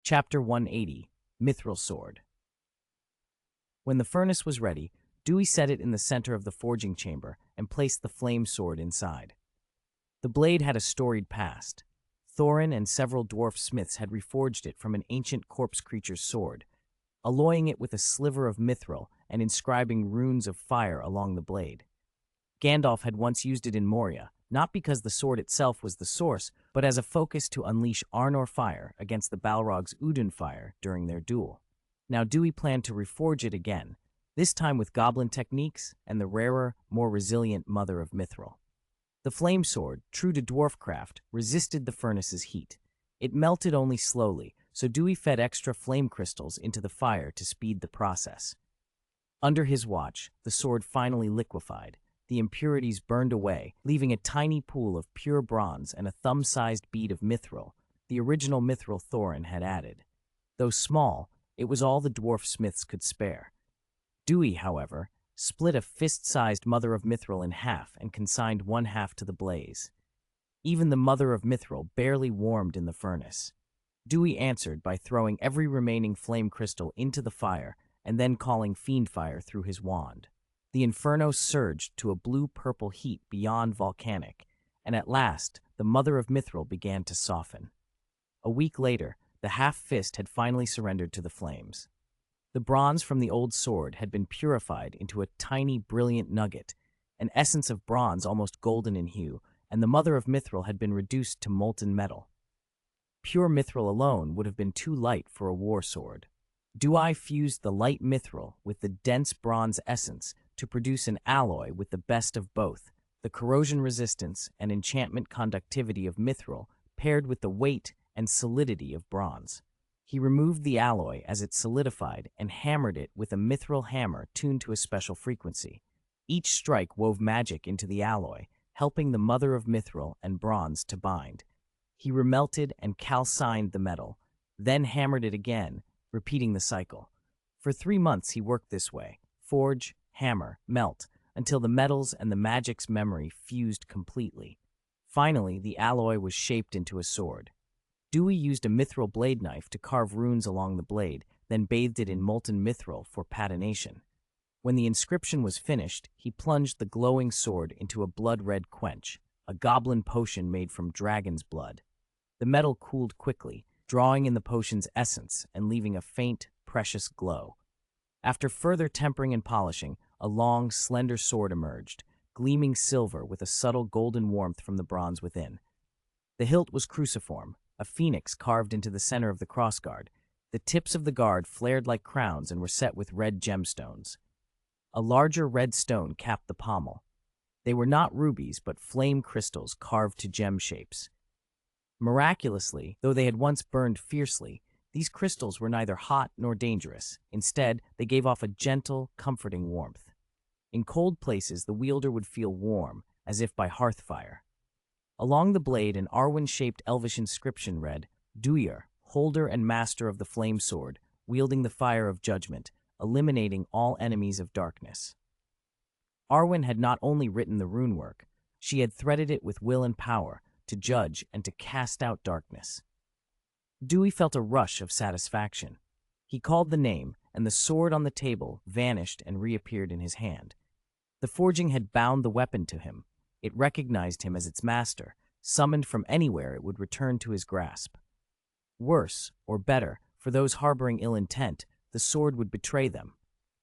Chapter 180, Mithril Sword. When the furnace was ready, Dewey set it in the center of the forging chamber and placed the flame sword inside. The blade had a storied past. Thorin and several dwarf smiths had reforged it from an ancient corpse creature's sword, alloying it with a sliver of mithril and inscribing runes of fire along the blade. Gandalf had once used it in Moria, not because the sword itself was the source, but as a focus to unleash Arnor fire against the Balrog's Udun fire during their duel. Now Dewey planned to reforge it again, this time with goblin techniques and the rarer, more resilient mother of mithril. The flame sword, true to dwarfcraft, resisted the furnace's heat. It melted only slowly, so Dewey fed extra flame crystals into the fire to speed the process. Under his watch, the sword finally liquefied. The impurities burned away, leaving a tiny pool of pure bronze and a thumb-sized bead of mithril, the original mithril Thorin had added. Though small, it was all the dwarf smiths could spare. Dewey, however, split a fist-sized mother of mithril in half and consigned one half to the blaze. Even the mother of mithril barely warmed in the furnace. Dewey answered by throwing every remaining flame crystal into the fire and then calling fiendfire through his wand. The inferno surged to a blue-purple heat beyond volcanic, and at last the mother of mithril began to soften. A week later, the half-fist had finally surrendered to the flames. The bronze from the old sword had been purified into a tiny, brilliant nugget, an essence of bronze almost golden in hue, and the mother of mithril had been reduced to molten metal. Pure mithril alone would have been too light for a war sword. Dewey fused the light mithril with the dense bronze essence to produce an alloy with the best of both, the corrosion resistance and enchantment conductivity of mithril paired with the weight and solidity of bronze. He removed the alloy as it solidified and hammered it with a mithril hammer tuned to a special frequency. Each strike wove magic into the alloy, helping the mother of mithril and bronze to bind. He remelted and calcined the metal, then hammered it again, repeating the cycle. For 3 months he worked this way, forge, hammer, melt, until the metals and the magic's memory fused completely. Finally, the alloy was shaped into a sword. Dewey used a mithril blade knife to carve runes along the blade, then bathed it in molten mithril for patination. When the inscription was finished, he plunged the glowing sword into a blood-red quench, a goblin potion made from dragon's blood. The metal cooled quickly, drawing in the potion's essence and leaving a faint, precious glow. After further tempering and polishing, a long, slender sword emerged, gleaming silver with a subtle golden warmth from the bronze within. The hilt was cruciform, a phoenix carved into the center of the crossguard. The tips of the guard flared like crowns and were set with red gemstones. A larger red stone capped the pommel. They were not rubies, but flame crystals carved to gem shapes. Miraculously, though they had once burned fiercely, these crystals were neither hot nor dangerous. Instead, they gave off a gentle, comforting warmth. In cold places, the wielder would feel warm, as if by hearth fire. Along the blade, an Arwen-shaped elvish inscription read, Duir, holder and master of the flame sword, wielding the fire of judgment, eliminating all enemies of darkness. Arwen had not only written the rune work, she had threaded it with will and power to judge and to cast out darkness. Dewey felt a rush of satisfaction. He called the name, and the sword on the table vanished and reappeared in his hand. The forging had bound the weapon to him. It recognized him as its master. Summoned from anywhere, it would return to his grasp. Worse, or better, for those harboring ill intent, the sword would betray them.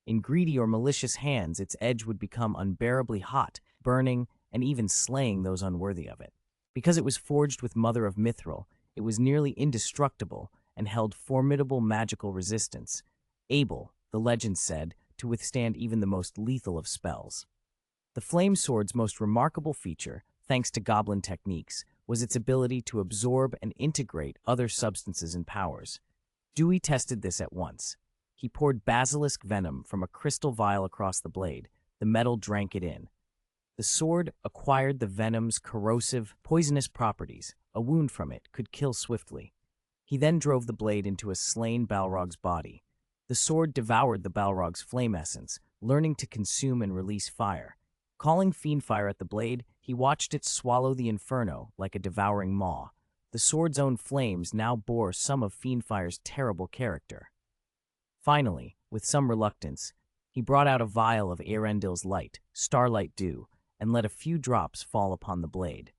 In greedy or malicious hands, its edge would become unbearably hot, burning, and even slaying those unworthy of it. Because it was forged with mother of mithril, it was nearly indestructible and held formidable magical resistance, able, the legend said, to withstand even the most lethal of spells. The flame sword's most remarkable feature, thanks to goblin techniques, was its ability to absorb and integrate other substances and powers. Dewey tested this at once. He poured basilisk venom from a crystal vial across the blade. The metal drank it in. The sword acquired the venom's corrosive, poisonous properties. A wound from it could kill swiftly. He then drove the blade into a slain Balrog's body. The sword devoured the Balrog's flame essence, learning to consume and release fire. Calling fiendfire at the blade, he watched it swallow the inferno like a devouring maw. The The sword's own flames now bore some of Fiendfire's terrible character. Finally, with some reluctance, he brought out a vial of Eärendil's light, starlight dew, and let a few drops fall upon the blade.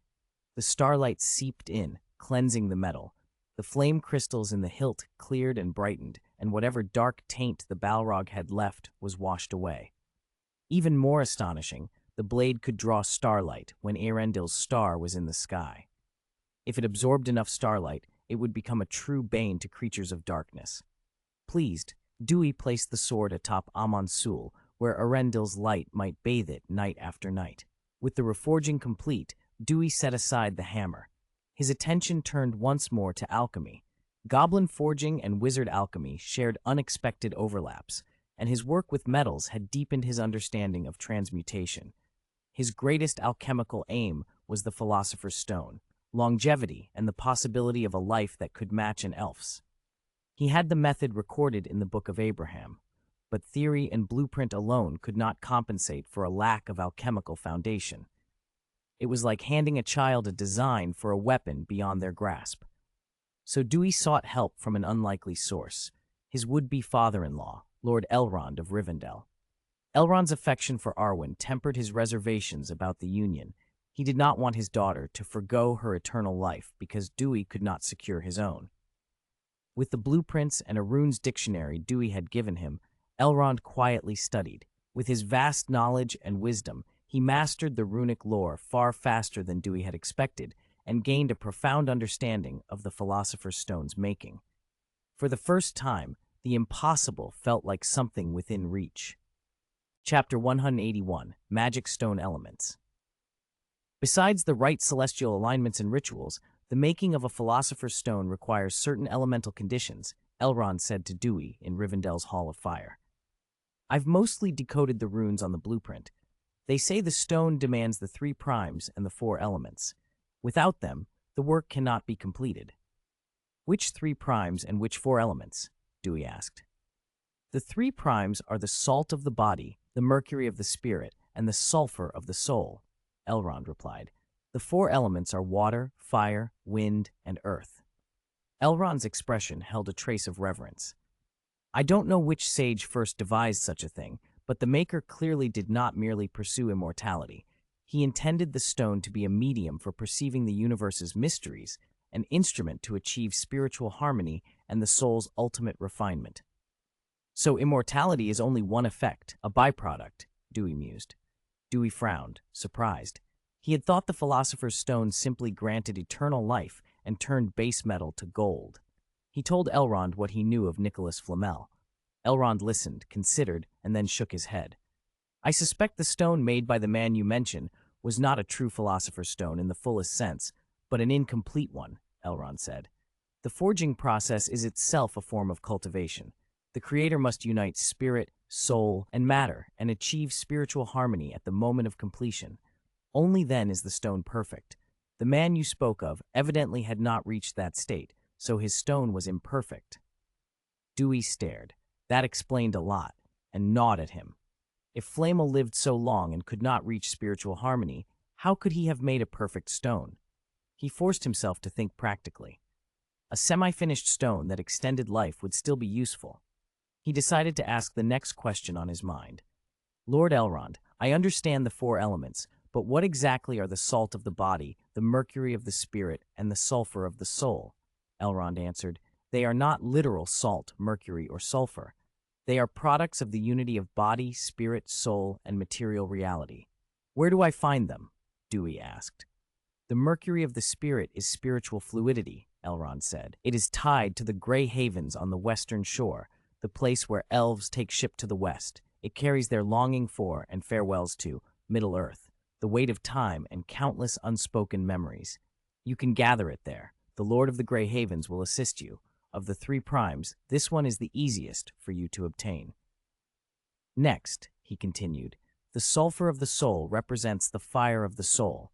The starlight seeped in, cleansing the metal. The flame crystals in the hilt cleared and brightened, and whatever dark taint the Balrog had left was washed away. Even more astonishing, the blade could draw starlight when Eärendil's star was in the sky. If it absorbed enough starlight, it would become a true bane to creatures of darkness. Pleased, Duir placed the sword atop Amonsul, where Eärendil's light might bathe it night after night. With the reforging complete, Duir set aside the hammer. His attention turned once more to alchemy. Goblin forging and wizard alchemy shared unexpected overlaps, and his work with metals had deepened his understanding of transmutation. His greatest alchemical aim was the Philosopher's Stone, longevity and the possibility of a life that could match an elf's. He had the method recorded in the Book of Abraham, but theory and blueprint alone could not compensate for a lack of alchemical foundation. It was like handing a child a design for a weapon beyond their grasp. So Duir sought help from an unlikely source, his would-be father-in-law, Lord Elrond of Rivendell. Elrond's affection for Arwen tempered his reservations about the union. He did not want his daughter to forgo her eternal life because Duir could not secure his own. With the blueprints and a runes dictionary Duir had given him, Elrond quietly studied. With his vast knowledge and wisdom, he mastered the runic lore far faster than Duir had expected and gained a profound understanding of the Philosopher's Stone's making. For the first time, the impossible felt like something within reach. Chapter 181, Magic Stone Elements. Besides the right celestial alignments and rituals, the making of a Philosopher's Stone requires certain elemental conditions, Elrond said to Duir in Rivendell's Hall of Fire. I've mostly decoded the runes on the blueprint. They say the stone demands the 3 primes and the 4 elements. Without them, the work cannot be completed. Which 3 primes and which 4 elements? Duir asked. The 3 primes are the salt of the body, the mercury of the spirit, and the sulfur of the soul, Elrond replied. The 4 elements are water, fire, wind, and earth. Elrond's expression held a trace of reverence. I don't know which sage first devised such a thing, but the maker clearly did not merely pursue immortality. He intended the stone to be a medium for perceiving the universe's mysteries, an instrument to achieve spiritual harmony and the soul's ultimate refinement. So immortality is only one effect, a byproduct, Duir mused. Duir frowned, surprised. He had thought the Philosopher's Stone simply granted eternal life and turned base metal to gold. He told Elrond what he knew of Nicholas Flamel. Elrond listened, considered, and then shook his head. I suspect the stone made by the man you mention was not a true Philosopher's Stone in the fullest sense, but an incomplete one, Elrond said. The forging process is itself a form of cultivation. The creator must unite spirit, soul, and matter and achieve spiritual harmony at the moment of completion. Only then is the stone perfect. The man you spoke of evidently had not reached that state, so his stone was imperfect. Duir stared. That explained a lot, and gnawed at him. If Flamel lived so long and could not reach spiritual harmony, how could he have made a perfect stone? He forced himself to think practically. A semi-finished stone that extended life would still be useful. He decided to ask the next question on his mind. Lord Elrond, I understand the 4 elements, but what exactly are the salt of the body, the mercury of the spirit, and the sulfur of the soul? Elrond answered, They are not literal salt, mercury, or sulfur. They are products of the unity of body, spirit, soul, and material reality. Where do I find them? Duir asked. The mercury of the spirit is spiritual fluidity, Elrond said. It is tied to the Grey Havens on the western shore, the place where elves take ship to the west. It carries their longing for and farewells to Middle-earth, the weight of time and countless unspoken memories. You can gather it there. The Lord of the Grey Havens will assist you. Of the 3 primes, this one is the easiest for you to obtain. Next, he continued, the sulfur of the soul represents the fire of the soul.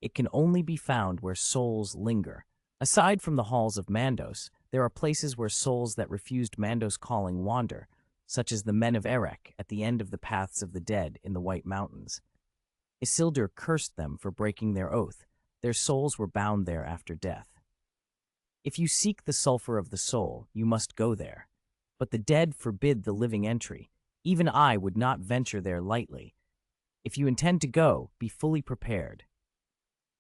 It can only be found where souls linger. Aside from the halls of Mandos, there are places where souls that refused Mandos' calling wander, such as the men of Erech at the end of the Paths of the Dead in the White Mountains. Isildur cursed them for breaking their oath. Their souls were bound there after death. If you seek the sulfur of the soul, you must go there. But the dead forbid the living entry. Even I would not venture there lightly. If you intend to go, be fully prepared."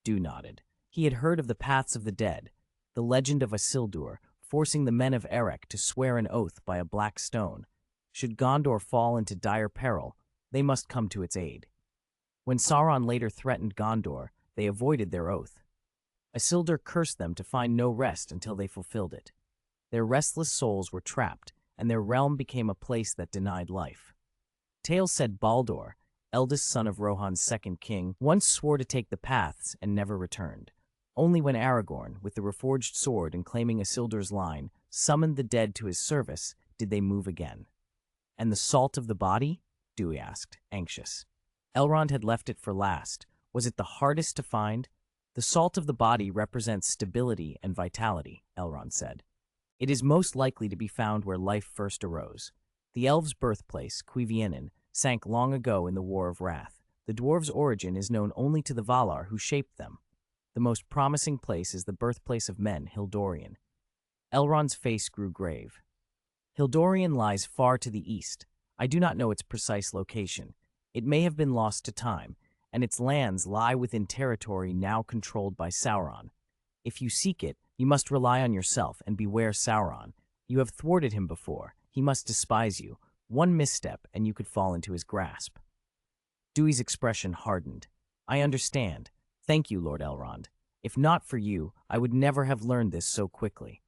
Du nodded. He had heard of the paths of the dead, the legend of Isildur, forcing the men of Erech to swear an oath by a black stone. Should Gondor fall into dire peril, they must come to its aid. When Sauron later threatened Gondor, they avoided their oath. Isildur cursed them to find no rest until they fulfilled it. Their restless souls were trapped, and their realm became a place that denied life. Tales said Baldur, eldest son of Rohan's second king, once swore to take the paths and never returned. Only when Aragorn, with the reforged sword and claiming Isildur's line, summoned the dead to his service, did they move again. "And the salt of the body?" Dewey asked, anxious. Elrond had left it for last. Was it the hardest to find? "The salt of the body represents stability and vitality," Elrond said. "It is most likely to be found where life first arose. The elves' birthplace, Cuiviénen, sank long ago in the War of Wrath. The dwarves' origin is known only to the Valar who shaped them. The most promising place is the birthplace of men, Hildorian." Elrond's face grew grave. "Hildorian lies far to the east. I do not know its precise location. It may have been lost to time, and its lands lie within territory now controlled by Sauron. If you seek it, you must rely on yourself and beware Sauron. You have thwarted him before. He must despise you. One misstep, and you could fall into his grasp." Dewey's expression hardened. "I understand. Thank you, Lord Elrond. If not for you, I would never have learned this so quickly."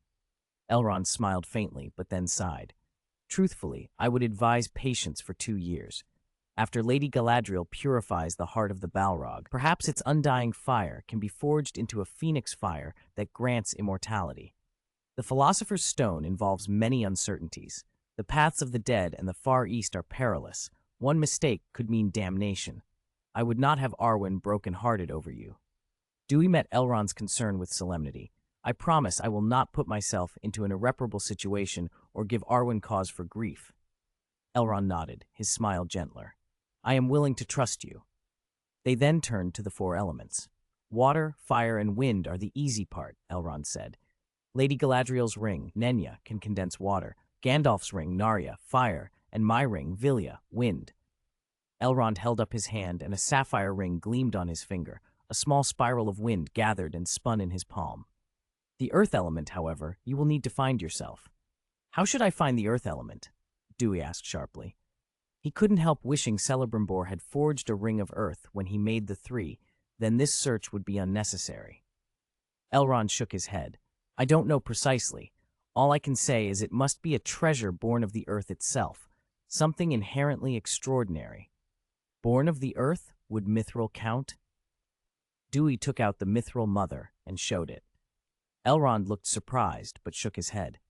Elrond smiled faintly, but then sighed. "Truthfully, I would advise patience for 2 years. After Lady Galadriel purifies the heart of the Balrog, perhaps its undying fire can be forged into a phoenix fire that grants immortality. The Philosopher's Stone involves many uncertainties. The paths of the dead and the Far East are perilous. One mistake could mean damnation. I would not have Arwen broken-hearted over you." Dewey met Elrond's concern with solemnity. "I promise I will not put myself into an irreparable situation or give Arwen cause for grief." Elrond nodded, his smile gentler. "I am willing to trust you." They then turned to the 4 elements. "Water, fire, and wind are the easy part," Elrond said. "Lady Galadriel's ring, Nenya, can condense water. Gandalf's ring, Narya, fire, and my ring, Vilya, wind." Elrond held up his hand, and a sapphire ring gleamed on his finger. A small spiral of wind gathered and spun in his palm. "The earth element, however, you will need to find yourself." "How should I find the earth element?" Dewey asked sharply. He couldn't help wishing Celebrimbor had forged a ring of earth when he made the 3, then this search would be unnecessary. Elrond shook his head. "I don't know precisely. All I can say is it must be a treasure born of the earth itself, something inherently extraordinary." "Born of the earth? Would Mithril count?" Dewey took out the Mithril Mother and showed it. Elrond looked surprised, but shook his head.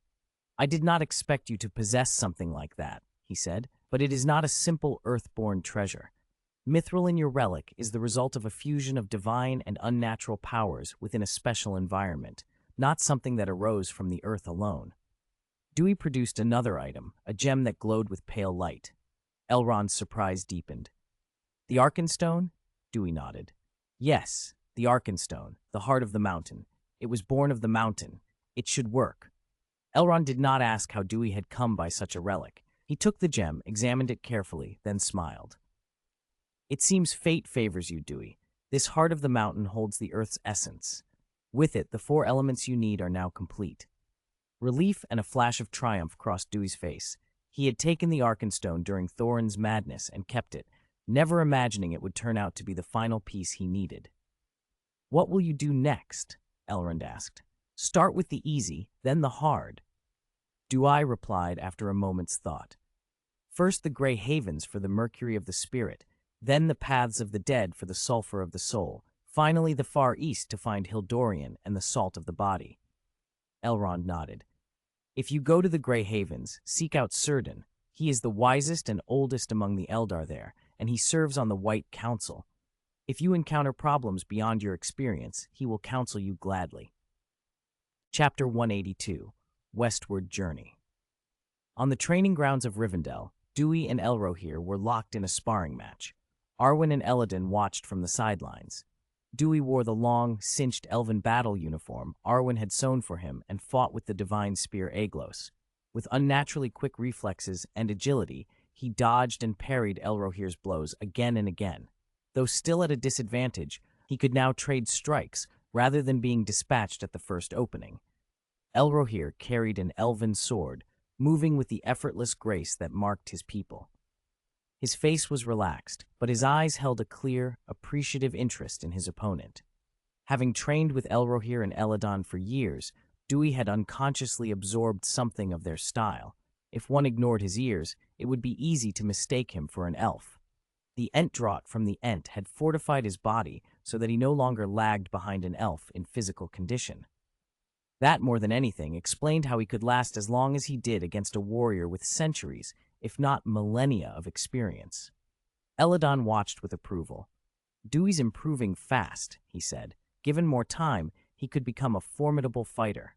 "I did not expect you to possess something like that," he said, "but it is not a simple earth-born treasure. Mithril in your relic is the result of a fusion of divine and unnatural powers within a special environment, not something that arose from the earth alone." Dewey produced another item, a gem that glowed with pale light. Elrond's surprise deepened. "The Arkenstone?" Dewey nodded. "Yes, the Arkenstone, the heart of the mountain. It was born of the mountain. It should work." Elrond did not ask how Dewey had come by such a relic. He took the gem, examined it carefully, then smiled. "It seems fate favors you, Dewey. This heart of the mountain holds the earth's essence. With it, the 4 elements you need are now complete." Relief and a flash of triumph crossed Dewey's face. He had taken the Arkenstone during Thorin's madness and kept it, never imagining it would turn out to be the final piece he needed. "What will you do next?" Elrond asked. "Start with the easy, then the hard." Dewey replied after a moment's thought. "First the Grey Havens for the mercury of the spirit, then the paths of the dead for the sulfur of the soul, finally the Far East to find Hildorian and the salt of the body." Elrond nodded. "If you go to the Grey Havens, seek out Círdan. He is the wisest and oldest among the Eldar there, and he serves on the White Council. If you encounter problems beyond your experience, he will counsel you gladly." Chapter 182, Westward Journey. On the training grounds of Rivendell, Dewey and Elrohir were locked in a sparring match. Arwen and Elladan watched from the sidelines. Dewey wore the long, cinched elven battle uniform Arwen had sewn for him and fought with the divine spear Aeglos. With unnaturally quick reflexes and agility, he dodged and parried Elrohir's blows again and again. Though still at a disadvantage, he could now trade strikes rather than being dispatched at the first opening. Elrohir carried an elven sword, moving with the effortless grace that marked his people. His face was relaxed, but his eyes held a clear, appreciative interest in his opponent. Having trained with Elrohir and Elladan for years, Dewey had unconsciously absorbed something of their style. If one ignored his ears, it would be easy to mistake him for an elf. The Entdrot from the Ent had fortified his body so that he no longer lagged behind an elf in physical condition. That, more than anything, explained how he could last as long as he did against a warrior with centuries, if not millennia, of experience. Elladan watched with approval. "Dewey's improving fast," he said. "Given more time, he could become a formidable fighter."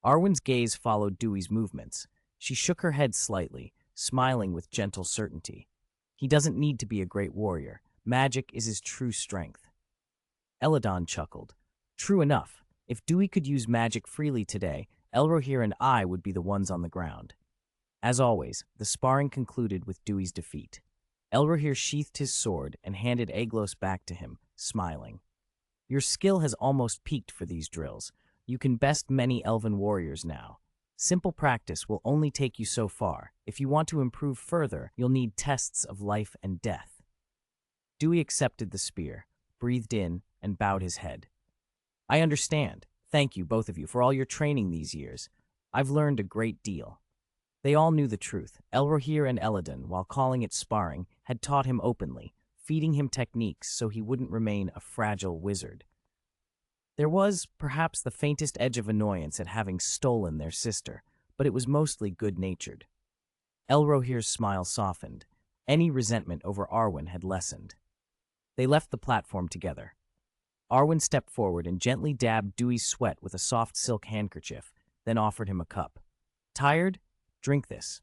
Arwen's gaze followed Dewey's movements. She shook her head slightly, smiling with gentle certainty. "He doesn't need to be a great warrior. Magic is his true strength." Elladan chuckled. "True enough. If Dewey could use magic freely today, Elrohir and I would be the ones on the ground." As always, the sparring concluded with Dewey's defeat. Elrohir sheathed his sword and handed Aeglos back to him, smiling. "Your skill has almost peaked for these drills. You can best many elven warriors now. Simple practice will only take you so far. If you want to improve further, you'll need tests of life and death." Dewey accepted the spear, breathed in, and bowed his head. "I understand. Thank you, both of you, for all your training these years. I've learned a great deal." They all knew the truth. Elrohir and Elladan, while calling it sparring, had taught him openly, feeding him techniques so he wouldn't remain a fragile wizard. There was, perhaps, the faintest edge of annoyance at having stolen their sister, but it was mostly good-natured. Elrohir's smile softened. Any resentment over Arwen had lessened. They left the platform together. Arwen stepped forward and gently dabbed Dewey's sweat with a soft silk handkerchief, then offered him a cup. "Tired? Drink this."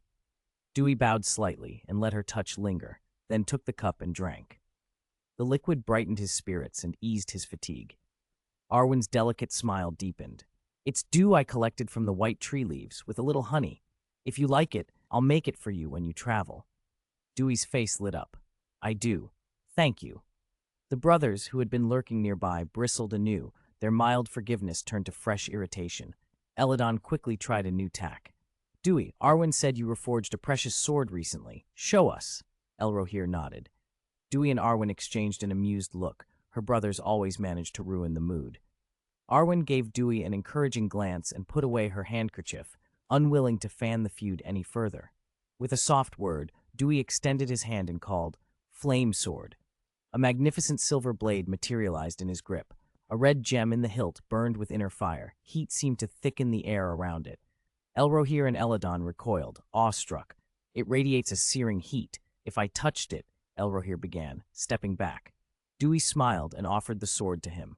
Dewey bowed slightly and let her touch linger, then took the cup and drank. The liquid brightened his spirits and eased his fatigue. Arwen's delicate smile deepened. "It's dew I collected from the white tree leaves, with a little honey. If you like it, I'll make it for you when you travel." Dewey's face lit up. "I do. Thank you." The brothers, who had been lurking nearby, bristled anew. Their mild forgiveness turned to fresh irritation. Elladan quickly tried a new tack. "Dewey, Arwen said you reforged a precious sword recently. Show us." Elrohir nodded. Dewey and Arwen exchanged an amused look. Her brothers always managed to ruin the mood. Arwen gave Dewey an encouraging glance and put away her handkerchief, unwilling to fan the feud any further. With a soft word, Dewey extended his hand and called, "Flame Sword." A magnificent silver blade materialized in his grip. A red gem in the hilt burned with inner fire. Heat seemed to thicken the air around it. Elrohir and Elladan recoiled, awestruck. "It radiates a searing heat. If I touched it," Elrohir began, stepping back. Dewey smiled and offered the sword to him.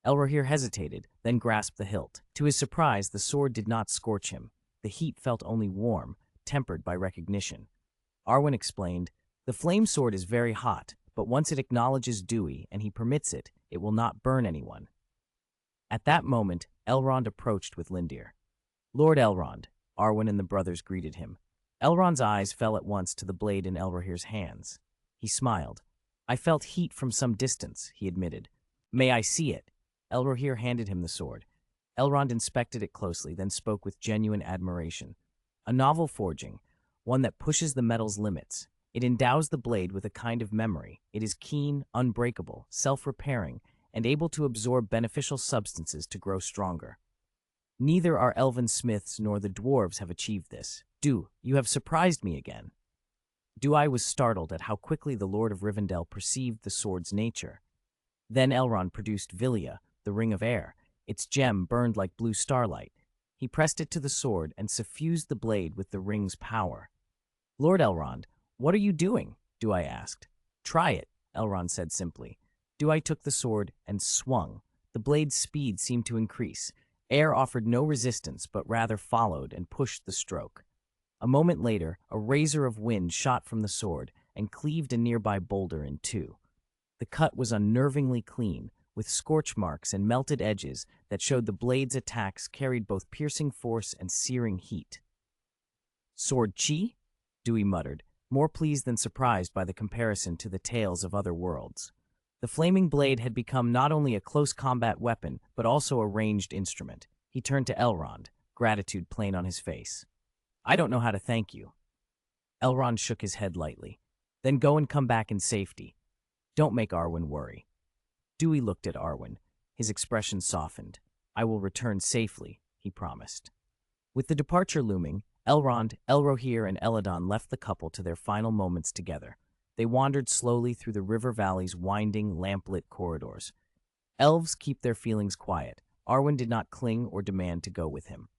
Elrohir hesitated, then grasped the hilt. To his surprise, the sword did not scorch him. The heat felt only warm, tempered by recognition. Arwen explained, "The flame sword is very hot, but once it acknowledges Dewey and he permits it, it will not burn anyone." At that moment, Elrond approached with Lindir. "Lord Elrond," Arwen and the brothers greeted him. Elrond's eyes fell at once to the blade in Elrohir's hands. He smiled. "I felt heat from some distance," he admitted. "May I see it?" Elrohir handed him the sword. Elrond inspected it closely, then spoke with genuine admiration. "A novel forging, one that pushes the metal's limits. It endows the blade with a kind of memory. It is keen, unbreakable, self-repairing, and able to absorb beneficial substances to grow stronger. Neither our elven smiths nor the dwarves have achieved this. You have surprised me again." Dewey was startled at how quickly the Lord of Rivendell perceived the sword's nature. Then Elrond produced Villia, the Ring of Air. Its gem burned like blue starlight. He pressed it to the sword and suffused the blade with the ring's power. "Lord Elrond, what are you doing?" Dewey asked. "Try it," Elrond said simply. Dewey took the sword and swung. The blade's speed seemed to increase. Air offered no resistance, but rather followed and pushed the stroke. A moment later, a razor of wind shot from the sword and cleaved a nearby boulder in two. The cut was unnervingly clean, with scorch marks and melted edges that showed the blade's attacks carried both piercing force and searing heat. "Sword chi?" Dewey muttered, more pleased than surprised by the comparison to the tales of other worlds. The flaming blade had become not only a close combat weapon, but also a ranged instrument. He turned to Elrond, gratitude plain on his face. "I don't know how to thank you." Elrond shook his head lightly. "Then go and come back in safety. Don't make Arwen worry." Dewey looked at Arwen. His expression softened. "I will return safely," he promised. With the departure looming, Elrond, Elrohir, and Eladon left the couple to their final moments together. They wandered slowly through the river valley's winding, lamplit corridors. Elves keep their feelings quiet. Arwen did not cling or demand to go with him.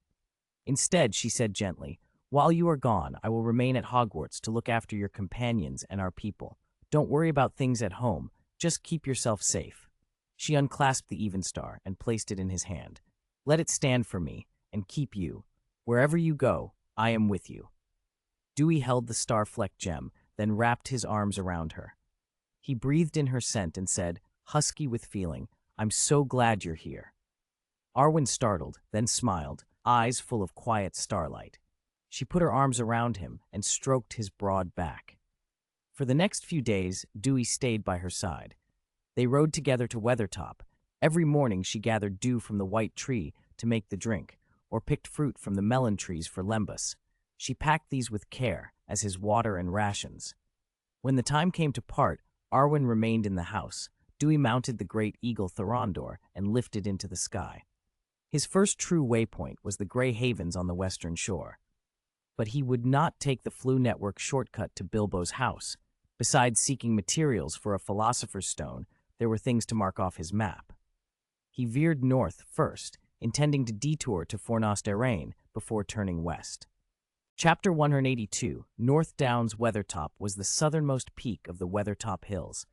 Instead, she said gently, "While you are gone, I will remain at Hogwarts to look after your companions and our people. Don't worry about things at home. Just keep yourself safe." She unclasped the Evenstar and placed it in his hand. "Let it stand for me and keep you. Wherever you go, I am with you." Dewey held the star-flecked gem, then wrapped his arms around her. He breathed in her scent and said, husky with feeling, "I'm so glad you're here." Arwen startled, then smiled, eyes full of quiet starlight. She put her arms around him and stroked his broad back. For the next few days, Dewey stayed by her side. They rode together to Weathertop. Every morning she gathered dew from the white tree to make the drink, or picked fruit from the melon trees for Lembas. She packed these with care as his water and rations. When the time came to part, Arwen remained in the house. Dewey mounted the great eagle Thorondor and lifted into the sky. His first true waypoint was the Grey Havens on the western shore. But he would not take the Floo Network shortcut to Bilbo's house. Besides seeking materials for a Philosopher's Stone, there were things to mark off his map. He veered north first, intending to detour to Fornost Erain before turning west. Chapter 182, North Downs Weathertop, was the southernmost peak of the Weathertop Hills.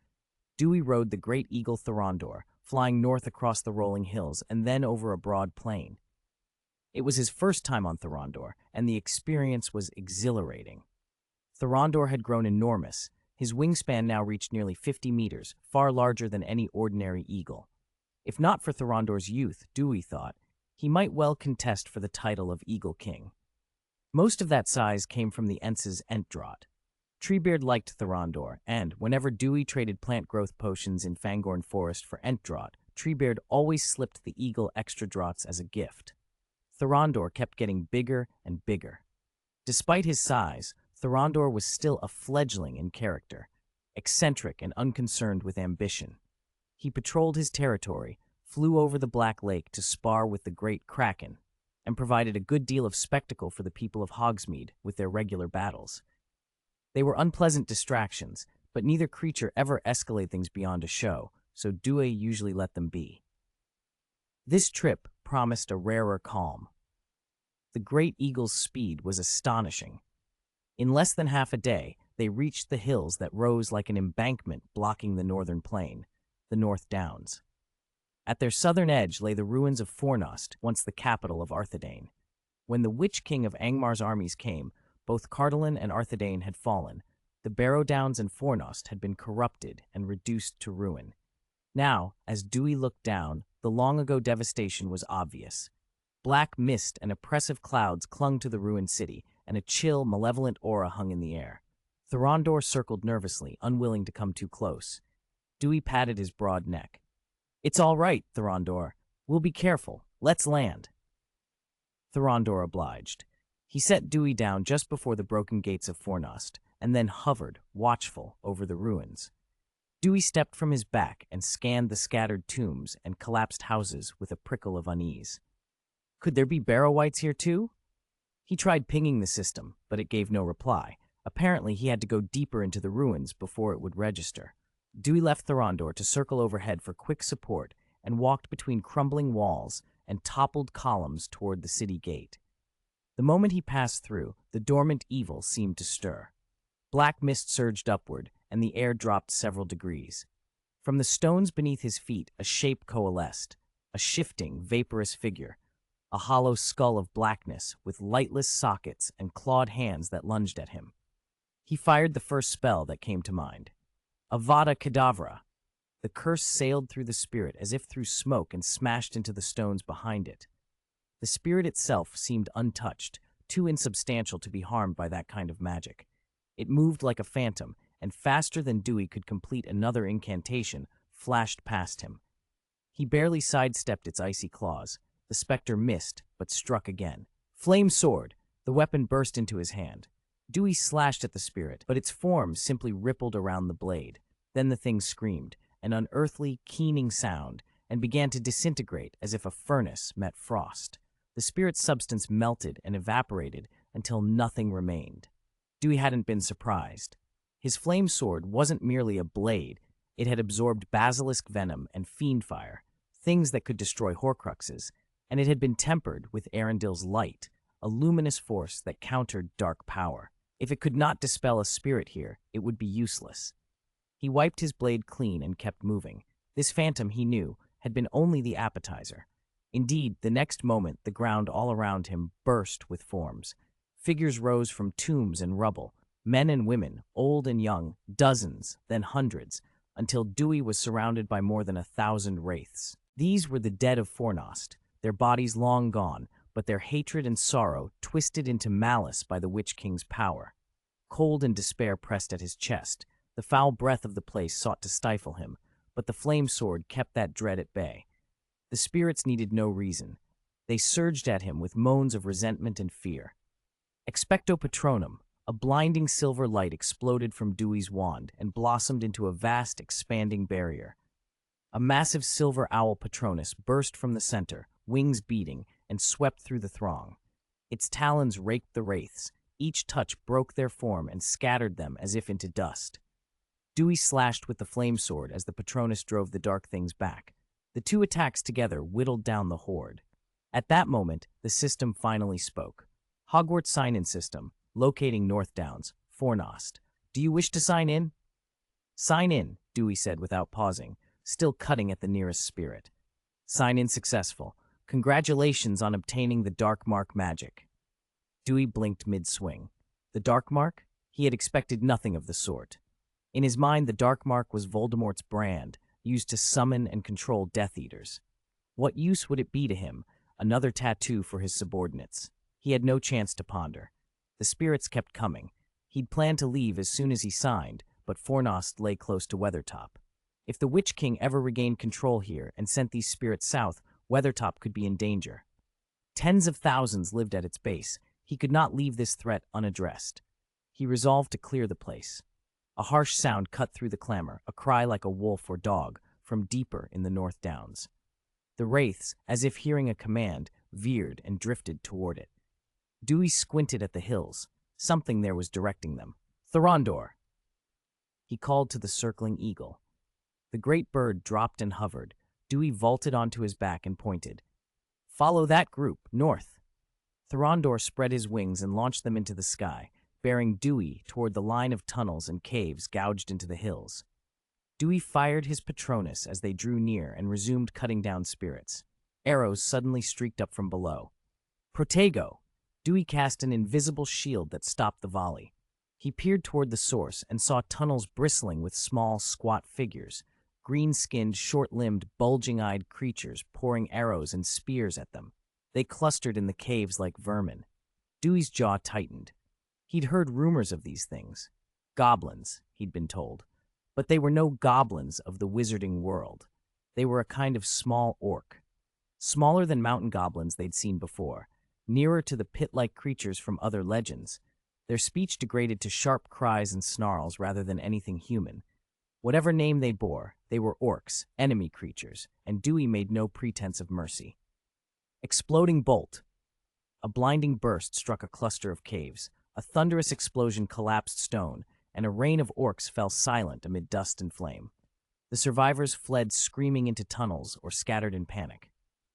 Dewey rode the great eagle Thorondor, flying north across the rolling hills and then over a broad plain. It was his first time on Thorondor, and the experience was exhilarating. Thorondor had grown enormous. His wingspan now reached nearly 50 meters, far larger than any ordinary eagle. If not for Thorondor's youth, Dewey thought, he might well contest for the title of Eagle King. Most of that size came from the Ents's Entdrot. Treebeard liked Thorondor, and whenever Dewey traded plant growth potions in Fangorn Forest for Entdrot, Treebeard always slipped the eagle extra draughts as a gift. Thorondor kept getting bigger and bigger. Despite his size, Thorondor was still a fledgling in character, eccentric and unconcerned with ambition. He patrolled his territory, flew over the Black Lake to spar with the Great Kraken, and provided a good deal of spectacle for the people of Hogsmeade with their regular battles. They were unpleasant distractions, but neither creature ever escalated things beyond a show, so Dewey usually let them be. This trip promised a rarer calm. The great eagle's speed was astonishing. In less than half a day, they reached the hills that rose like an embankment blocking the northern plain, the North Downs. At their southern edge lay the ruins of Fornost, once the capital of Arthedain. When the Witch King of Angmar's armies came, both Cardolan and Arthedain had fallen. The Barrow Downs and Fornost had been corrupted and reduced to ruin. Now, as Dewey looked down, the long-ago devastation was obvious. Black mist and oppressive clouds clung to the ruined city, and a chill, malevolent aura hung in the air. Thorondor circled nervously, unwilling to come too close. Dewey patted his broad neck. "It's all right, Thorondor. We'll be careful. Let's land." Thorondor obliged. He set Dewey down just before the broken gates of Fornost, and then hovered, watchful, over the ruins. Dewey stepped from his back and scanned the scattered tombs and collapsed houses with a prickle of unease. Could there be Barrow-wights here too? He tried pinging the system, but it gave no reply. Apparently, he had to go deeper into the ruins before it would register. Dewey left Thorondor to circle overhead for quick support and walked between crumbling walls and toppled columns toward the city gate. The moment he passed through, the dormant evil seemed to stir. Black mist surged upward, and the air dropped several degrees. From the stones beneath his feet, a shape coalesced, a shifting, vaporous figure, a hollow skull of blackness with lightless sockets and clawed hands that lunged at him. He fired the first spell that came to mind. Avada Kedavra. The curse sailed through the spirit as if through smoke and smashed into the stones behind it. The spirit itself seemed untouched, too insubstantial to be harmed by that kind of magic. It moved like a phantom, and faster than Dewey could complete another incantation, flashed past him. He barely sidestepped its icy claws. The specter missed, but struck again. Flame sword! The weapon burst into his hand. Dewey slashed at the spirit, but its form simply rippled around the blade. Then the thing screamed, an unearthly, keening sound, and began to disintegrate as if a furnace met frost. The spirit's substance melted and evaporated until nothing remained. Dewey hadn't been surprised. His flame sword wasn't merely a blade. It had absorbed basilisk venom and fiend fire, things that could destroy Horcruxes, and it had been tempered with Arundel's light, a luminous force that countered dark power. If it could not dispel a spirit here, it would be useless. He wiped his blade clean and kept moving. This phantom, he knew, had been only the appetizer. Indeed, the next moment, the ground all around him burst with forms. Figures rose from tombs and rubble, men and women, old and young, dozens, then hundreds, until Dewey was surrounded by more than 1,000 wraiths. These were the dead of Fornost, their bodies long gone, but their hatred and sorrow twisted into malice by the Witch King's power. Cold and despair pressed at his chest. The foul breath of the place sought to stifle him, but the flame sword kept that dread at bay. The spirits needed no reason. They surged at him with moans of resentment and fear. Expecto Patronum, a blinding silver light exploded from Dewey's wand and blossomed into a vast, expanding barrier. A massive silver owl Patronus burst from the center, wings beating, and swept through the throng. Its talons raked the wraiths. Each touch broke their form and scattered them as if into dust. Dewey slashed with the flame sword as the Patronus drove the dark things back. The two attacks together whittled down the horde. At that moment, the system finally spoke. Hogwarts Sign-in System, locating North Downs, Fornost. Do you wish to sign in? Sign in, Dewey said without pausing, still cutting at the nearest spirit. Sign in successful. Congratulations on obtaining the Dark Mark magic. Dewey blinked mid-swing. The Dark Mark? He had expected nothing of the sort. In his mind, the Dark Mark was Voldemort's brand, used to summon and control Death Eaters. What use would it be to him? Another tattoo for his subordinates. He had no chance to ponder. The spirits kept coming. He'd planned to leave as soon as he signed, but Fornost lay close to Weathertop. If the Witch King ever regained control here and sent these spirits south, Weathertop could be in danger. Tens of thousands lived at its base. He could not leave this threat unaddressed. He resolved to clear the place. A harsh sound cut through the clamor, a cry like a wolf or dog, from deeper in the North Downs. The wraiths, as if hearing a command, veered and drifted toward it. Dewey squinted at the hills. Something there was directing them. Thorondor! He called to the circling eagle. The great bird dropped and hovered. Dewey vaulted onto his back and pointed. Follow that group, north. Thorondor spread his wings and launched them into the sky, bearing Dewey toward the line of tunnels and caves gouged into the hills. Dewey fired his Patronus as they drew near and resumed cutting down spirits. Arrows suddenly streaked up from below. Protego! Dewey cast an invisible shield that stopped the volley. He peered toward the source and saw tunnels bristling with small, squat figures, green-skinned, short-limbed, bulging-eyed creatures pouring arrows and spears at them. They clustered in the caves like vermin. Dewey's jaw tightened. He'd heard rumors of these things. Goblins, he'd been told. But they were no goblins of the wizarding world. They were a kind of small orc. Smaller than mountain goblins they'd seen before, nearer to the pit-like creatures from other legends. Their speech degraded to sharp cries and snarls rather than anything human. Whatever name they bore, they were orcs, enemy creatures, and Dewey made no pretense of mercy. Exploding bolt. A blinding burst struck a cluster of caves. A thunderous explosion collapsed stone, and a rain of orcs fell silent amid dust and flame. The survivors fled screaming into tunnels or scattered in panic.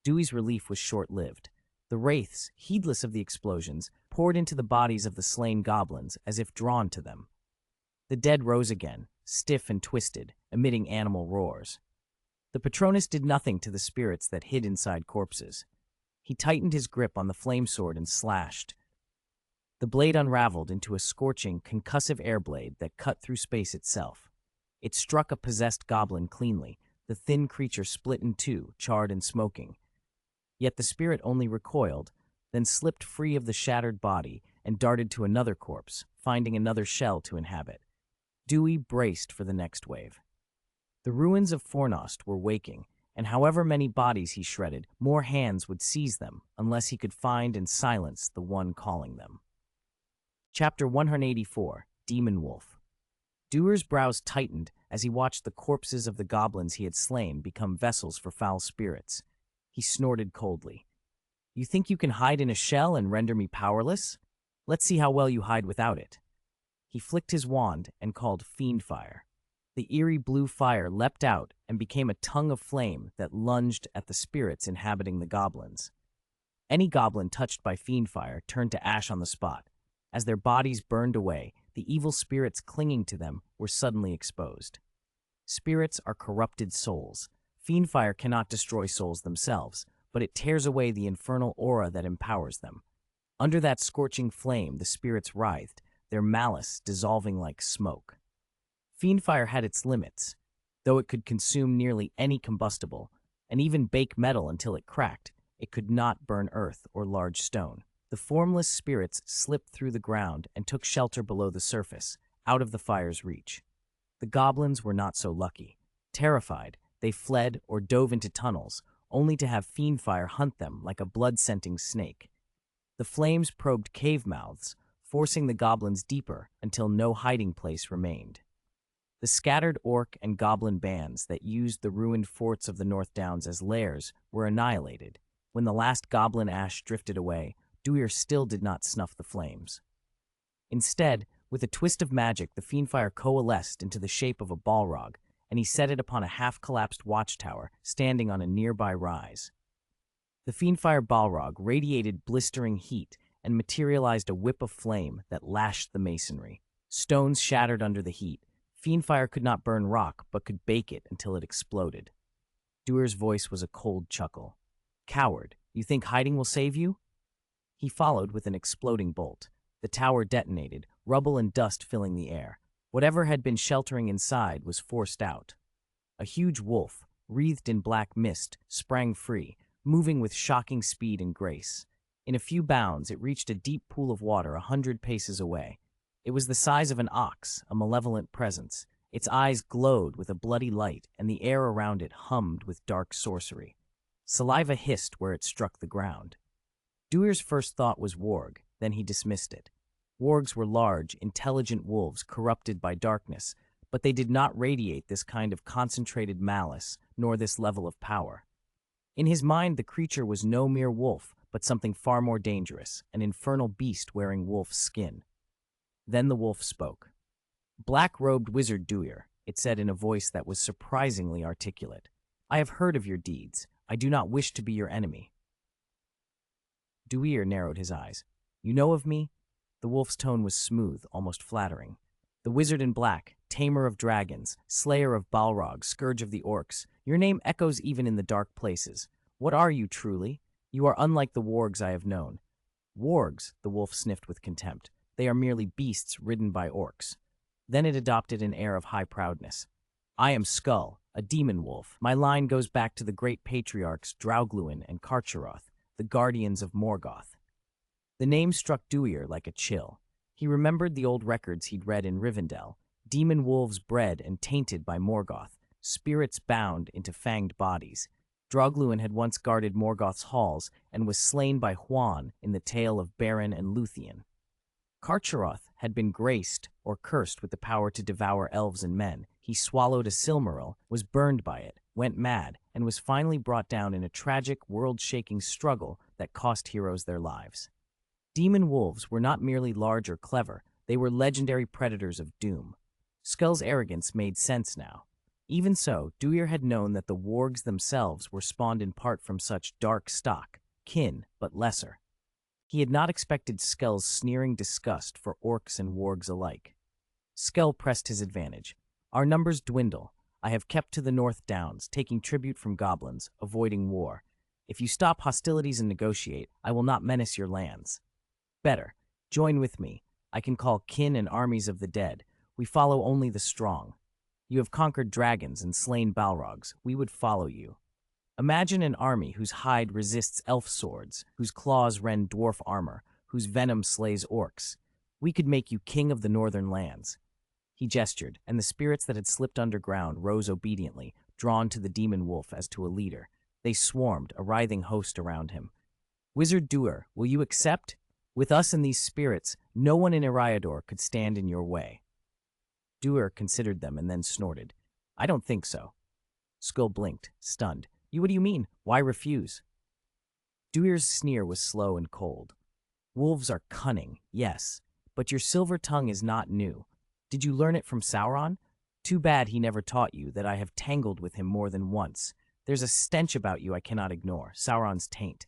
Dewey's relief was short-lived. The wraiths, heedless of the explosions, poured into the bodies of the slain goblins as if drawn to them. The dead rose again, stiff and twisted, emitting animal roars. The Patronus did nothing to the spirits that hid inside corpses. He tightened his grip on the flame sword and slashed. The blade unraveled into a scorching, concussive air blade that cut through space itself. It struck a possessed goblin cleanly. The thin creature split in two, charred and smoking. Yet the spirit only recoiled, then slipped free of the shattered body and darted to another corpse, finding another shell to inhabit. Dewey braced for the next wave. The ruins of Fornost were waking, and however many bodies he shredded, more hands would seize them unless he could find and silence the one calling them. Chapter 184, Demon Wolf. Duir's brows tightened as he watched the corpses of the goblins he had slain become vessels for foul spirits. He snorted coldly. You think you can hide in a shell and render me powerless? Let's see how well you hide without it. He flicked his wand and called Fiendfire. The eerie blue fire leapt out and became a tongue of flame that lunged at the spirits inhabiting the goblins. Any goblin touched by Fiendfire turned to ash on the spot. As their bodies burned away, the evil spirits clinging to them were suddenly exposed. Spirits are corrupted souls. Fiendfire cannot destroy souls themselves, but it tears away the infernal aura that empowers them. Under that scorching flame, the spirits writhed, their malice dissolving like smoke. Fiendfire had its limits. Though it could consume nearly any combustible, and even bake metal until it cracked, it could not burn earth or large stone. The formless spirits slipped through the ground and took shelter below the surface, out of the fire's reach. The goblins were not so lucky. Terrified, they fled or dove into tunnels, only to have Fiendfire hunt them like a blood-scenting snake. The flames probed cave mouths, forcing the goblins deeper until no hiding place remained. The scattered orc and goblin bands that used the ruined forts of the North Downs as lairs were annihilated. When the last goblin ash drifted away, Duir still did not snuff the flames. Instead, with a twist of magic, the Fiendfire coalesced into the shape of a balrog, and he set it upon a half-collapsed watchtower standing on a nearby rise. The Fiendfire balrog radiated blistering heat and materialized a whip of flame that lashed the masonry. Stones shattered under the heat. Fiendfire could not burn rock, but could bake it until it exploded. Duir's voice was a cold chuckle. Coward, you think hiding will save you? He followed with an exploding bolt. The tower detonated, rubble and dust filling the air. Whatever had been sheltering inside was forced out. A huge wolf, wreathed in black mist, sprang free, moving with shocking speed and grace. In a few bounds, it reached a deep pool of water 100 paces away. It was the size of an ox, a malevolent presence. Its eyes glowed with a bloody light, and the air around it hummed with dark sorcery. Saliva hissed where it struck the ground. Duir's first thought was warg, then he dismissed it. Wargs were large, intelligent wolves corrupted by darkness, but they did not radiate this kind of concentrated malice, nor this level of power. In his mind, the creature was no mere wolf, but something far more dangerous, an infernal beast wearing wolf's skin. Then the wolf spoke. Black-robed wizard Duir, it said in a voice that was surprisingly articulate. I have heard of your deeds. I do not wish to be your enemy. Duir narrowed his eyes. You know of me? The wolf's tone was smooth, almost flattering. The wizard in black, tamer of dragons, slayer of balrogs, scourge of the orcs. Your name echoes even in the dark places. What are you truly? You are unlike the wargs I have known. Wargs, the wolf sniffed with contempt. They are merely beasts ridden by orcs. Then it adopted an air of high proudness. I am Skull, a demon wolf. My line goes back to the great patriarchs Draugluin and Carcharoth, the guardians of Morgoth. The name struck Duir like a chill. He remembered the old records he'd read in Rivendell, demon wolves bred and tainted by Morgoth, spirits bound into fanged bodies. Draugluin had once guarded Morgoth's halls and was slain by Huan in the tale of Beren and Luthien. Carcharoth had been graced or cursed with the power to devour elves and men. He swallowed a Silmaril, was burned by it, went mad, and was finally brought down in a tragic, world-shaking struggle that cost heroes their lives. Demon wolves were not merely large or clever, they were legendary predators of doom. Skull's arrogance made sense now. Even so, Duir had known that the wargs themselves were spawned in part from such dark stock, kin, but lesser. He had not expected Skull's sneering disgust for orcs and wargs alike. Skull pressed his advantage. Our numbers dwindle. I have kept to the North Downs, taking tribute from goblins, avoiding war. If you stop hostilities and negotiate, I will not menace your lands. Better, join with me. I can call kin and armies of the dead. We follow only the strong. You have conquered dragons and slain balrogs. We would follow you. Imagine an army whose hide resists elf swords, whose claws rend dwarf armor, whose venom slays orcs. We could make you king of the northern lands." He gestured, and the spirits that had slipped underground rose obediently, drawn to the demon wolf as to a leader. They swarmed, a writhing host around him. "Wizard Duir, will you accept? With us and these spirits, no one in Eriador could stand in your way." Duir considered them and then snorted. "I don't think so." Skull blinked, stunned. What do you mean? Why refuse?" Duir's sneer was slow and cold. "Wolves are cunning, yes, but your silver tongue is not new. Did you learn it from Sauron? Too bad he never taught you that I have tangled with him more than once. There's a stench about you I cannot ignore, Sauron's taint."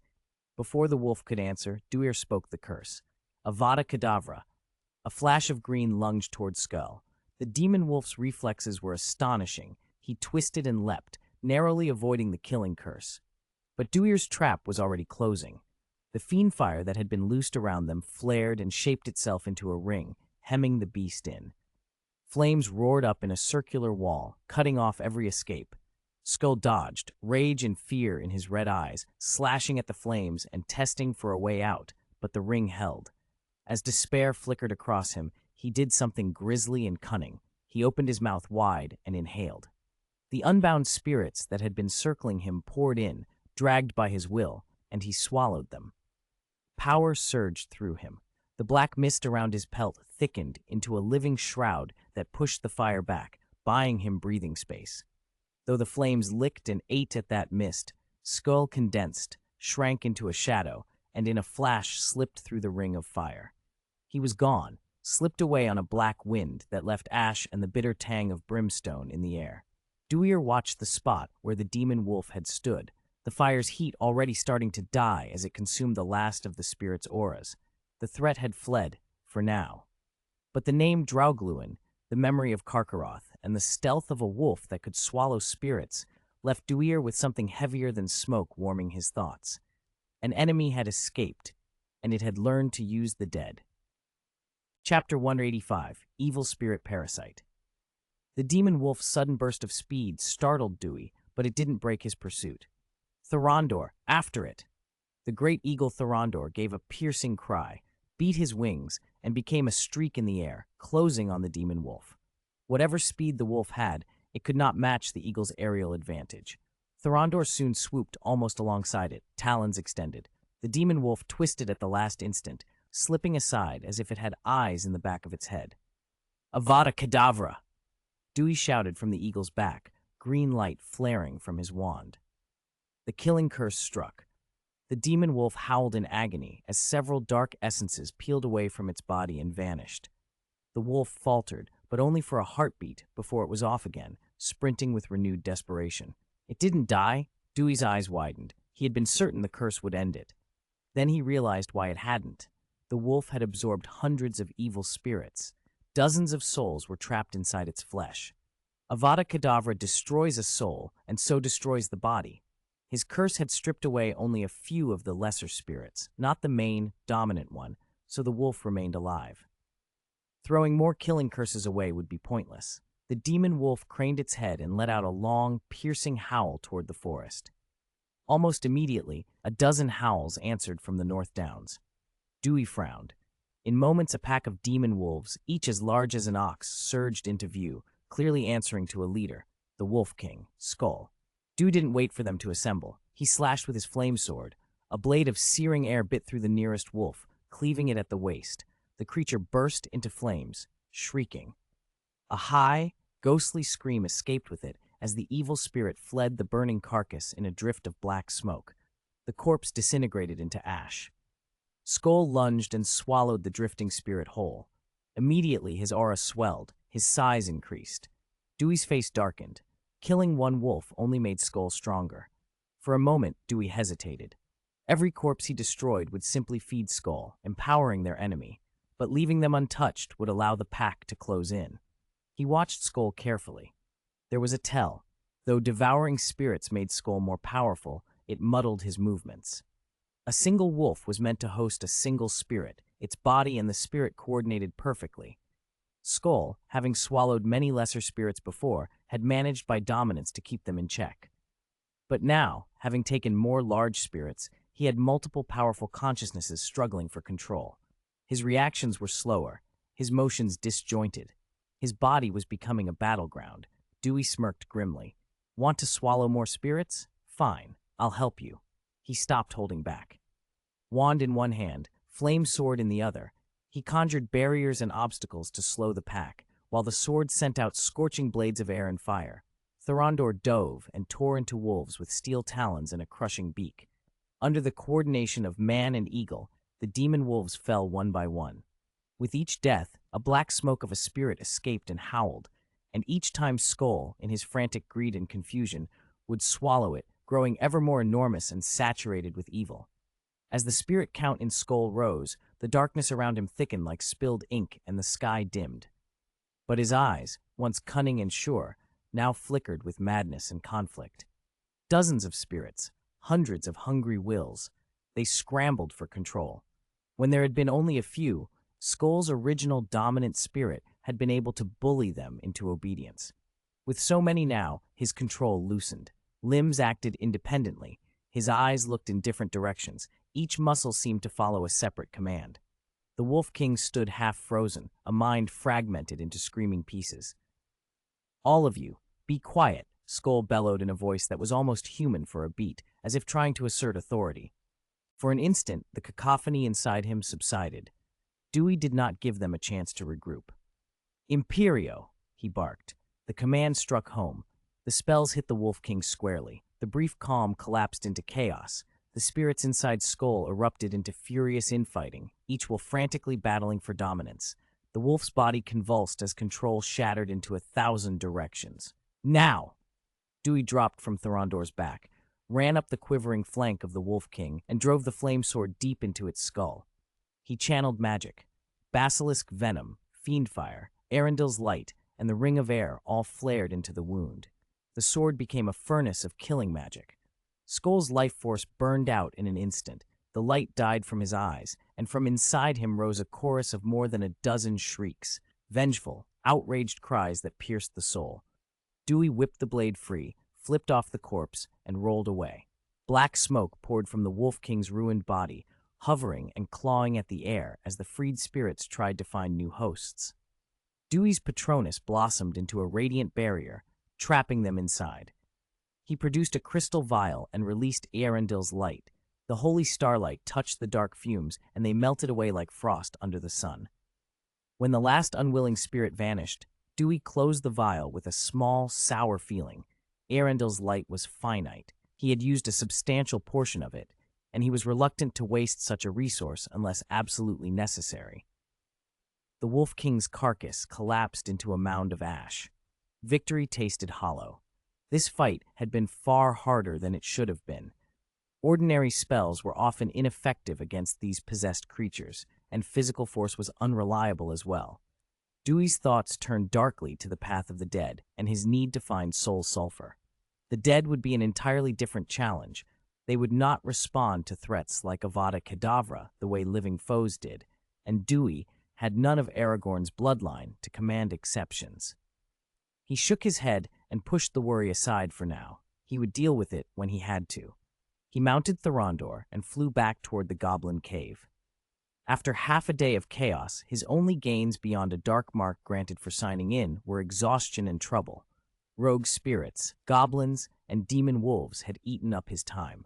Before the wolf could answer, Duir spoke the curse. Avada Kedavra. A flash of green lunged toward Skull. The demon wolf's reflexes were astonishing. He twisted and leapt, narrowly avoiding the killing curse. But Duir's trap was already closing. The fiend fire that had been loosed around them flared and shaped itself into a ring, hemming the beast in. Flames roared up in a circular wall, cutting off every escape. Skull dodged, rage and fear in his red eyes, slashing at the flames and testing for a way out, but the ring held. As despair flickered across him, he did something grisly and cunning. He opened his mouth wide and inhaled. The unbound spirits that had been circling him poured in, dragged by his will, and he swallowed them. Power surged through him. The black mist around his pelt thickened into a living shroud that pushed the fire back, buying him breathing space. Though the flames licked and ate at that mist, Skull condensed, shrank into a shadow, and in a flash slipped through the ring of fire. He was gone, slipped away on a black wind that left ash and the bitter tang of brimstone in the air. Duir watched the spot where the demon wolf had stood, the fire's heat already starting to die as it consumed the last of the spirit's auras. The threat had fled, for now. But the name Draugluin, the memory of Karkaroth, and the stealth of a wolf that could swallow spirits left Duir with something heavier than smoke warming his thoughts. An enemy had escaped, and it had learned to use the dead. Chapter 185, Evil Spirit Parasite. The demon wolf's sudden burst of speed startled Duir, but it didn't break his pursuit. "Thorondor, after it!" The great eagle Thorondor gave a piercing cry, beat his wings, and became a streak in the air, closing on the demon wolf. Whatever speed the wolf had, it could not match the eagle's aerial advantage. Thorondor soon swooped almost alongside it, talons extended. The demon wolf twisted at the last instant, slipping aside as if it had eyes in the back of its head. "Avada Kedavra!" Duir shouted from the eagle's back, green light flaring from his wand. The killing curse struck. The demon wolf howled in agony as several dark essences peeled away from its body and vanished. The wolf faltered, but only for a heartbeat before it was off again, sprinting with renewed desperation. It didn't die. Duir's eyes widened. He had been certain the curse would end it. Then he realized why it hadn't. The wolf had absorbed hundreds of evil spirits. Dozens of souls were trapped inside its flesh. Avada Kedavra destroys a soul, and so destroys the body. His curse had stripped away only a few of the lesser spirits, not the main, dominant one, so the wolf remained alive. Throwing more killing curses away would be pointless. The demon wolf craned its head and let out a long, piercing howl toward the forest. Almost immediately, a dozen howls answered from the North Downs. Duir frowned. In moments, a pack of demon wolves, each as large as an ox, surged into view, clearly answering to a leader, the Wolf King, Skull. Duir didn't wait for them to assemble. He slashed with his flame sword. A blade of searing air bit through the nearest wolf, cleaving it at the waist. The creature burst into flames, shrieking. A high, ghostly scream escaped with it as the evil spirit fled the burning carcass in a drift of black smoke. The corpse disintegrated into ash. Skull lunged and swallowed the drifting spirit whole. Immediately his aura swelled, his size increased. Duir's face darkened. Killing one wolf only made Skull stronger. For a moment, Duir hesitated. Every corpse he destroyed would simply feed Skull, empowering their enemy, but leaving them untouched would allow the pack to close in. He watched Skull carefully. There was a tell. Though devouring spirits made Skull more powerful, it muddled his movements. A single wolf was meant to host a single spirit, its body and the spirit coordinated perfectly. Skull, having swallowed many lesser spirits before, had managed by dominance to keep them in check. But now, having taken more large spirits, he had multiple powerful consciousnesses struggling for control. His reactions were slower, his motions disjointed. His body was becoming a battleground. Dewey smirked grimly. Want to swallow more spirits? Fine, I'll help you. He stopped holding back. Wand in one hand, flame sword in the other, he conjured barriers and obstacles to slow the pack, while the sword sent out scorching blades of air and fire. Thorondor dove and tore into wolves with steel talons and a crushing beak. Under the coordination of man and eagle, the demon wolves fell one by one. With each death, a black smoke of a spirit escaped and howled, and each time Skull, in his frantic greed and confusion, would swallow it, growing ever more enormous and saturated with evil. As the spirit count in Skull rose, the darkness around him thickened like spilled ink and the sky dimmed. But his eyes, once cunning and sure, now flickered with madness and conflict. Dozens of spirits, hundreds of hungry wills, they scrambled for control. When there had been only a few, Skull's original dominant spirit had been able to bully them into obedience. With so many now, his control loosened. Limbs acted independently. His eyes looked in different directions. Each muscle seemed to follow a separate command. The Wolf King stood half frozen, a mind fragmented into screaming pieces. All of you, be quiet, Skull bellowed in a voice that was almost human for a beat, as if trying to assert authority. For an instant, the cacophony inside him subsided. Dewey did not give them a chance to regroup. Imperio, he barked. The command struck home. The spells hit the Wolf King squarely. The brief calm collapsed into chaos. The spirits inside Skull erupted into furious infighting, each wolf frantically battling for dominance. The wolf's body convulsed as control shattered into 1,000 directions. Now! Dewey dropped from Thorondor's back, ran up the quivering flank of the Wolf King, and drove the flame sword deep into its skull. He channeled magic. Basilisk venom, fiendfire, Arundel's light, and the ring of air all flared into the wound. The sword became a furnace of killing magic. Skull's life force burned out in an instant. The light died from his eyes, and from inside him rose a chorus of more than a dozen shrieks, vengeful, outraged cries that pierced the soul. Dewey whipped the blade free, flipped off the corpse, and rolled away. Black smoke poured from the Wolf King's ruined body, hovering and clawing at the air as the freed spirits tried to find new hosts. Dewey's Patronus blossomed into a radiant barrier, trapping them inside. He produced a crystal vial and released Arundel's light. The holy starlight touched the dark fumes, and they melted away like frost under the sun. When the last unwilling spirit vanished, Dewey closed the vial with a small, sour feeling. Arundel's light was finite. He had used a substantial portion of it, and he was reluctant to waste such a resource unless absolutely necessary. The Wolf King's carcass collapsed into a mound of ash. Victory tasted hollow. This fight had been far harder than it should have been. Ordinary spells were often ineffective against these possessed creatures, and physical force was unreliable as well. Dewey's thoughts turned darkly to the path of the dead and his need to find soul sulfur. The dead would be an entirely different challenge. They would not respond to threats like Avada Kedavra the way living foes did, and Dewey had none of Aragorn's bloodline to command exceptions. He shook his head and pushed the worry aside for now. He would deal with it when he had to. He mounted Thorondor and flew back toward the Goblin Cave. After half a day of chaos, his only gains beyond a dark mark granted for signing in were exhaustion and trouble. Rogue spirits, goblins, and demon wolves had eaten up his time.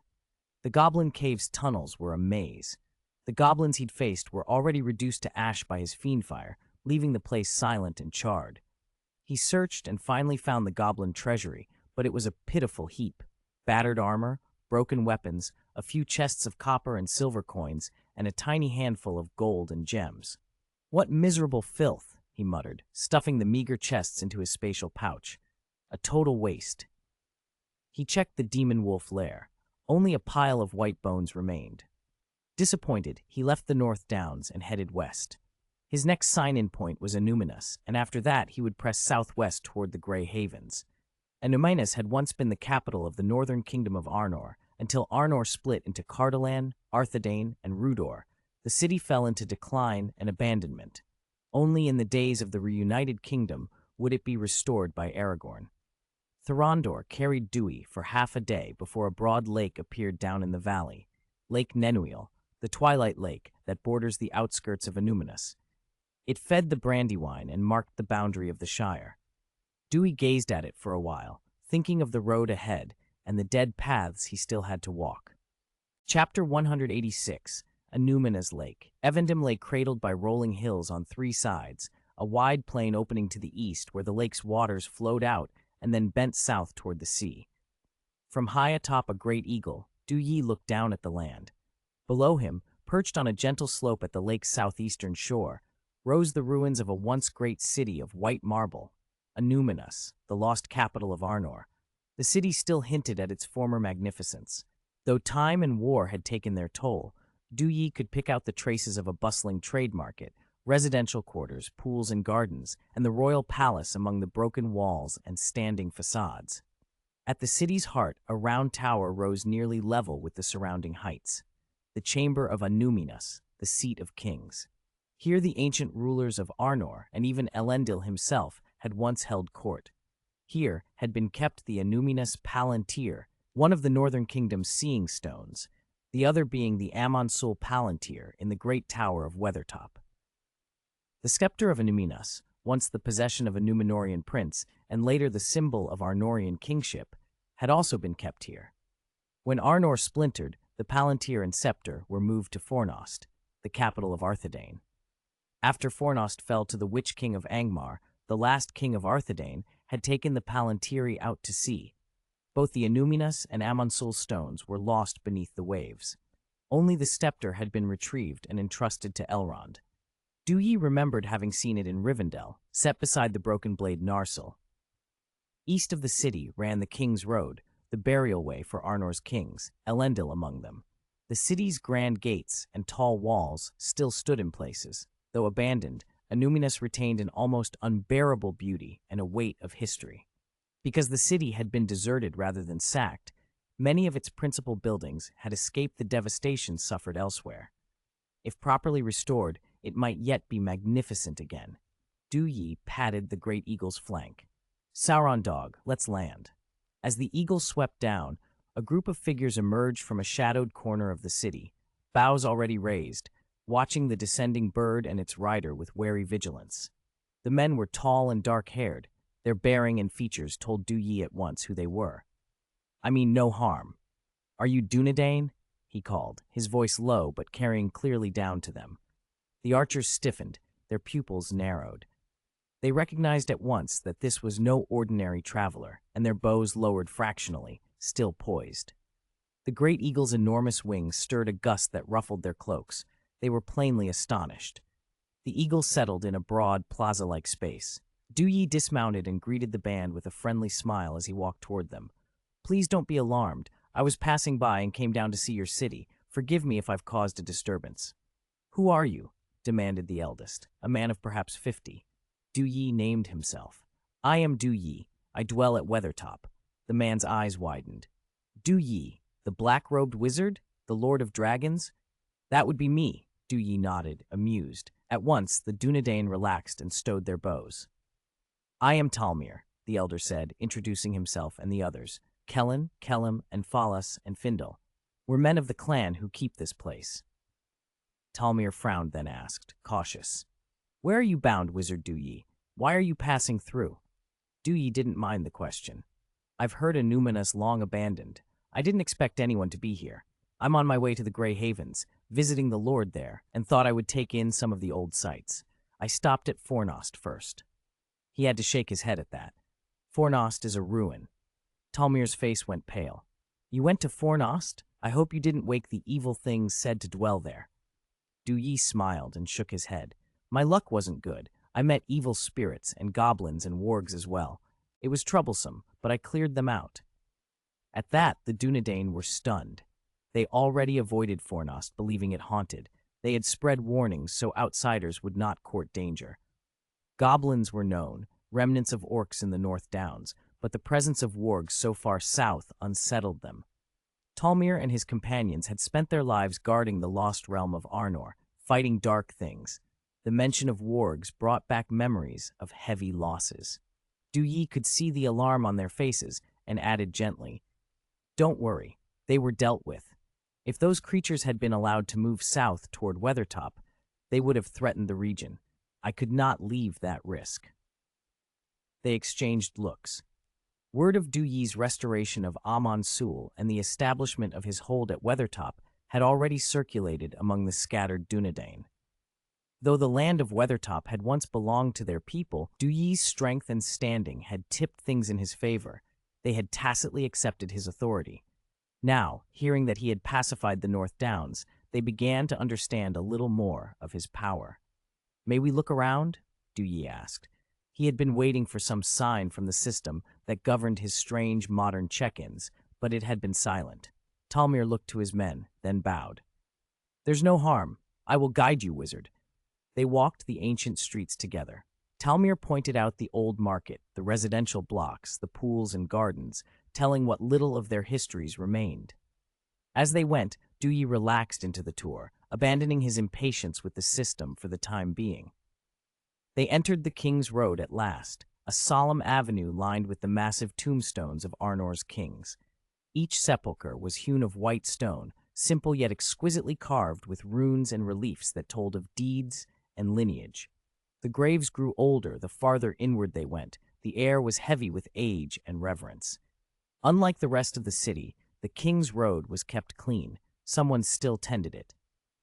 The Goblin Cave's tunnels were a maze. The goblins he'd faced were already reduced to ash by his fiendfire, leaving the place silent and charred. He searched and finally found the goblin treasury, but it was a pitiful heap. Battered armor, broken weapons, a few chests of copper and silver coins, and a tiny handful of gold and gems. What miserable filth, he muttered, stuffing the meager chests into his spatial pouch. A total waste. He checked the demon wolf lair. Only a pile of white bones remained. Disappointed, he left the North Downs and headed west. His next sign-in point was Anuminas, and after that he would press southwest toward the Grey Havens. Anuminas had once been the capital of the northern kingdom of Arnor, until Arnor split into Cardolan, Arthedain, and Rudor. The city fell into decline and abandonment. Only in the days of the reunited kingdom would it be restored by Aragorn. Thorondor carried Duir for half a day before a broad lake appeared down in the valley, Lake Nenuil, the twilight lake that borders the outskirts of Annúminas. It fed the Brandywine and marked the boundary of the Shire. Duir gazed at it for a while, thinking of the road ahead and the dead paths he still had to walk. Chapter 186, Annúminas Lake. Evandam lay cradled by rolling hills on three sides, a wide plain opening to the east where the lake's waters flowed out and then bent south toward the sea. From high atop a great eagle, Duir looked down at the land. Below him, perched on a gentle slope at the lake's southeastern shore, rose the ruins of a once great city of white marble, Annúminas, the lost capital of Arnor. The city still hinted at its former magnificence. Though time and war had taken their toll, Duir could pick out the traces of a bustling trade market, residential quarters, pools and gardens, and the royal palace among the broken walls and standing facades. At the city's heart, a round tower rose nearly level with the surrounding heights, the chamber of Annúminas, the seat of kings. Here the ancient rulers of Arnor and even Elendil himself had once held court. Here had been kept the Annúminas Palantir, one of the northern kingdom's seeing stones, the other being the Amonsul Palantir in the great tower of Weathertop. The scepter of Annúminas, once the possession of a Númenorian prince and later the symbol of Arnorian kingship, had also been kept here. When Arnor splintered, the Palantir and scepter were moved to Fornost, the capital of Arthedain. After Fornost fell to the Witch King of Angmar, the last king of Arthedain had taken the Palantiri out to sea. Both the Annúminas and Amonsul stones were lost beneath the waves. Only the scepter had been retrieved and entrusted to Elrond. Duir remembered having seen it in Rivendell, set beside the broken blade Narsil. East of the city ran the King's Road, the burial way for Arnor's kings, Elendil among them. The city's grand gates and tall walls still stood in places. Though abandoned, Annúminas retained an almost unbearable beauty and a weight of history. Because the city had been deserted rather than sacked, many of its principal buildings had escaped the devastation suffered elsewhere. If properly restored, it might yet be magnificent again. Duir patted the great eagle's flank. Sauron dog, let's land. As the eagle swept down, a group of figures emerged from a shadowed corner of the city, bows already raised, watching the descending bird and its rider with wary vigilance. The men were tall and dark-haired. Their bearing and features told Duir at once who they were. I mean no harm. Are you Dunedain? He called, his voice low but carrying clearly down to them. The archers stiffened, their pupils narrowed. They recognized at once that this was no ordinary traveler, and their bows lowered fractionally, still poised. The great eagle's enormous wings stirred a gust that ruffled their cloaks. They were plainly astonished. The eagle settled in a broad, plaza-like space. Duir dismounted and greeted the band with a friendly smile as he walked toward them. Please don't be alarmed. I was passing by and came down to see your city. Forgive me if I've caused a disturbance. Who are you? Demanded the eldest, a man of perhaps 50. Duir named himself. I am Duir. I dwell at Weathertop. The man's eyes widened. Duir, the black-robed wizard? The Lord of Dragons? That would be me, Duir nodded, amused. At once, the Dunedain relaxed and stowed their bows. I am Talmir, the elder said, introducing himself and the others. Kellen, Kellum, and Falas, and Findel. We're men of the clan who keep this place. Talmir frowned, then asked, cautious. Where are you bound, Wizard Duir? Why are you passing through? Duir didn't mind the question. I've heard Annúminas long abandoned. I didn't expect anyone to be here. I'm on my way to the Grey Havens, visiting the Lord there, and thought I would take in some of the old sights. I stopped at Fornost first. He had to shake his head at that. Fornost is a ruin. Talmir's face went pale. You went to Fornost? I hope you didn't wake the evil things said to dwell there. Duir smiled and shook his head. My luck wasn't good. I met evil spirits and goblins and wargs as well. It was troublesome, but I cleared them out. At that, the Dunedain were stunned. They already avoided Fornost, believing it haunted. They had spread warnings so outsiders would not court danger. Goblins were known, remnants of orcs in the North Downs, but the presence of wargs so far south unsettled them. Talmir and his companions had spent their lives guarding the lost realm of Arnor, fighting dark things. The mention of wargs brought back memories of heavy losses. Duir could see the alarm on their faces and added gently, "Don't worry, they were dealt with. If those creatures had been allowed to move south toward Weathertop, they would have threatened the region. I could not leave that risk." They exchanged looks. Word of Duir's restoration of Amon Sul and the establishment of his hold at Weathertop had already circulated among the scattered Dunedain. Though the land of Weathertop had once belonged to their people, Duir's strength and standing had tipped things in his favor. They had tacitly accepted his authority. Now, hearing that he had pacified the North Downs, they began to understand a little more of his power. "May we look around?" Duir asked. He had been waiting for some sign from the system that governed his strange modern check-ins, but it had been silent. Talmir looked to his men, then bowed. "There's no harm. I will guide you, wizard." They walked the ancient streets together. Talmir pointed out the old market, the residential blocks, the pools and gardens, telling what little of their histories remained. As they went, Duir relaxed into the tour, abandoning his impatience with the system for the time being. They entered the King's Road at last, a solemn avenue lined with the massive tombstones of Arnor's kings. Each sepulchre was hewn of white stone, simple yet exquisitely carved with runes and reliefs that told of deeds and lineage. The graves grew older the farther inward they went. The air was heavy with age and reverence. Unlike the rest of the city, the King's Road was kept clean. Someone still tended it.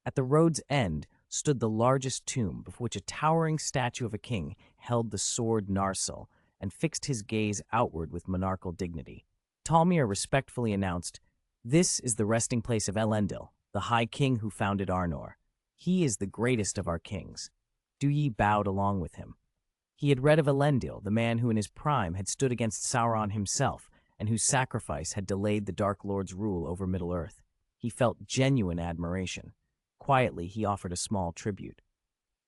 At the road's end stood the largest tomb, before which a towering statue of a king held the sword Narsil and fixed his gaze outward with monarchical dignity. Talmir respectfully announced, "This is the resting place of Elendil, the High King who founded Arnor. He is the greatest of our kings." Duir bowed along with him. He had read of Elendil, the man who in his prime had stood against Sauron himself, and whose sacrifice had delayed the Dark Lord's rule over Middle-earth. He felt genuine admiration. Quietly, he offered a small tribute.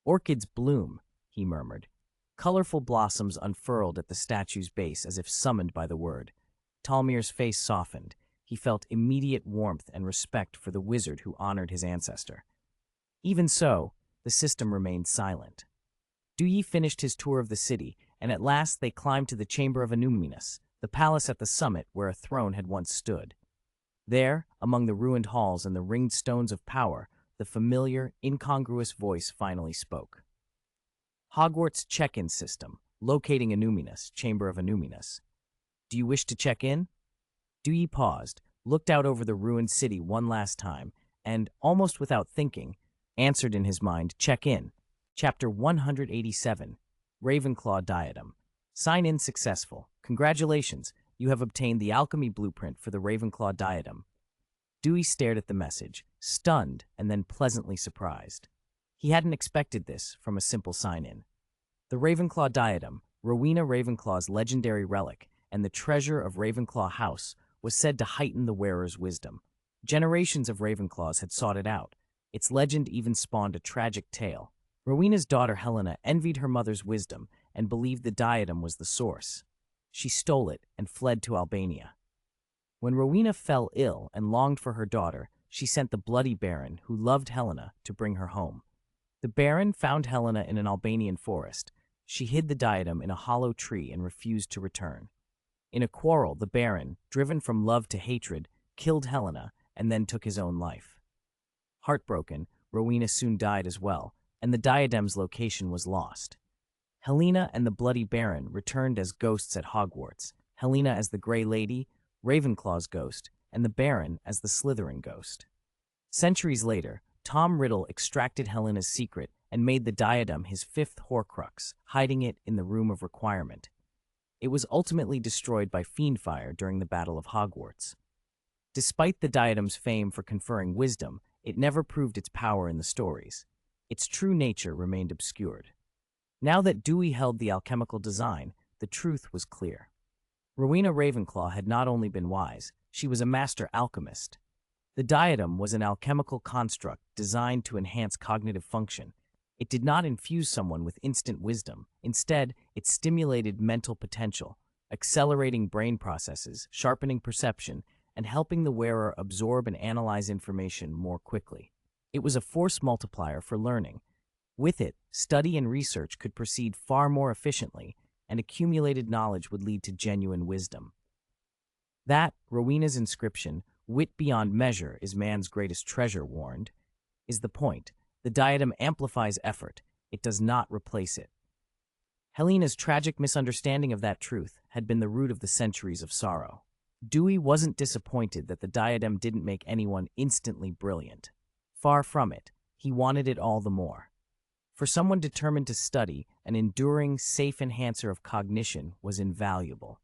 "Orchids bloom," he murmured. Colorful blossoms unfurled at the statue's base as if summoned by the word. Talmir's face softened. He felt immediate warmth and respect for the wizard who honored his ancestor. Even so, the system remained silent. Duir finished his tour of the city, and at last they climbed to the Chamber of Annúminas, the palace at the summit where a throne had once stood. There, among the ruined halls and the ringed stones of power, the familiar, incongruous voice finally spoke. "Hogwarts check-in system, locating Annúminas, Chamber of Annúminas. Do you wish to check in?" Duir paused, looked out over the ruined city one last time, and, almost without thinking, answered in his mind, "Check in." Chapter 187, Ravenclaw Diadem. Sign-in successful. Congratulations, you have obtained the alchemy blueprint for the Ravenclaw Diadem. Duir stared at the message, stunned and then pleasantly surprised. He hadn't expected this from a simple sign-in. The Ravenclaw Diadem, Rowena Ravenclaw's legendary relic, and the treasure of Ravenclaw House, was said to heighten the wearer's wisdom. Generations of Ravenclaws had sought it out. Its legend even spawned a tragic tale. Rowena's daughter Helena envied her mother's wisdom and believed the diadem was the source. She stole it and fled to Albania. When Rowena fell ill and longed for her daughter, she sent the Bloody Baron, who loved Helena, to bring her home. The Baron found Helena in an Albanian forest. She hid the diadem in a hollow tree and refused to return. In a quarrel, the Baron, driven from love to hatred, killed Helena and then took his own life. Heartbroken, Rowena soon died as well, and the diadem's location was lost. Helena and the Bloody Baron returned as ghosts at Hogwarts, Helena as the Grey Lady, Ravenclaw's ghost, and the Baron as the Slytherin ghost. Centuries later, Tom Riddle extracted Helena's secret and made the diadem his fifth Horcrux, hiding it in the Room of Requirement. It was ultimately destroyed by Fiendfire during the Battle of Hogwarts. Despite the diadem's fame for conferring wisdom, it never proved its power in the stories. Its true nature remained obscured. Now that Duir held the alchemical design, the truth was clear. Rowena Ravenclaw had not only been wise, she was a master alchemist. The diadem was an alchemical construct designed to enhance cognitive function. It did not infuse someone with instant wisdom. Instead, it stimulated mental potential, accelerating brain processes, sharpening perception, and helping the wearer absorb and analyze information more quickly. It was a force multiplier for learning. With it, study and research could proceed far more efficiently, and accumulated knowledge would lead to genuine wisdom. That, Rowena's inscription, "Wit beyond measure is man's greatest treasure," warned, is the point. The diadem amplifies effort. It does not replace it. Helena's tragic misunderstanding of that truth had been the root of the centuries of sorrow. Dewey wasn't disappointed that the diadem didn't make anyone instantly brilliant. Far from it, he wanted it all the more. For someone determined to study, an enduring, safe enhancer of cognition was invaluable.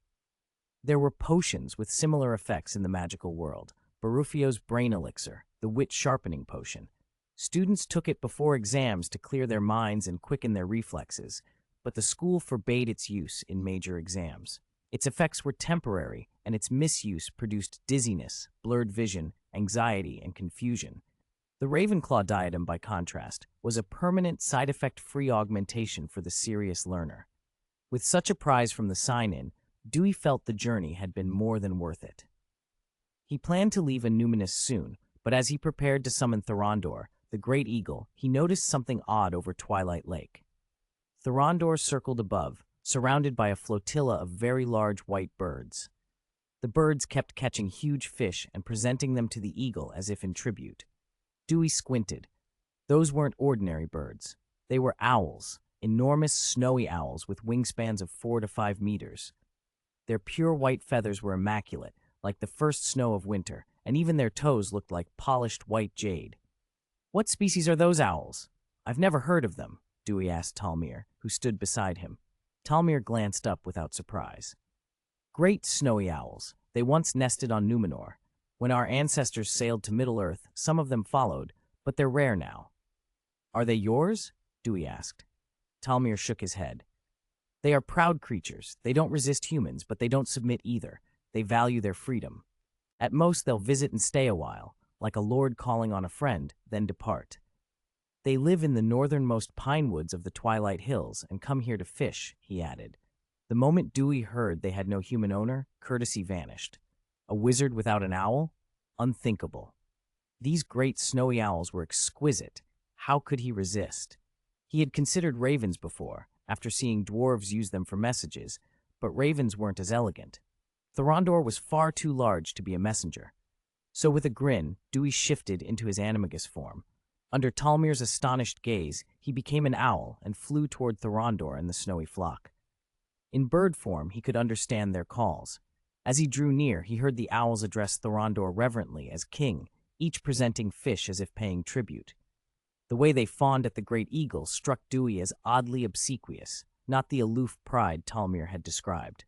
There were potions with similar effects in the magical world. Baruffio's brain elixir, the wit sharpening potion. Students took it before exams to clear their minds and quicken their reflexes, but the school forbade its use in major exams. Its effects were temporary, and its misuse produced dizziness, blurred vision, anxiety, and confusion. The Ravenclaw diadem, by contrast, was a permanent side-effect-free augmentation for the serious learner. With such a prize from the sign-in, Dewey felt the journey had been more than worth it. He planned to leave Numinous soon, but as he prepared to summon Thorondor, the Great Eagle, he noticed something odd over Twilight Lake. Thorondor circled above, surrounded by a flotilla of very large white birds. The birds kept catching huge fish and presenting them to the eagle as if in tribute. Dewey squinted. Those weren't ordinary birds. They were owls, enormous snowy owls with wingspans of 4 to 5 meters. Their pure white feathers were immaculate, like the first snow of winter, and even their toes looked like polished white jade. "What species are those owls? I've never heard of them," Dewey asked Talmir, who stood beside him. Talmir glanced up without surprise. "Great snowy owls. They once nested on Numenor. When our ancestors sailed to Middle-earth, some of them followed, but they're rare now." "Are they yours?" Dewey asked. Talmir shook his head. "They are proud creatures. They don't resist humans, but they don't submit either. They value their freedom. At most, they'll visit and stay a while, like a lord calling on a friend, then depart. They live in the northernmost pine woods of the Twilight Hills and come here to fish," he added. The moment Dewey heard they had no human owner, courtesy vanished. A wizard without an owl? Unthinkable. These great snowy owls were exquisite. How could he resist? He had considered ravens before, after seeing dwarves use them for messages, but ravens weren't as elegant. Thorondor was far too large to be a messenger. So with a grin, Dewey shifted into his animagus form. Under Talmir's astonished gaze, he became an owl and flew toward Thorondor and the snowy flock. In bird form, he could understand their calls. As he drew near, he heard the owls address Thorondor reverently as king, each presenting fish as if paying tribute. The way they fawned at the Great Eagle struck Dewey as oddly obsequious, not the aloof pride Talmir had described.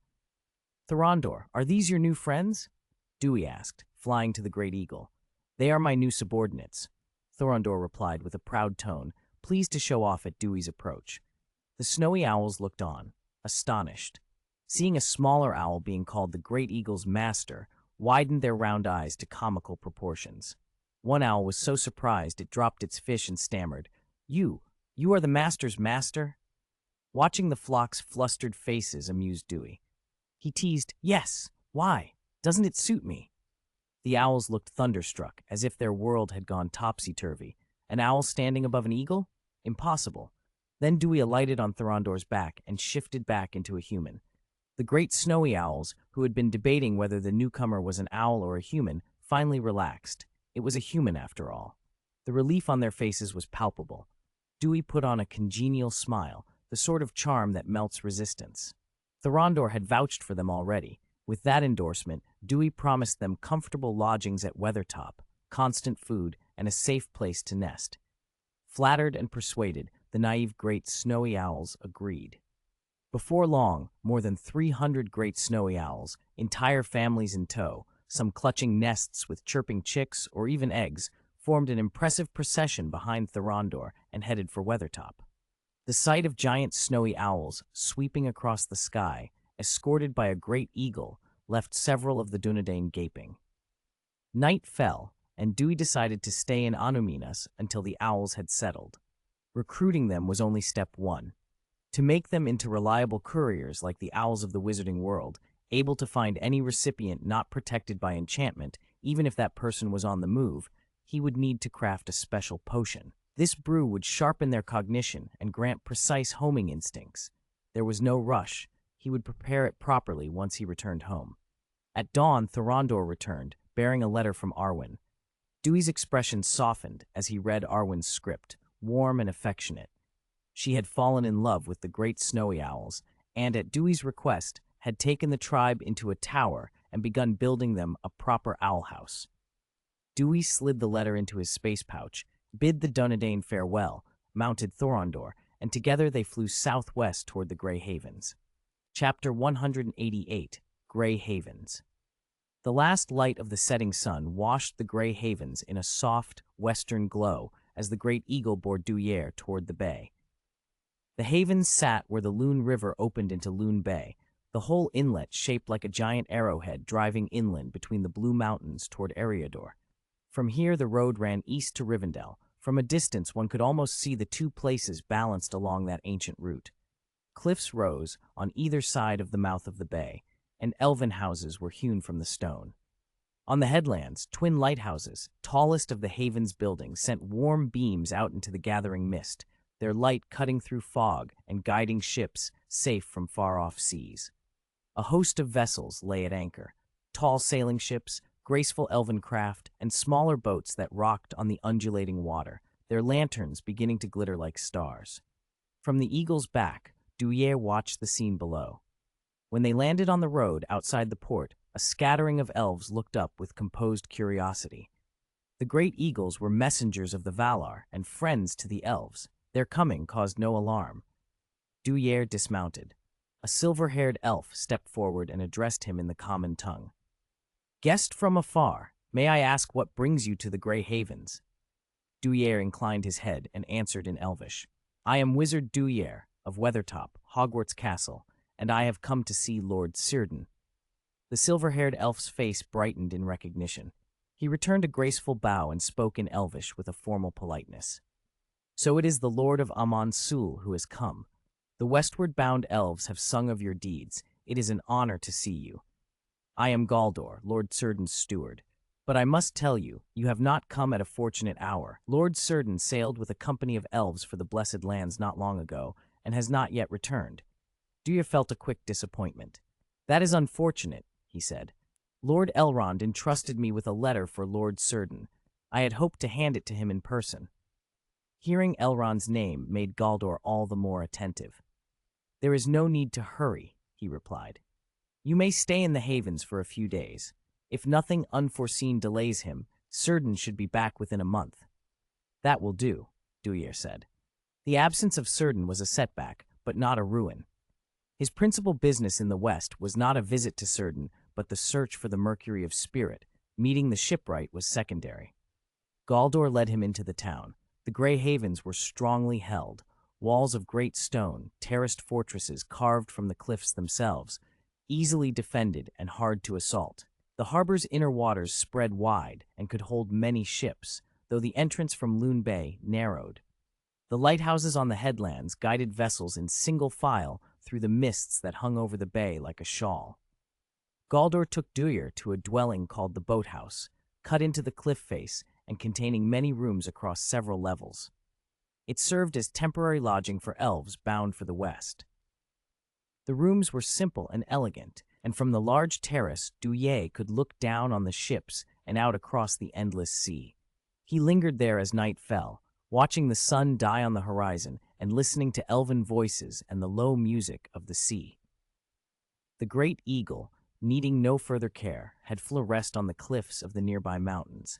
"Thorondor, are these your new friends?" Dewey asked, flying to the Great Eagle. "They are my new subordinates," Thorondor replied with a proud tone, pleased to show off at Dewey's approach. The snowy owls looked on, astonished. Seeing a smaller owl being called the Great Eagle's master widened their round eyes to comical proportions. One owl was so surprised it dropped its fish and stammered, You are the master's master?" Watching the flock's flustered faces amused Dewey. He teased, "Yes, why? Doesn't it suit me?" The owls looked thunderstruck, as if their world had gone topsy-turvy. An owl standing above an eagle? Impossible. Then Dewey alighted on Thorondor's back and shifted back into a human. The great snowy owls, who had been debating whether the newcomer was an owl or a human, finally relaxed. It was a human after all. The relief on their faces was palpable. Dewey put on a congenial smile, the sort of charm that melts resistance. Thorondor had vouched for them already. With that endorsement, Dewey promised them comfortable lodgings at Weathertop, constant food, and a safe place to nest. Flattered and persuaded, the naive great snowy owls agreed. Before long, more than 300 great snowy owls, entire families in tow, some clutching nests with chirping chicks or even eggs, formed an impressive procession behind Thorondor and headed for Weathertop. The sight of giant snowy owls sweeping across the sky, escorted by a great eagle, left several of the Dunedain gaping. Night fell, and Dewey decided to stay in Anuminas until the owls had settled. Recruiting them was only step one. To make them into reliable couriers like the owls of the wizarding world, able to find any recipient not protected by enchantment, even if that person was on the move, he would need to craft a special potion. This brew would sharpen their cognition and grant precise homing instincts. There was no rush. He would prepare it properly once he returned home. At dawn, Thorondor returned, bearing a letter from Arwen. Dewey's expression softened as he read Arwen's script, warm and affectionate. She had fallen in love with the great snowy owls, and at Dewey's request, had taken the tribe into a tower and begun building them a proper owl house. Dewey slid the letter into his space pouch, bid the Dunedain farewell, mounted Thorondor, and together they flew southwest toward the Grey Havens. Chapter 188, Grey Havens. The last light of the setting sun washed the Grey Havens in a soft, western glow as the great eagle bore Duir toward the bay. The havens sat where the Loon River opened into Loon Bay, the whole inlet shaped like a giant arrowhead driving inland between the Blue Mountains toward Eriador. From here the road ran east to Rivendell. From a distance one could almost see the two places balanced along that ancient route. Cliffs rose on either side of the mouth of the bay, and elven houses were hewn from the stone. On the headlands, twin lighthouses, tallest of the haven's buildings, sent warm beams out into the gathering mist, their light cutting through fog and guiding ships safe from far-off seas. A host of vessels lay at anchor, tall sailing ships, graceful elven craft, and smaller boats that rocked on the undulating water, their lanterns beginning to glitter like stars. From the eagle's back, Duir watched the scene below. When they landed on the road outside the port, a scattering of elves looked up with composed curiosity. The great eagles were messengers of the Valar and friends to the elves. Their coming caused no alarm. Duir dismounted. A silver-haired elf stepped forward and addressed him in the common tongue. "Guest from afar, may I ask what brings you to the Grey Havens?" Duir inclined his head and answered in Elvish. "I am Wizard Duir of Weathertop, Hogwarts Castle, and I have come to see Lord Círdan." The silver-haired elf's face brightened in recognition. He returned a graceful bow and spoke in Elvish with a formal politeness. "So it is the Lord of Amon Sul who has come. The westward-bound elves have sung of your deeds. It is an honor to see you. I am Galdor, Lord Círdan's steward. But I must tell you, you have not come at a fortunate hour. Lord Círdan sailed with a company of elves for the Blessed Lands not long ago, and has not yet returned." Duir felt a quick disappointment. "That is unfortunate," he said. "Lord Elrond entrusted me with a letter for Lord Círdan. I had hoped to hand it to him in person." Hearing Elrond's name made Galdor all the more attentive. "There is no need to hurry," he replied. "You may stay in the Havens for a few days. If nothing unforeseen delays him, Círdan should be back within a month." "That will do," Duir said. The absence of Círdan was a setback, but not a ruin. His principal business in the West was not a visit to Círdan, but the search for the Mercury of Spirit. Meeting the shipwright was secondary. Galdor led him into the town. The Grey Havens were strongly held, walls of great stone, terraced fortresses carved from the cliffs themselves, easily defended and hard to assault. The harbor's inner waters spread wide and could hold many ships, though the entrance from Loon Bay narrowed. The lighthouses on the headlands guided vessels in single file through the mists that hung over the bay like a shawl. Galdor took Duir to a dwelling called the Boathouse, cut into the cliff face and containing many rooms across several levels. It served as temporary lodging for elves bound for the west. The rooms were simple and elegant, and from the large terrace, Duir could look down on the ships and out across the endless sea. He lingered there as night fell, watching the sun die on the horizon and listening to elven voices and the low music of the sea. The great eagle, needing no further care, had flourished on the cliffs of the nearby mountains.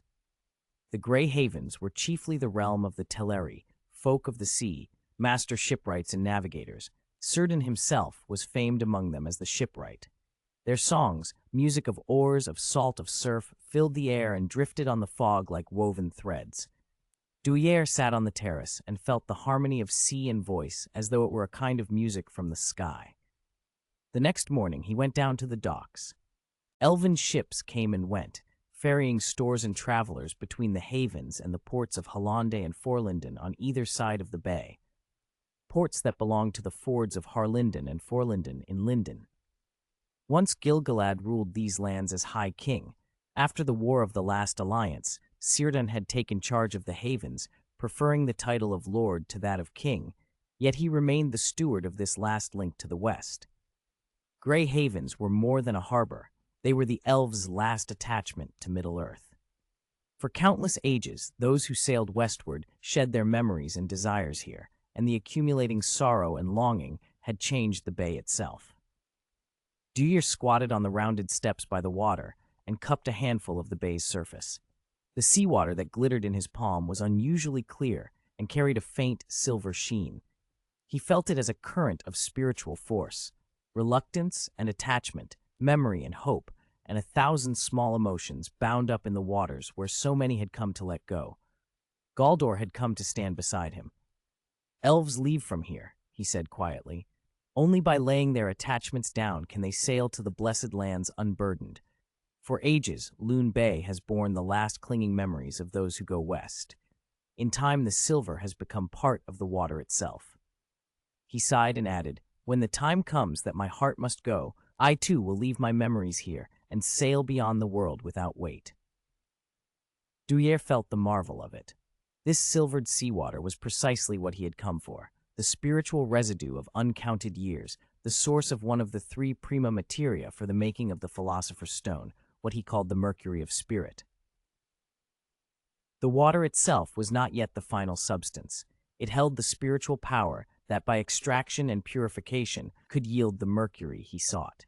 The Grey Havens were chiefly the realm of the Teleri, folk of the sea, master shipwrights and navigators. Círdan himself was famed among them as the shipwright. Their songs, music of oars, of salt, of surf, filled the air and drifted on the fog like woven threads. Duir sat on the terrace and felt the harmony of sea and voice as though it were a kind of music from the sky. The next morning he went down to the docks. Elven ships came and went, ferrying stores and travelers between the havens and the ports of Hollande and Forlinden on either side of the bay, ports that belonged to the fords of Harlinden and Forlinden in Linden. Once Gil-galad ruled these lands as High King. After the War of the Last Alliance, Círdan had taken charge of the havens, preferring the title of lord to that of king, yet he remained the steward of this last link to the west. Grey Havens were more than a harbor. They were the elves' last attachment to Middle-earth. For countless ages, those who sailed westward shed their memories and desires here, and the accumulating sorrow and longing had changed the bay itself. Duir squatted on the rounded steps by the water and cupped a handful of the bay's surface. The seawater that glittered in his palm was unusually clear and carried a faint silver sheen. He felt it as a current of spiritual force, reluctance and attachment, memory and hope, and 1,000 small emotions bound up in the waters where so many had come to let go. Galdor had come to stand beside him. "Elves leave from here," he said quietly. "Only by laying their attachments down can they sail to the blessed lands unburdened. For ages, Loon Bay has borne the last clinging memories of those who go west. In time, the silver has become part of the water itself." He sighed and added, "When the time comes that my heart must go, I too will leave my memories here and sail beyond the world without weight." Duir felt the marvel of it. This silvered seawater was precisely what he had come for, the spiritual residue of uncounted years, the source of one of the 3 prima materia for the making of the Philosopher's Stone, what he called the mercury of spirit. The water itself was not yet the final substance. It held the spiritual power that, by extraction and purification, could yield the mercury he sought.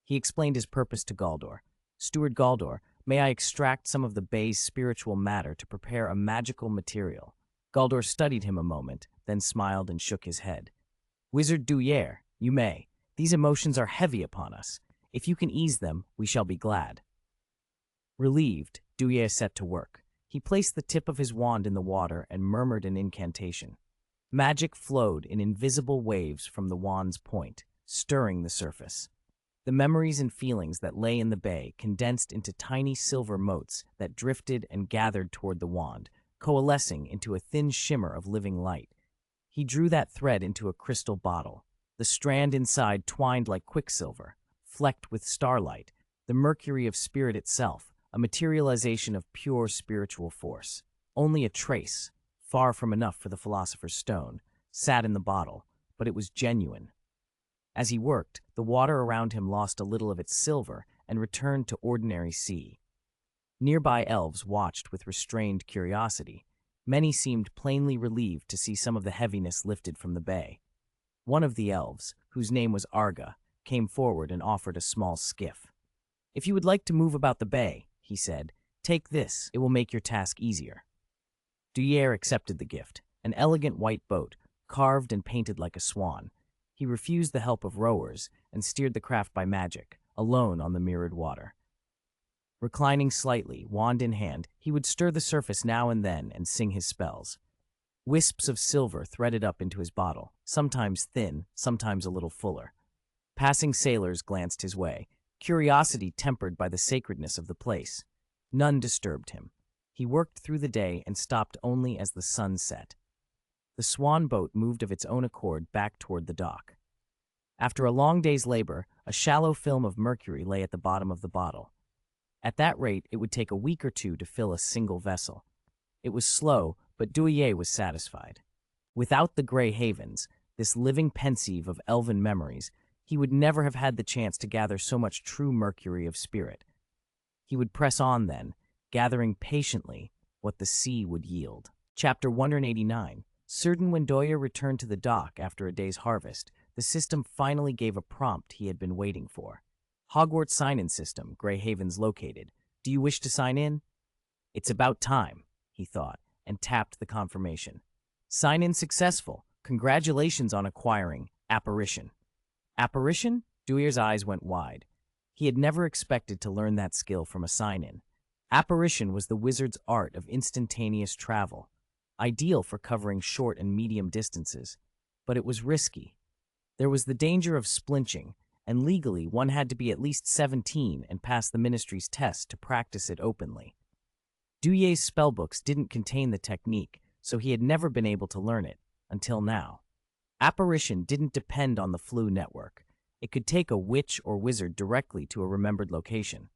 He explained his purpose to Galdor. "Steward Galdor, may I extract some of the bay's spiritual matter to prepare a magical material?" Galdor studied him a moment, then smiled and shook his head. "Wizard Duir, you may. These emotions are heavy upon us. If you can ease them, we shall be glad." Relieved, Duir set to work. He placed the tip of his wand in the water and murmured an incantation. Magic flowed in invisible waves from the wand's point, stirring the surface. The memories and feelings that lay in the bay condensed into tiny silver motes that drifted and gathered toward the wand, coalescing into a thin shimmer of living light. He drew that thread into a crystal bottle. The strand inside twined like quicksilver, flecked with starlight, the mercury of spirit itself, a materialization of pure spiritual force. Only a trace, far from enough for the Philosopher's Stone, sat in the bottle, but it was genuine. As he worked, the water around him lost a little of its silver and returned to ordinary sea. Nearby elves watched with restrained curiosity. Many seemed plainly relieved to see some of the heaviness lifted from the bay. One of the elves, whose name was Arga, came forward and offered a small skiff. "If you would like to move about the bay," he said, "take this. It will make your task easier." Duir accepted the gift, an elegant white boat, carved and painted like a swan. He refused the help of rowers and steered the craft by magic, alone on the mirrored water. Reclining slightly, wand in hand, he would stir the surface now and then and sing his spells. Wisps of silver threaded up into his bottle, sometimes thin, sometimes a little fuller. Passing sailors glanced his way, curiosity tempered by the sacredness of the place. None disturbed him. He worked through the day and stopped only as the sun set. The swan boat moved of its own accord back toward the dock. After a long day's labor, a shallow film of mercury lay at the bottom of the bottle. At that rate, it would take a week or 2 to fill a single vessel. It was slow, but Duir was satisfied. Without the Grey Havens, this living pensieve of elven memories, he would never have had the chance to gather so much true mercury of spirit. He would press on then, gathering patiently what the sea would yield. Chapter 189. Certain when Duir returned to the dock after a day's harvest, the system finally gave a prompt he had been waiting for. "Hogwarts Sign-in System, Grey Havens located. Do you wish to sign in?" "It's about time," he thought, and tapped the confirmation. "Sign-in successful. Congratulations on acquiring Apparition." Apparition? Duir's eyes went wide. He had never expected to learn that skill from a sign-in. Apparition was the wizard's art of instantaneous travel, ideal for covering short and medium distances, but it was risky. There was the danger of splinching, and legally one had to be at least 17 and pass the ministry's test to practice it openly. Duir's spellbooks didn't contain the technique, so he had never been able to learn it, until now. Apparition didn't depend on the Flu network. It could take a witch or wizard directly to a remembered location.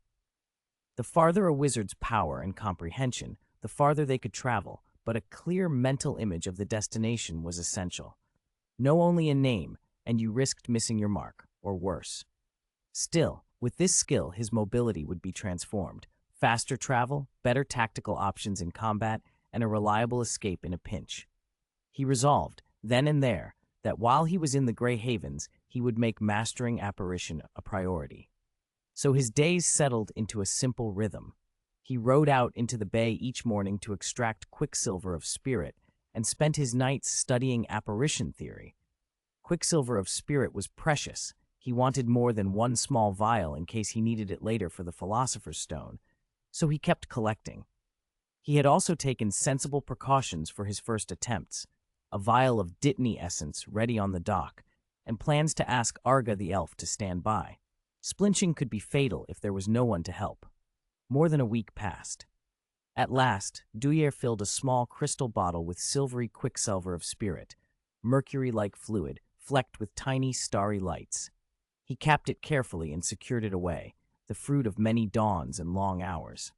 The farther a wizard's power and comprehension, the farther they could travel, but a clear mental image of the destination was essential. Know only a name, and you risked missing your mark, or worse. Still, with this skill, his mobility would be transformed. Faster travel, better tactical options in combat, and a reliable escape in a pinch. He resolved, then and there, that while he was in the Grey Havens, he would make mastering apparition a priority. So his days settled into a simple rhythm. He rode out into the bay each morning to extract quicksilver of spirit and spent his nights studying apparition theory. Quicksilver of spirit was precious. He wanted more than one small vial in case he needed it later for the Philosopher's Stone, so he kept collecting. He had also taken sensible precautions for his first attempts, a vial of Dittany essence ready on the dock, and plans to ask Arga the elf to stand by. Splinching could be fatal if there was no one to help. More than a week passed. At last, Duir filled a small crystal bottle with silvery quicksilver of spirit, mercury-like fluid, flecked with tiny starry lights. He capped it carefully and secured it away, the fruit of many dawns and long hours.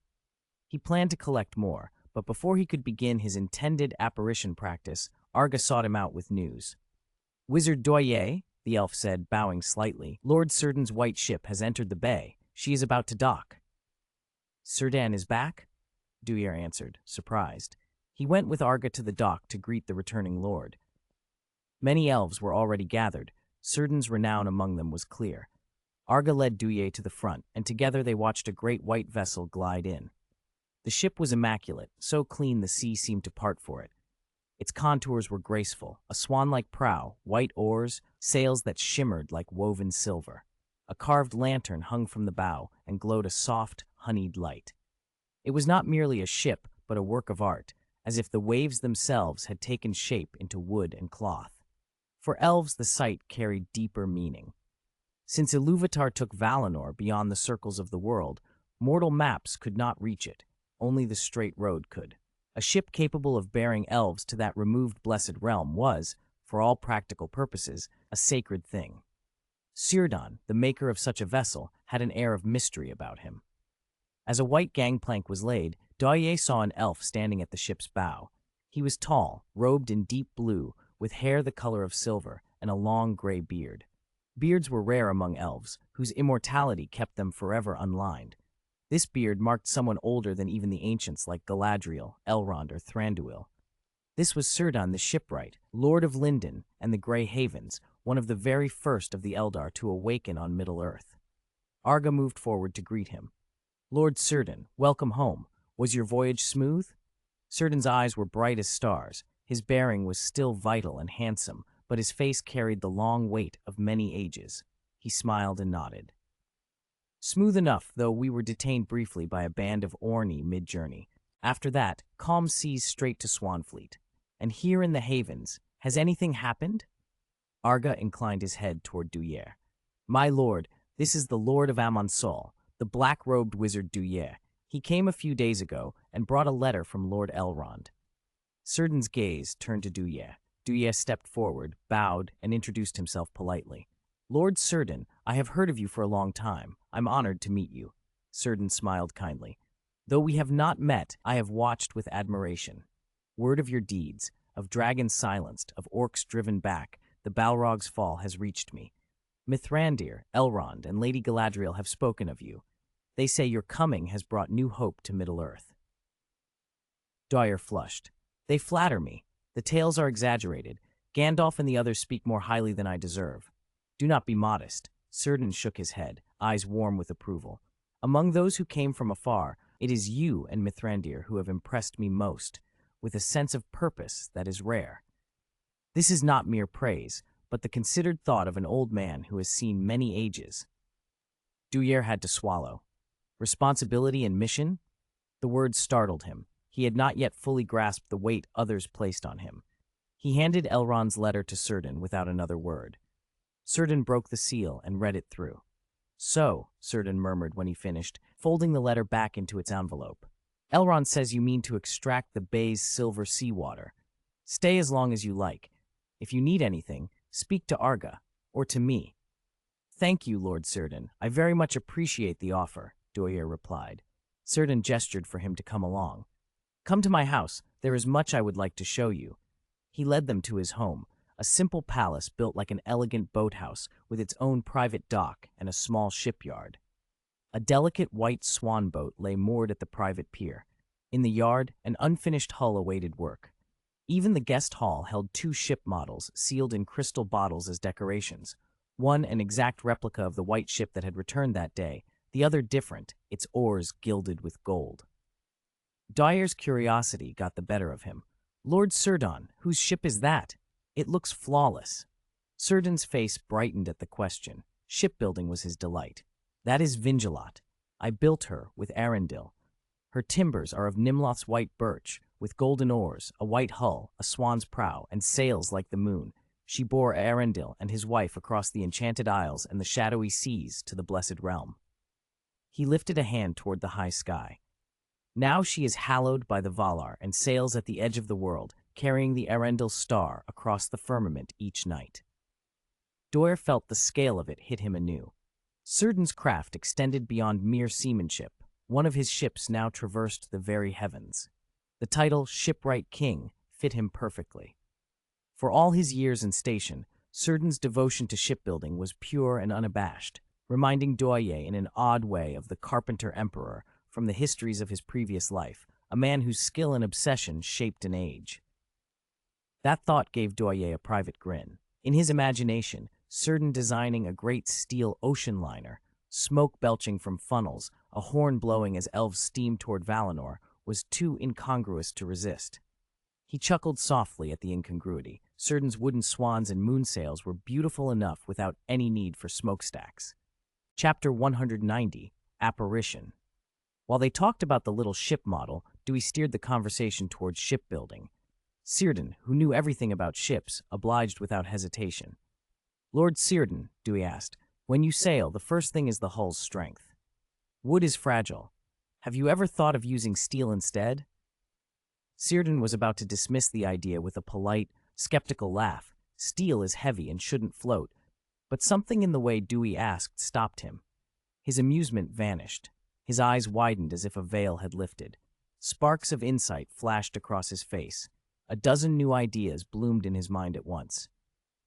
He planned to collect more, but before he could begin his intended apparition practice, Arga sought him out with news. "Wizard Duir," the elf said, bowing slightly, "Lord Círdan's white ship has entered the bay. She is about to dock." "Círdan is back?" Duir answered, surprised. He went with Arga to the dock to greet the returning lord. Many elves were already gathered. Círdan's renown among them was clear. Arga led Duir to the front, and together they watched a great white vessel glide in. The ship was immaculate, so clean the sea seemed to part for it. Its contours were graceful, a swan-like prow, white oars, sails that shimmered like woven silver. A carved lantern hung from the bow and glowed a soft, honeyed light. It was not merely a ship, but a work of art, as if the waves themselves had taken shape into wood and cloth. For elves, the sight carried deeper meaning. Since Ilúvatar took Valinor beyond the circles of the world, mortal maps could not reach it, only the straight road could. A ship capable of bearing elves to that removed blessed realm was, for all practical purposes, a sacred thing. Círdan, the maker of such a vessel, had an air of mystery about him. As a white gangplank was laid, Duir saw an elf standing at the ship's bow. He was tall, robed in deep blue, with hair the color of silver, and a long gray beard. Beards were rare among elves, whose immortality kept them forever unlined. This beard marked someone older than even the ancients like Galadriel, Elrond, or Thranduil. This was Círdan the shipwright, Lord of Lindon and the Grey Havens, one of the very first of the Eldar to awaken on Middle-earth. Arga moved forward to greet him. "Lord Círdan, welcome home. Was your voyage smooth?" Círdan's eyes were bright as stars. His bearing was still vital and handsome, but his face carried the long weight of many ages. He smiled and nodded. "Smooth enough, though we were detained briefly by a band of Orni mid-journey. After that, calm seas straight to Swanfleet. And here in the Havens, has anything happened?" Arga inclined his head toward Duir. "My lord, this is the Lord of Amon-Sol, the black-robed wizard Duir. He came a few days ago and brought a letter from Lord Elrond." Círdan's gaze turned to Duir. Duir stepped forward, bowed, and introduced himself politely. "Lord Círdan, I have heard of you for a long time. I'm honored to meet you." Círdan smiled kindly. "Though we have not met, I have watched with admiration. Word of your deeds, of dragons silenced, of orcs driven back, the Balrog's fall has reached me. Mithrandir, Elrond, and Lady Galadriel have spoken of you. They say your coming has brought new hope to Middle-earth." Duir flushed. "They flatter me. The tales are exaggerated. Gandalf and the others speak more highly than I deserve." "Do not be modest." Círdan shook his head, eyes warm with approval. "Among those who came from afar, it is you and Mithrandir who have impressed me most, with a sense of purpose that is rare. This is not mere praise, but the considered thought of an old man who has seen many ages." Duir had to swallow. Responsibility and mission? The words startled him. He had not yet fully grasped the weight others placed on him. He handed Elrond's letter to Círdan without another word. Círdan broke the seal and read it through. "So," Círdan murmured when he finished, folding the letter back into its envelope. "Elrond says you mean to extract the bay's silver seawater. Stay as long as you like. If you need anything, speak to Arga, or to me." "Thank you, Lord Círdan. I very much appreciate the offer," Duir replied. Círdan gestured for him to come along. Come to my house. There is much I would like to show you. He led them to his home, a simple palace built like an elegant boathouse with its own private dock and a small shipyard. A delicate white swan boat lay moored at the private pier. In the yard, an unfinished hull awaited work. Even the guest hall held 2 ship models sealed in crystal bottles as decorations. One an exact replica of the white ship that had returned that day, the other different, its oars gilded with gold. Duir's curiosity got the better of him. Lord Cerdon, whose ship is that? It looks flawless. Cerdon's face brightened at the question. Shipbuilding was his delight. That is Vingelot. I built her with Arundel. Her timbers are of Nimloth's white birch, with golden oars, a white hull, a swan's prow, and sails like the moon. She bore Arundel and his wife across the enchanted isles and the shadowy seas to the blessed realm. He lifted a hand toward the high sky. Now she is hallowed by the Valar and sails at the edge of the world, carrying the Arundel star across the firmament each night. Duir felt the scale of it hit him anew. Cerdon's craft extended beyond mere seamanship. One of his ships now traversed the very heavens. The title Shipwright King fit him perfectly. For all his years and station, Cerdon's devotion to shipbuilding was pure and unabashed, reminding Duir in an odd way of the Carpenter Emperor from the histories of his previous life, a man whose skill and obsession shaped an age. That thought gave Duir a private grin. In his imagination, Cerdon designing a great steel ocean liner, smoke belching from funnels, a horn blowing as elves steamed toward Valinor, was too incongruous to resist. He chuckled softly at the incongruity. Cerdon's wooden swans and moonsails were beautiful enough without any need for smokestacks. Chapter 190, Apparition. While they talked about the little ship model, Duir steered the conversation towards shipbuilding. Cerdon, who knew everything about ships, obliged without hesitation. Lord Cerdon, Duir asked, when you sail, the first thing is the hull's strength. Wood is fragile. Have you ever thought of using steel instead? Cerdon was about to dismiss the idea with a polite, skeptical laugh. Steel is heavy and shouldn't float. But something in the way Duir asked stopped him. His amusement vanished. His eyes widened as if a veil had lifted. Sparks of insight flashed across his face. A dozen new ideas bloomed in his mind at once.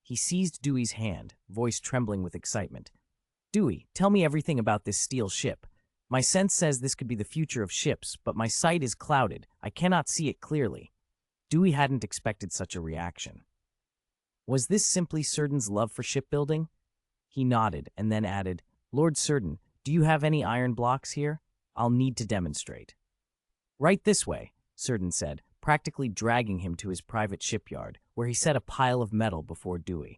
He seized Duir's hand, voice trembling with excitement. Duir, tell me everything about this steel ship. My sense says this could be the future of ships, but my sight is clouded. I cannot see it clearly. Duir hadn't expected such a reaction. Was this simply Cerdon's love for shipbuilding? He nodded and then added, Lord Cerdon, do you have any iron blocks here? I'll need to demonstrate. Right this way, Cerdon said, practically dragging him to his private shipyard, where he set a pile of metal before Duir.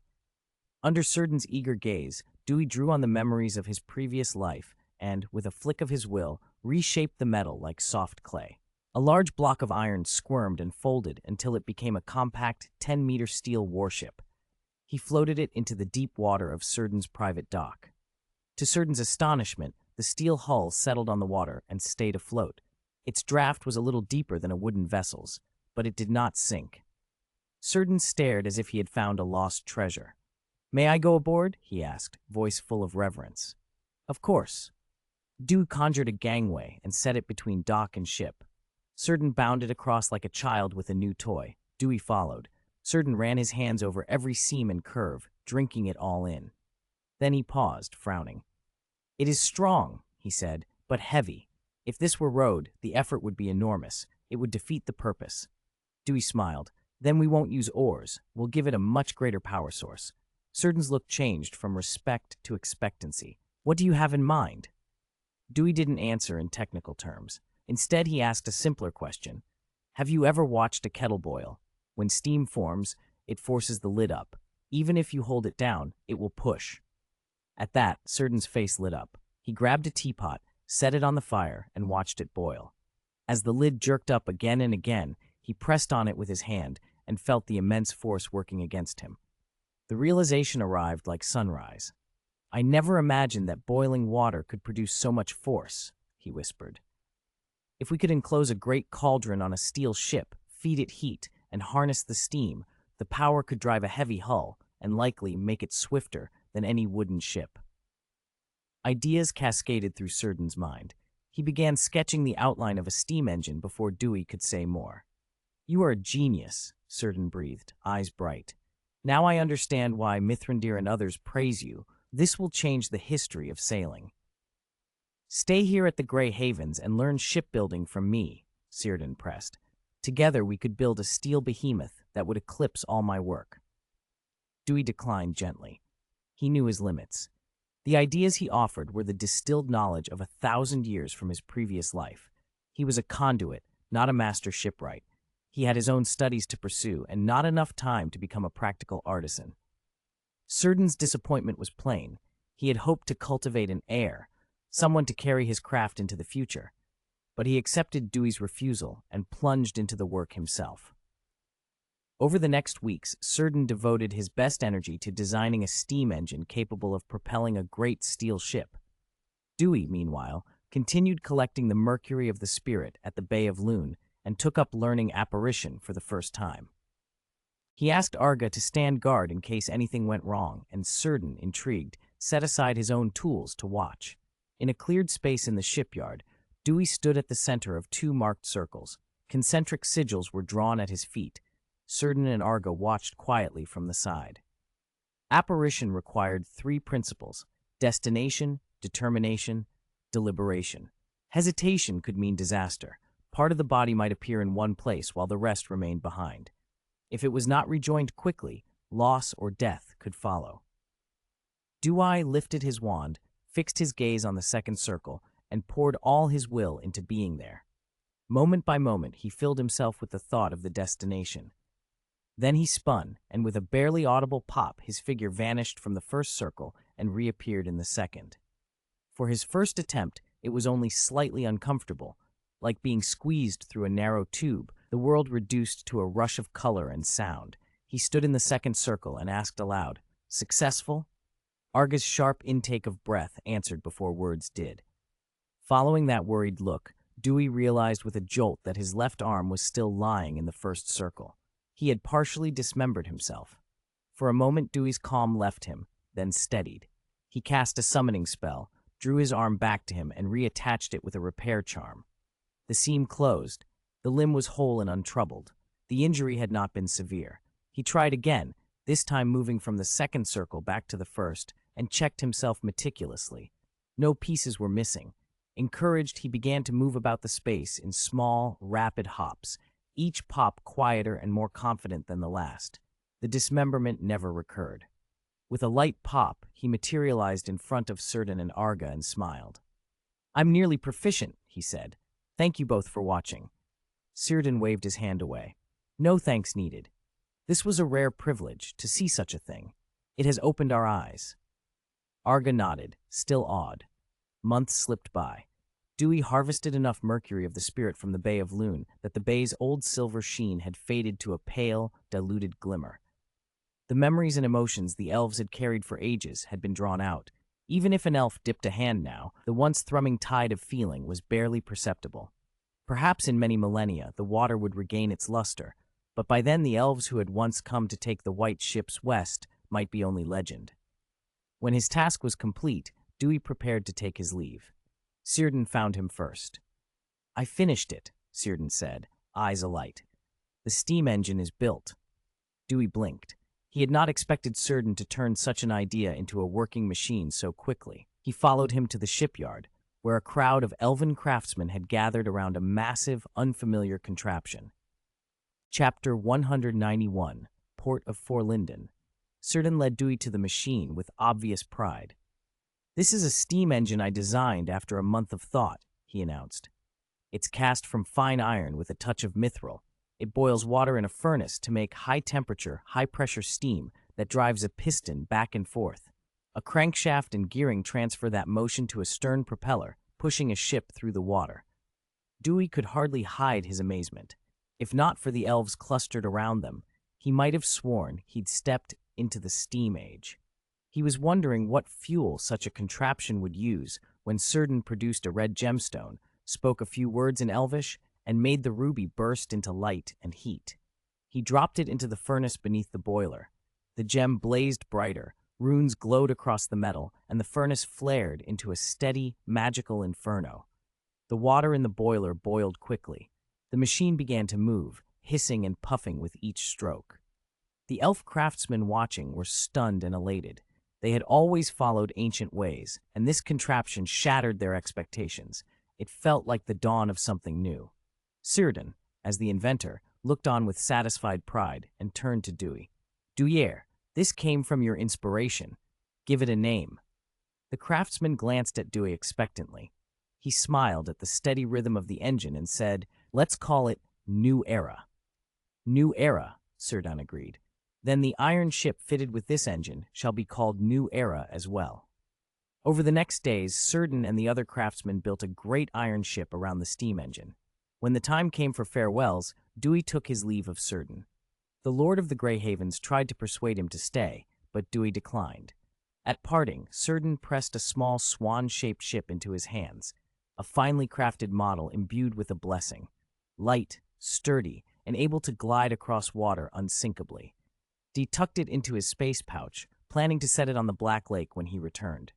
Under Cerdon's eager gaze, Duir drew on the memories of his previous life and, with a flick of his will, reshaped the metal like soft clay. A large block of iron squirmed and folded until it became a compact 10-meter steel warship. He floated it into the deep water of Cerdon's private dock. To Cerdon's astonishment, the steel hull settled on the water and stayed afloat. Its draft was a little deeper than a wooden vessel's, but it did not sink. Cerdon stared as if he had found a lost treasure. May I go aboard? He asked, voice full of reverence. Of course. Duir conjured a gangway and set it between dock and ship. Cerdon bounded across like a child with a new toy. Duir followed. Cerdon ran his hands over every seam and curve, drinking it all in. Then he paused, frowning. It is strong, he said, but heavy. If this were rowed, the effort would be enormous. It would defeat the purpose. Duir smiled. Then we won't use oars. We'll give it a much greater power source. Cerdon's look changed from respect to expectancy. What do you have in mind? Duir didn't answer in technical terms. Instead, he asked a simpler question. Have you ever watched a kettle boil? When steam forms, it forces the lid up. Even if you hold it down, it will push. At that, Cerdon's face lit up. He grabbed a teapot, set it on the fire, and watched it boil. As the lid jerked up again and again, he pressed on it with his hand and felt the immense force working against him. The realization arrived like sunrise. I never imagined that boiling water could produce so much force, he whispered. If we could enclose a great cauldron on a steel ship, feed it heat, and harness the steam, the power could drive a heavy hull and likely make it swifter than any wooden ship. Ideas cascaded through Cerdon's mind. He began sketching the outline of a steam engine before Dewey could say more. "You are a genius," Círdan breathed, eyes bright. "Now I understand why Mithrandir and others praise you. This will change the history of sailing." "Stay here at the Grey Havens and learn shipbuilding from me," Círdan pressed. "Together we could build a steel behemoth that would eclipse all my work." Dewey declined gently. He knew his limits. The ideas he offered were the distilled knowledge of 1,000 years from his previous life. He was a conduit, not a master shipwright. He had his own studies to pursue and not enough time to become a practical artisan. Círdan's disappointment was plain. He had hoped to cultivate an heir, someone to carry his craft into the future. But he accepted Dewey's refusal and plunged into the work himself. Over the next weeks, Círdan devoted his best energy to designing a steam engine capable of propelling a great steel ship. Dewey, meanwhile, continued collecting the mercury of the spirit at the Bay of Lune and took up learning apparition for the first time. He asked Arga to stand guard in case anything went wrong, and Círdan, intrigued, set aside his own tools to watch. In a cleared space in the shipyard, Dewey stood at the center of 2 marked circles. Concentric sigils were drawn at his feet. Círdan and Arga watched quietly from the side. Apparition required 3 principles: destination, determination, deliberation. Hesitation could mean disaster. Part of the body might appear in one place while the rest remained behind. If it was not rejoined quickly, loss or death could follow. Dewey lifted his wand, fixed his gaze on the second circle, and poured all his will into being there. Moment by moment, he filled himself with the thought of the destination. Then he spun, and with a barely audible pop, his figure vanished from the first circle and reappeared in the second. For his first attempt, it was only slightly uncomfortable. Like being squeezed through a narrow tube, the world reduced to a rush of color and sound. He stood in the second circle and asked aloud, "Successful?" Arga's sharp intake of breath answered before words did. Following that worried look, Dewey realized with a jolt that his left arm was still lying in the first circle. He had partially dismembered himself. For a moment, Dewey's calm left him, then steadied. He cast a summoning spell, drew his arm back to him, and reattached it with a repair charm. The seam closed. The limb was whole and untroubled. The injury had not been severe. He tried again, this time moving from the second circle back to the first, and checked himself meticulously. No pieces were missing. Encouraged, he began to move about the space in small, rapid hops, each pop quieter and more confident than the last. The dismemberment never recurred. With a light pop, he materialized in front of Círdan and Arga and smiled. "I'm nearly proficient," he said. "Thank you both for watching." Círdan waved his hand away. "No thanks needed. This was a rare privilege to see such a thing. It has opened our eyes." Arga nodded, still awed. Months slipped by. Dewey harvested enough mercury of the spirit from the Bay of Lune that the bay's old silver sheen had faded to a pale, diluted glimmer. The memories and emotions the elves had carried for ages had been drawn out. Even if an elf dipped a hand now, the once thrumming tide of feeling was barely perceptible. Perhaps in many millennia the water would regain its luster, but by then the elves who had once come to take the white ships west might be only legend. When his task was complete, Dewey prepared to take his leave. Círdan found him first. "I finished it," Círdan said, eyes alight. "The steam engine is built." Dewey blinked. He had not expected Círdan to turn such an idea into a working machine so quickly. He followed him to the shipyard, where a crowd of elven craftsmen had gathered around a massive, unfamiliar contraption. Chapter 191, Port of Forlinden. Círdan led Dewey to the machine with obvious pride. "This is a steam engine I designed after a month of thought," he announced. "It's cast from fine iron with a touch of mithril. It boils water in a furnace to make high-temperature, high-pressure steam that drives a piston back and forth. A crankshaft and gearing transfer that motion to a stern propeller, pushing a ship through the water." Dewey could hardly hide his amazement. If not for the elves clustered around them, he might have sworn he'd stepped into the steam age. He was wondering what fuel such a contraption would use when Círdan produced a red gemstone, spoke a few words in Elvish, and made the ruby burst into light and heat. He dropped it into the furnace beneath the boiler. The gem blazed brighter, runes glowed across the metal, and the furnace flared into a steady, magical inferno. The water in the boiler boiled quickly. The machine began to move, hissing and puffing with each stroke. The elf craftsmen watching were stunned and elated. They had always followed ancient ways, and this contraption shattered their expectations. It felt like the dawn of something new. Círdan, as the inventor, looked on with satisfied pride and turned to Dewey. "Duir, this came from your inspiration. Give it a name." The craftsman glanced at Dewey expectantly. He smiled at the steady rhythm of the engine and said, "Let's call it New Era." "New Era," Círdan agreed. "Then the iron ship fitted with this engine shall be called New Era as well." Over the next days, Círdan and the other craftsmen built a great iron ship around the steam engine. When the time came for farewells, Dewey took his leave of Círdan. The Lord of the Grey Havens tried to persuade him to stay, but Dewey declined. At parting, Círdan pressed a small swan-shaped ship into his hands, a finely crafted model imbued with a blessing, light, sturdy, and able to glide across water unsinkably. Dee tucked it into his space pouch, planning to set it on the Black Lake when he returned.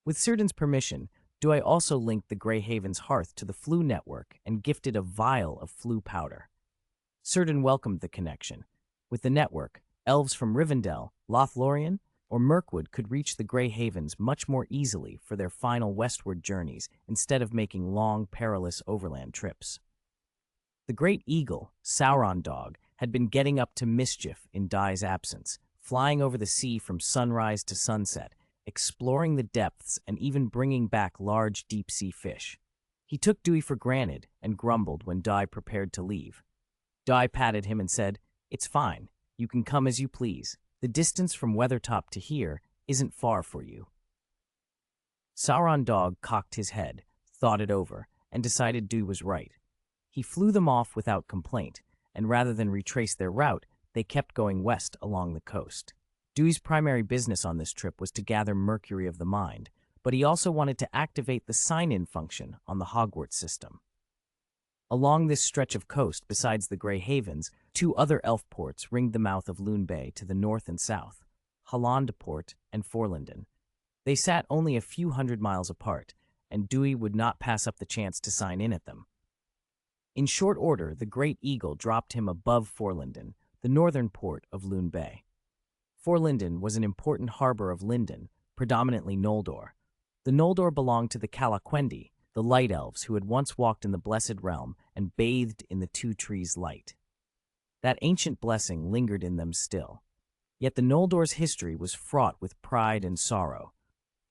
With Círdan's permission, Dewey also linked the Grey Haven's hearth to the Floo network and gifted a vial of Floo powder. Círdan welcomed the connection. With the network, elves from Rivendell, Lothlorien, or Mirkwood could reach the Grey Havens much more easily for their final westward journeys instead of making long, perilous overland trips. The great eagle, Sauron Dog, had been getting up to mischief in Dai's absence, flying over the sea from sunrise to sunset, exploring the depths and even bringing back large deep-sea fish. He took Dewey for granted and grumbled when Dai prepared to leave. Dai patted him and said, "It's fine. You can come as you please. The distance from Weathertop to here isn't far for you." Sauron Dog cocked his head, thought it over, and decided Dewey was right. He flew them off without complaint, and rather than retrace their route, they kept going west along the coast. Dewey's primary business on this trip was to gather mercury of the mind, but he also wanted to activate the sign-in function on the Hogwarts system. Along this stretch of coast, besides the Grey Havens, 2 other elf ports ringed the mouth of Lune Bay to the north and south, Hollandeport and Forlinden. They sat only a few hundred miles apart, and Dewey would not pass up the chance to sign in at them. In short order, the Great Eagle dropped him above Forlinden, the northern port of Lune Bay. Forlinden was an important harbor of Lindon, predominantly Noldor. The Noldor belonged to the Calaquendi, the Light Elves who had once walked in the Blessed Realm and bathed in the Two Trees' light. That ancient blessing lingered in them still. Yet the Noldor's history was fraught with pride and sorrow.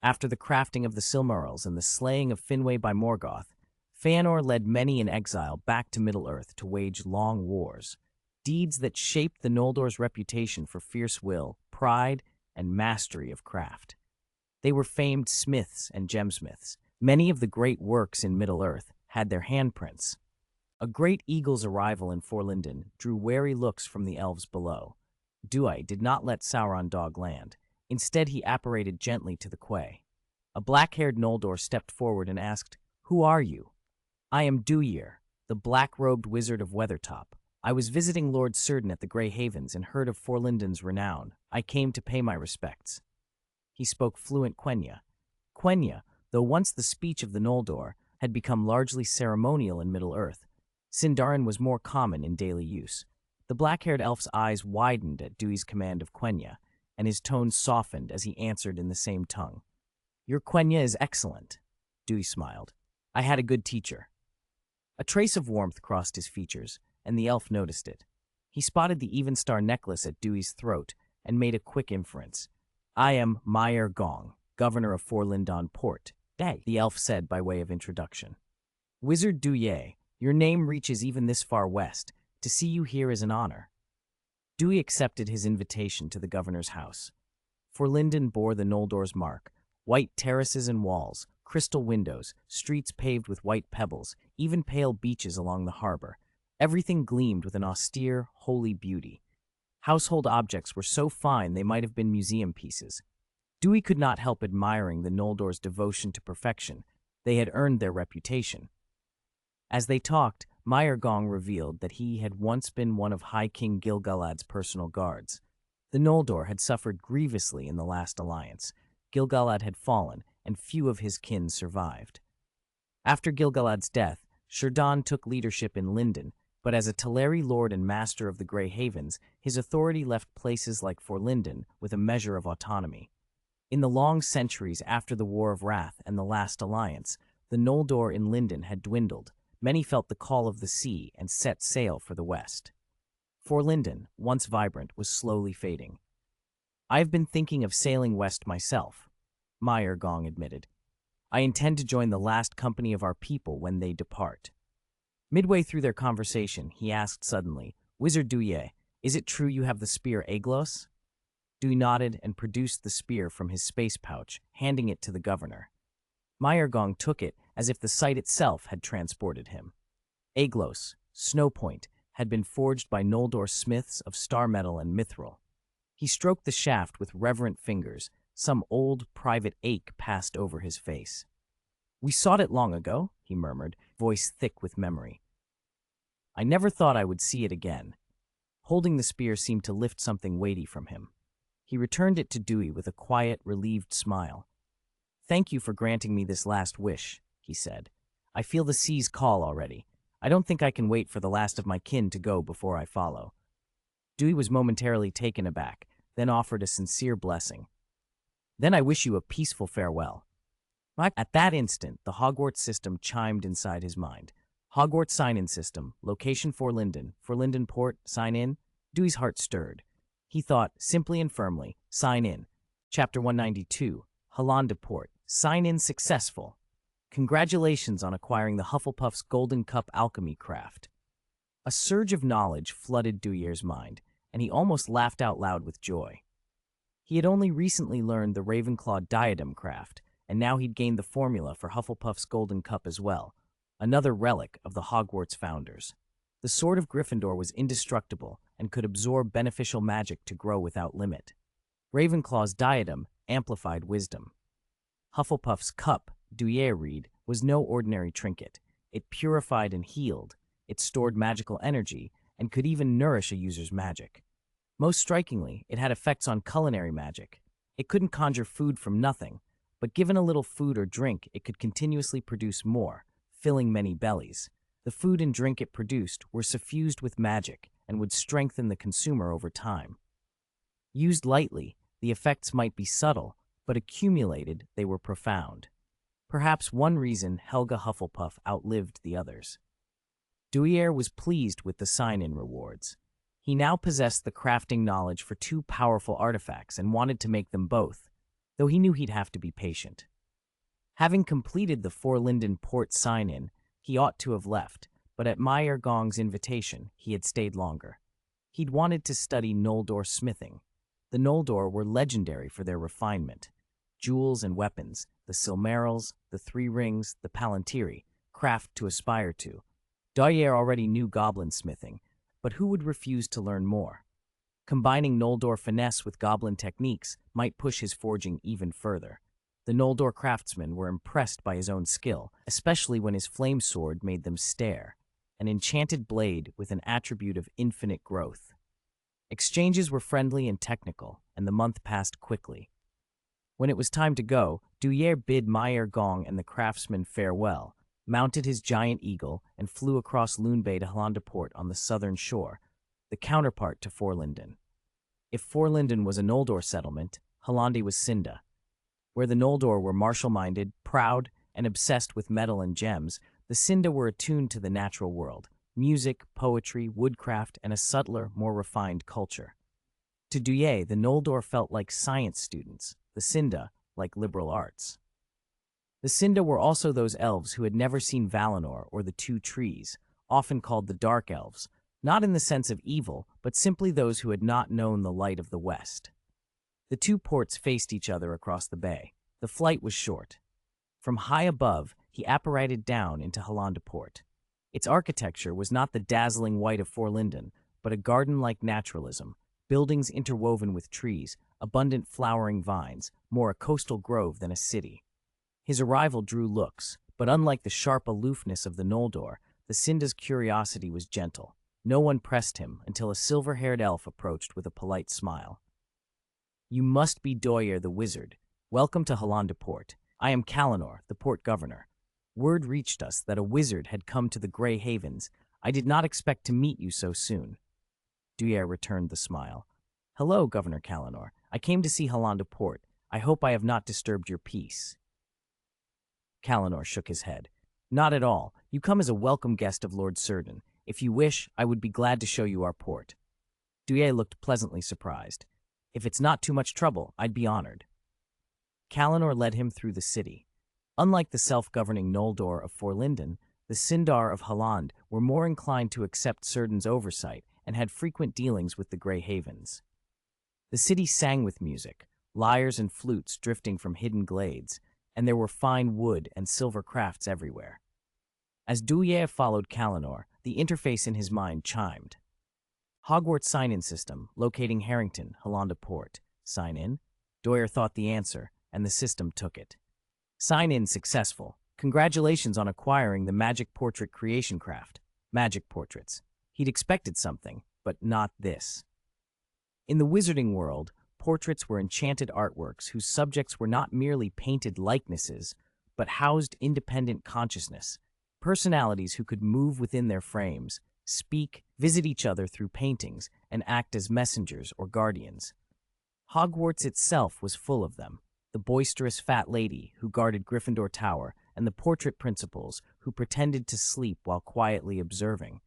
After the crafting of the Silmarils and the slaying of Finwë by Morgoth, Fëanor led many in exile back to Middle-earth to wage long wars, deeds that shaped the Noldor's reputation for fierce will, pride, and mastery of craft. They were famed smiths and gemsmiths. Many of the great works in Middle-earth had their handprints. A great eagle's arrival in Forlinden drew wary looks from the elves below. Dewey did not let Sauron Dog land. Instead, he apparated gently to the quay. A black-haired Noldor stepped forward and asked, "Who are you?" "I am Duir, the black-robed wizard of Weathertop. I was visiting Lord Círdan at the Grey Havens and heard of Forlinden's renown. I came to pay my respects." He spoke fluent Quenya. Quenya, though once the speech of the Noldor, had become largely ceremonial in Middle-earth. Sindarin was more common in daily use. The black-haired elf's eyes widened at Dewey's command of Quenya, and his tone softened as he answered in the same tongue. "Your Quenya is excellent." Dewey smiled. "I had a good teacher." A trace of warmth crossed his features, and the elf noticed it. He spotted the even-star necklace at Dewey's throat and made a quick inference. "I am Maer Gong, governor of Forlindon Port," the elf said by way of introduction. "Wizard Duye, your name reaches even this far west. To see you here is an honor." Dewey accepted his invitation to the governor's house. Forlinden bore the Noldor's mark: white terraces and walls, crystal windows, streets paved with white pebbles, even pale beaches along the harbor. Everything gleamed with an austere, holy beauty. Household objects were so fine they might have been museum pieces. Dewey could not help admiring the Noldor's devotion to perfection. They had earned their reputation. As they talked, Maer Gong revealed that he had once been one of High King Gil-galad's personal guards. The Noldor had suffered grievously in the last alliance. Gil-galad had fallen, and few of his kin survived. After Gilgalad's death, Shirdan took leadership in Lindon, but as a Teleri lord and master of the Grey Havens, his authority left places like Forlinden with a measure of autonomy. In the long centuries after the War of Wrath and the Last Alliance, the Noldor in Lindon had dwindled. Many felt the call of the sea and set sail for the west. Forlinden, once vibrant, was slowly fading. "I've been thinking of sailing west myself," Meyer Gong admitted. "I intend to join the last company of our people when they depart." Midway through their conversation, he asked suddenly, "Wizard Duir, is it true you have the spear Aeglos?" Duir nodded and produced the spear from his space pouch, handing it to the governor. Meyer Gong took it as if the sight itself had transported him. Aeglos, snow point, had been forged by Noldor smiths of star metal and mithril. He stroked the shaft with reverent fingers. Some old, private ache passed over his face. "We sought it long ago," he murmured, voice thick with memory. "I never thought I would see it again." Holding the spear seemed to lift something weighty from him. He returned it to Dewey with a quiet, relieved smile. "Thank you for granting me this last wish," he said. "I feel the sea's call already. I don't think I can wait for the last of my kin to go before I follow." Dewey was momentarily taken aback, then offered a sincere blessing. "Then I wish you a peaceful farewell." At that instant, the Hogwarts system chimed inside his mind. Hogwarts Sign-in System, location Forlinden port, sign in. Dewey's heart stirred. He thought, simply and firmly, sign in. Chapter 192, Hollanda port, sign in successful. Congratulations on acquiring the Hufflepuff's Golden Cup alchemy craft. A surge of knowledge flooded Duir's mind, and he almost laughed out loud with joy. He had only recently learned the Ravenclaw diadem craft, and now he'd gained the formula for Hufflepuff's Golden Cup as well, another relic of the Hogwarts founders. The Sword of Gryffindor was indestructible and could absorb beneficial magic to grow without limit. Ravenclaw's diadem amplified wisdom. Hufflepuff's cup, Duir read, was no ordinary trinket. It purified and healed, it stored magical energy, and could even nourish a user's magic. Most strikingly, it had effects on culinary magic. It couldn't conjure food from nothing, but given a little food or drink, it could continuously produce more, filling many bellies. The food and drink it produced were suffused with magic and would strengthen the consumer over time. Used lightly, the effects might be subtle, but accumulated, they were profound. Perhaps one reason Helga Hufflepuff outlived the others. Duir was pleased with the sign-in rewards. He now possessed the crafting knowledge for two powerful artifacts and wanted to make them both, though he knew he'd have to be patient. Having completed the Forlinden port sign-in, he ought to have left, but at Meyer Gong's invitation, he had stayed longer. He'd wanted to study Noldor smithing. The Noldor were legendary for their refinement. Jewels and weapons, the Silmarils, the Three Rings, the Palantiri, craft to aspire to. Duir already knew goblin smithing, but who would refuse to learn more? Combining Noldor finesse with goblin techniques might push his forging even further. The Noldor craftsmen were impressed by his own skill, especially when his flame sword made them stare, an enchanted blade with an attribute of infinite growth. Exchanges were friendly and technical, and the month passed quickly. When it was time to go, Duir bid Meyer Gong and the craftsmen farewell, mounted his giant eagle, and flew across Loon Bay to Hollanda Port on the southern shore, the counterpart to Forlinden. If Forlinden was a Noldor settlement, Hollanda was Cinda. Where the Noldor were martial-minded, proud, and obsessed with metal and gems, the Cinda were attuned to the natural world, music, poetry, woodcraft, and a subtler, more refined culture. To Duir, the Noldor felt like science students, the Cinda like liberal arts. The Cinda were also those elves who had never seen Valinor or the Two Trees, often called the Dark Elves, not in the sense of evil, but simply those who had not known the light of the West. The two ports faced each other across the bay. The flight was short. From high above, he apparated down into Hollanda Port. Its architecture was not the dazzling white of Forlinden, but a garden-like naturalism, buildings interwoven with trees, abundant flowering vines, more a coastal grove than a city. His arrival drew looks, but unlike the sharp aloofness of the Noldor, the Cinda's curiosity was gentle. No one pressed him until a silver-haired elf approached with a polite smile. "You must be Duir the wizard. Welcome to Hollanda Port. I am Kalinor, the port governor. Word reached us that a wizard had come to the Grey Havens. I did not expect to meet you so soon." Duir returned the smile. "Hello, Governor Kalanor. I came to see Hollanda Port. I hope I have not disturbed your peace." Kalanor shook his head. "Not at all. You come as a welcome guest of Lord Cerdon. If you wish, I would be glad to show you our port." Duir looked pleasantly surprised. "If it's not too much trouble, I'd be honored." Kalanor led him through the city. Unlike the self-governing Noldor of Forlinden, the Sindar of Halland were more inclined to accept Cerdon's oversight and had frequent dealings with the Grey Havens. The city sang with music, lyres and flutes drifting from hidden glades, and there were fine wood and silver crafts everywhere. As Duir followed Kalanor, the interface in his mind chimed. "Hogwarts Sign-in System, locating Harrington, Hollanda Port. Sign in?" Duir thought the answer, and the system took it. "Sign-in successful. Congratulations on acquiring the magic portrait creation craft." Magic portraits. He'd expected something, but not this. In the wizarding world, portraits were enchanted artworks whose subjects were not merely painted likenesses, but housed independent consciousness, personalities who could move within their frames, speak, visit each other through paintings, and act as messengers or guardians. Hogwarts itself was full of them, the boisterous fat lady who guarded Gryffindor Tower and the portrait principals who pretended to sleep while quietly observing.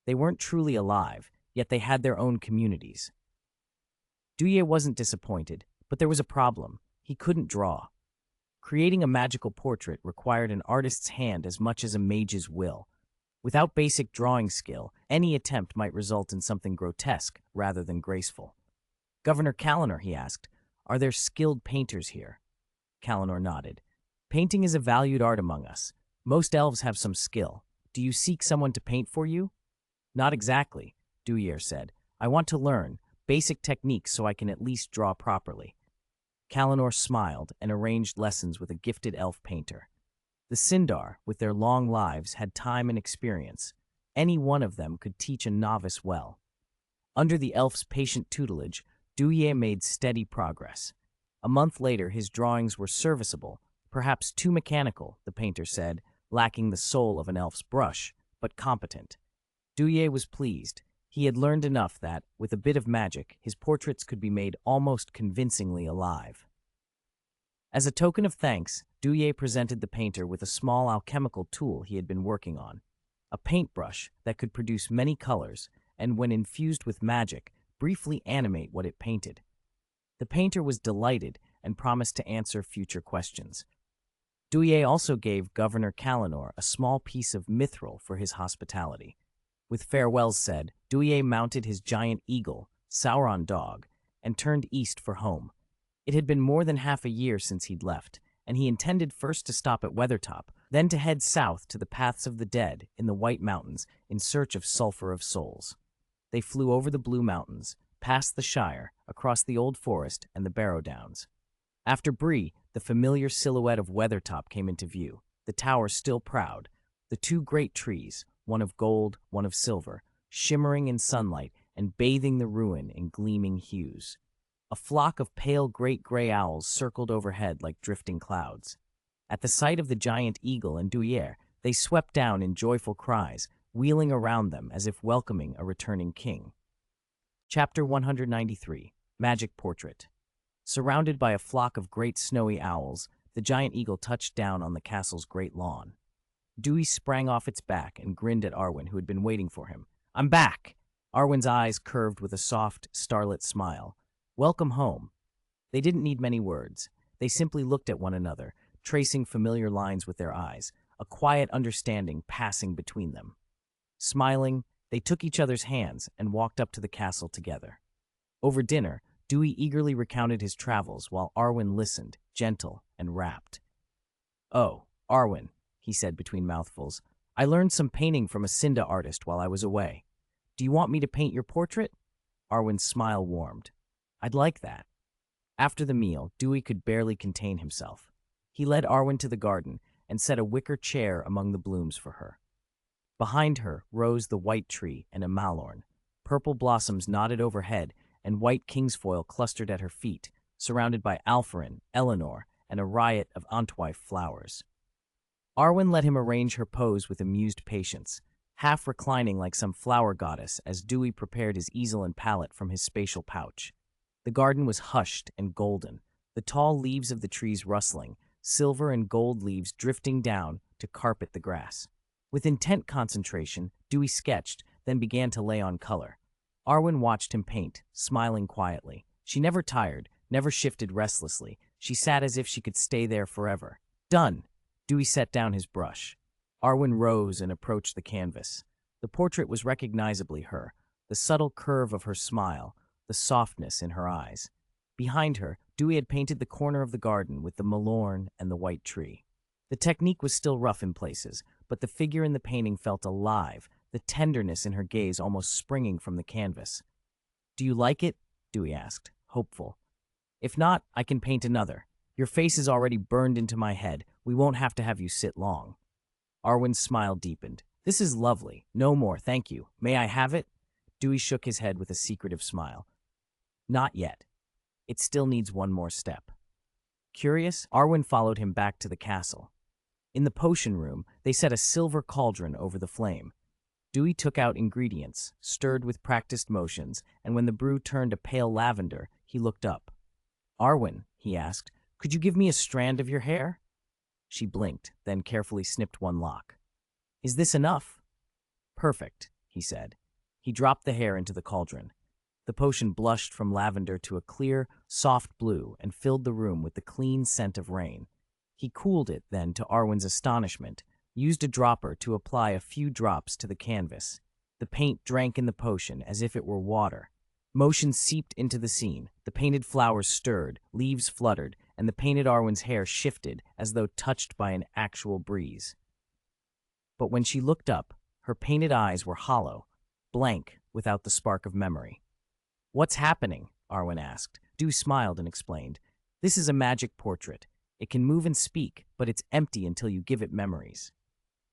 They weren't truly alive, yet they had their own communities. Duir wasn't disappointed, but there was a problem. He couldn't draw. Creating a magical portrait required an artist's hand as much as a mage's will. Without basic drawing skill, any attempt might result in something grotesque rather than graceful. "Governor Kalanor," he asked, "are there skilled painters here?" Kalanor nodded. "Painting is a valued art among us. Most elves have some skill. Do you seek someone to paint for you?" "Not exactly," Duir said. "I want to learn basic techniques so I can at least draw properly." Kalanor smiled and arranged lessons with a gifted elf painter. The Sindar, with their long lives, had time and experience. Any one of them could teach a novice well. Under the elf's patient tutelage, Duir made steady progress. A month later, his drawings were serviceable, perhaps too mechanical, the painter said, lacking the soul of an elf's brush, but competent. Duir was pleased. He had learned enough that, with a bit of magic, his portraits could be made almost convincingly alive. As a token of thanks, Duir presented the painter with a small alchemical tool he had been working on, a paintbrush that could produce many colors and, when infused with magic, briefly animate what it painted. The painter was delighted and promised to answer future questions. Duir also gave Governor Kalanor a small piece of mithril for his hospitality. With farewells said, Duir mounted his giant eagle, Sauron dog, and turned east for home. It had been more than half a year since he'd left, and he intended first to stop at Weathertop, then to head south to the Paths of the Dead in the White Mountains in search of Sulphur of Souls. They flew over the Blue Mountains, past the Shire, across the Old Forest and the Barrow Downs. After Bree, the familiar silhouette of Weathertop came into view, the tower still proud, the two great trees, one of gold, one of silver, shimmering in sunlight and bathing the ruin in gleaming hues. A flock of pale great gray owls circled overhead like drifting clouds. At the sight of the giant eagle and Duir, they swept down in joyful cries, wheeling around them as if welcoming a returning king. Chapter 193, Magic Portrait. Surrounded by a flock of great snowy owls, the giant eagle touched down on the castle's great lawn. Dewey sprang off its back and grinned at Arwen, who had been waiting for him. "I'm back!" Arwen's eyes curved with a soft, starlit smile. "Welcome home." They didn't need many words. They simply looked at one another, tracing familiar lines with their eyes, a quiet understanding passing between them. Smiling, they took each other's hands and walked up to the castle together. Over dinner, Dewey eagerly recounted his travels while Arwen listened, gentle and rapt. "Oh, Arwen," he said between mouthfuls, "I learned some painting from a Cinda artist while I was away. Do you want me to paint your portrait?" Arwen's smile warmed. "I'd like that." After the meal, Dewey could barely contain himself. He led Arwen to the garden and set a wicker chair among the blooms for her. Behind her rose the white tree and a malorn. Purple blossoms nodded overhead, and white kingsfoil clustered at her feet, surrounded by Alpharin, Eleanor, and a riot of Antwife flowers. Arwen let him arrange her pose with amused patience, half reclining like some flower goddess as Dewey prepared his easel and palette from his spatial pouch. The garden was hushed and golden, the tall leaves of the trees rustling, silver and gold leaves drifting down to carpet the grass. With intent concentration, Dewey sketched, then began to lay on color. Arwen watched him paint, smiling quietly. She never tired, never shifted restlessly. She sat as if she could stay there forever. Done! Dewey set down his brush. Arwen rose and approached the canvas. The portrait was recognizably her, the subtle curve of her smile, the softness in her eyes. Behind her, Dewey had painted the corner of the garden with the malorn and the white tree. The technique was still rough in places, but the figure in the painting felt alive, the tenderness in her gaze almost springing from the canvas. "Do you like it?" Dewey asked, hopeful. "If not, I can paint another. Your face is already burned into my head. We won't have to have you sit long." Arwen's smile deepened. "This is lovely. No more, thank you. May I have it?" Dewey shook his head with a secretive smile. "Not yet. It still needs one more step." Curious, Arwen followed him back to the castle. In the potion room, they set a silver cauldron over the flame. Dewey took out ingredients, stirred with practiced motions, and when the brew turned a pale lavender, he looked up. "Arwen," he asked, "could you give me a strand of your hair?" She blinked, then carefully snipped one lock. "Is this enough?" "Perfect," he said. He dropped the hair into the cauldron. The potion blushed from lavender to a clear, soft blue and filled the room with the clean scent of rain. He cooled it, then, to Arwen's astonishment, used a dropper to apply a few drops to the canvas. The paint drank in the potion as if it were water. Motion seeped into the scene. The painted flowers stirred, leaves fluttered, and the painted Arwen's hair shifted as though touched by an actual breeze. But when she looked up, her painted eyes were hollow, blank, without the spark of memory. "What's happening?" Arwen asked. Dewey smiled and explained. "This is a magic portrait. It can move and speak, but it's empty until you give it memories."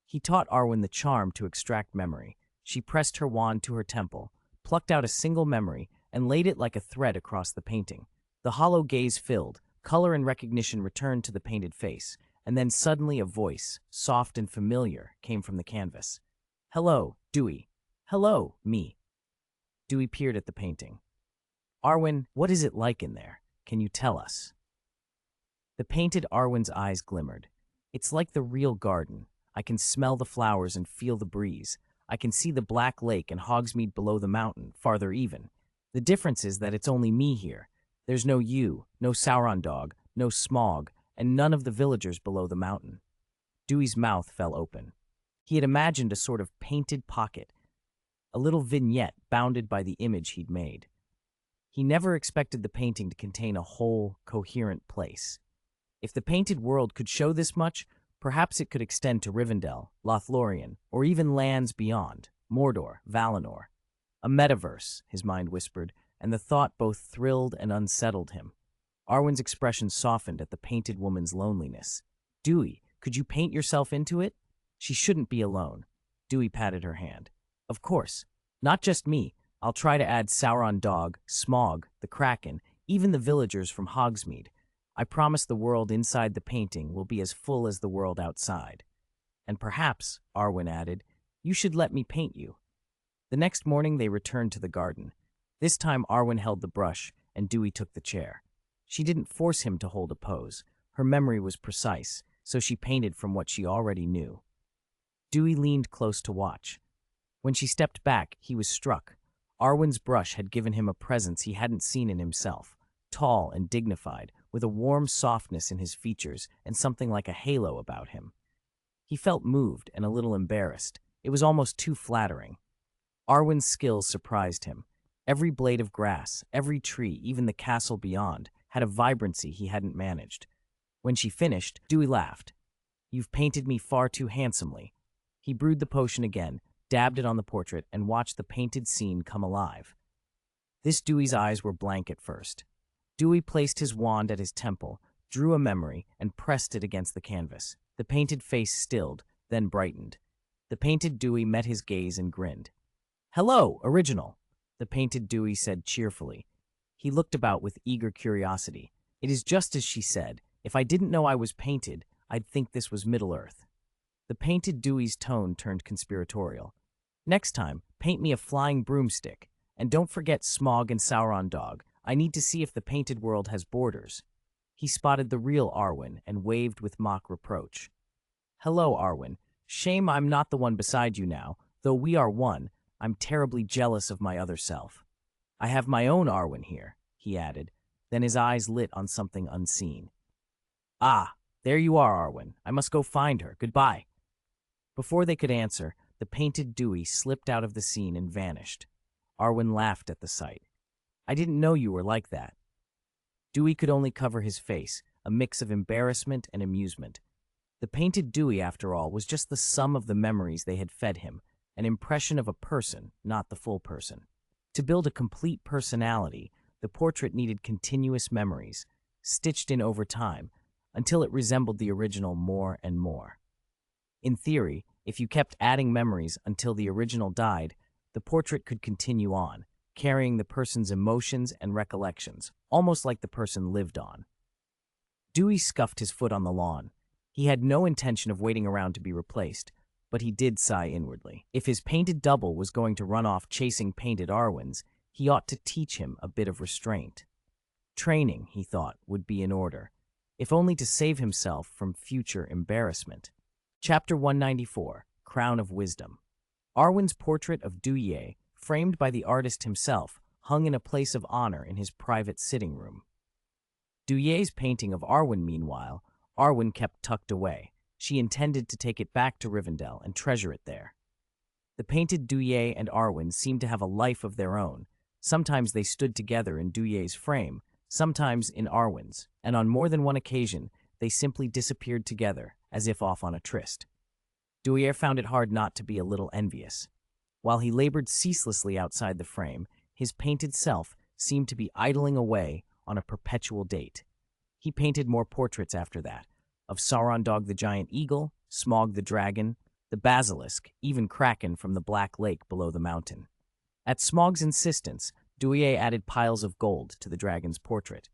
He taught Arwen the charm to extract memory. She pressed her wand to her temple, plucked out a single memory, and laid it like a thread across the painting. The hollow gaze filled, color and recognition returned to the painted face, and then suddenly a voice, soft and familiar, came from the canvas. "Hello, Dewey." "Hello, me." Dewey peered at the painting. "Arwen, what is it like in there? Can you tell us?" The painted Arwen's eyes glimmered. "It's like the real garden. I can smell the flowers and feel the breeze. I can see the black lake and Hogsmeade below the mountain, farther even. The difference is that it's only me here. There's no you, no Sauron dog, no Smog, and none of the villagers below the mountain." Dewey's mouth fell open. He had imagined a sort of painted pocket, a little vignette bounded by the image he'd made. He never expected the painting to contain a whole, coherent place. If the painted world could show this much, perhaps it could extend to Rivendell, Lothlorien, or even lands beyond, Mordor, Valinor. A metaverse, his mind whispered, and the thought both thrilled and unsettled him. Arwen's expression softened at the painted woman's loneliness. "Dewey, could you paint yourself into it?" "She shouldn't be alone." Dewey patted her hand. "Of course. Not just me. I'll try to add Sauron dog, Smog, the Kraken, even the villagers from Hogsmeade. I promise the world inside the painting will be as full as the world outside. And perhaps," Arwen added, "you should let me paint you." The next morning they returned to the garden. This time Arwen held the brush, and Dewey took the chair. She didn't force him to hold a pose. Her memory was precise, so she painted from what she already knew. Dewey leaned close to watch. When she stepped back, he was struck. Arwen's brush had given him a presence he hadn't seen in himself, tall and dignified, with a warm softness in his features and something like a halo about him. He felt moved and a little embarrassed. It was almost too flattering. Arwen's skills surprised him. Every blade of grass, every tree, even the castle beyond, had a vibrancy he hadn't managed. When she finished, Dewey laughed. "You've painted me far too handsomely." He brewed the potion again, dabbed it on the portrait, and watched the painted scene come alive. This Dewey's eyes were blank at first. Dewey placed his wand at his temple, drew a memory, and pressed it against the canvas. The painted face stilled, then brightened. The painted Dewey met his gaze and grinned. "Hello, original," the painted Dewey said cheerfully. He looked about with eager curiosity. "It is just as she said. If I didn't know I was painted, I'd think this was Middle-earth." The painted Dewey's tone turned conspiratorial. Next time, paint me a flying broomstick. And don't forget Smaug and Sauron dog. I need to see if the painted world has borders. He spotted the real Arwen and waved with mock reproach. Hello, Arwen. Shame I'm not the one beside you now. Though we are one, I'm terribly jealous of my other self. I have my own Arwen here, he added. Then his eyes lit on something unseen. Ah, there you are, Arwen. I must go find her. Goodbye. Before they could answer, the painted Dewey slipped out of the scene and vanished. Arwen laughed at the sight. I didn't know you were like that. Dewey could only cover his face, a mix of embarrassment and amusement. The painted Dewey, after all, was just the sum of the memories they had fed him, an impression of a person, not the full person. To build a complete personality, the portrait needed continuous memories, stitched in over time, until it resembled the original more and more. In theory, if you kept adding memories until the original died, the portrait could continue on, carrying the person's emotions and recollections, almost like the person lived on. Dewey scuffed his foot on the lawn. He had no intention of waiting around to be replaced, but he did sigh inwardly. If his painted double was going to run off chasing painted Arwens, he ought to teach him a bit of restraint. Training, he thought, would be in order, if only to save himself from future embarrassment. Chapter 194, Crown of Wisdom. Arwen's portrait of Duir, framed by the artist himself, hung in a place of honor in his private sitting room. Duir's painting of Arwen, meanwhile, Arwen kept tucked away. She intended to take it back to Rivendell and treasure it there. The painted Duir and Arwen seemed to have a life of their own. Sometimes they stood together in Duir's frame, sometimes in Arwen's, and on more than one occasion, they simply disappeared together, as if off on a tryst. Duir found it hard not to be a little envious. While he labored ceaselessly outside the frame, his painted self seemed to be idling away on a perpetual date. He painted more portraits after that, of Sauron Dog the giant eagle, Smaug the dragon, the basilisk, even Kraken from the Black Lake below the mountain. At Smaug's insistence, Duir added piles of gold to the dragon's portrait.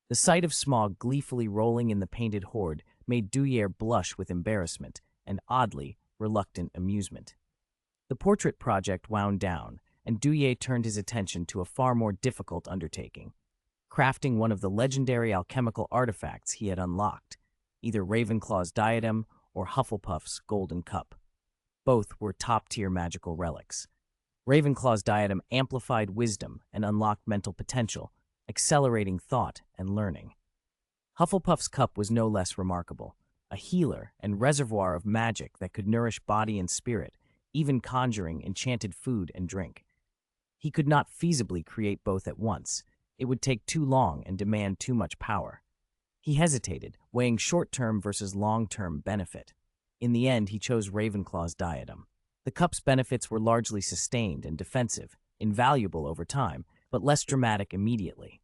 The sight of Smaug gleefully rolling in the painted hoard made Duir blush with embarrassment and oddly reluctant amusement. The portrait project wound down, and Duir turned his attention to a far more difficult undertaking, crafting one of the legendary alchemical artifacts he had unlocked, either Ravenclaw's diadem or Hufflepuff's golden cup. Both were top-tier magical relics. Ravenclaw's diadem amplified wisdom and unlocked mental potential, accelerating thought and learning. Hufflepuff's cup was no less remarkable, a healer and reservoir of magic that could nourish body and spirit, even conjuring enchanted food and drink. He could not feasibly create both at once. It would take too long and demand too much power. He hesitated, weighing short-term versus long-term benefit. In the end, he chose Ravenclaw's diadem. The cup's benefits were largely sustained and defensive, invaluable over time, but less dramatic immediately.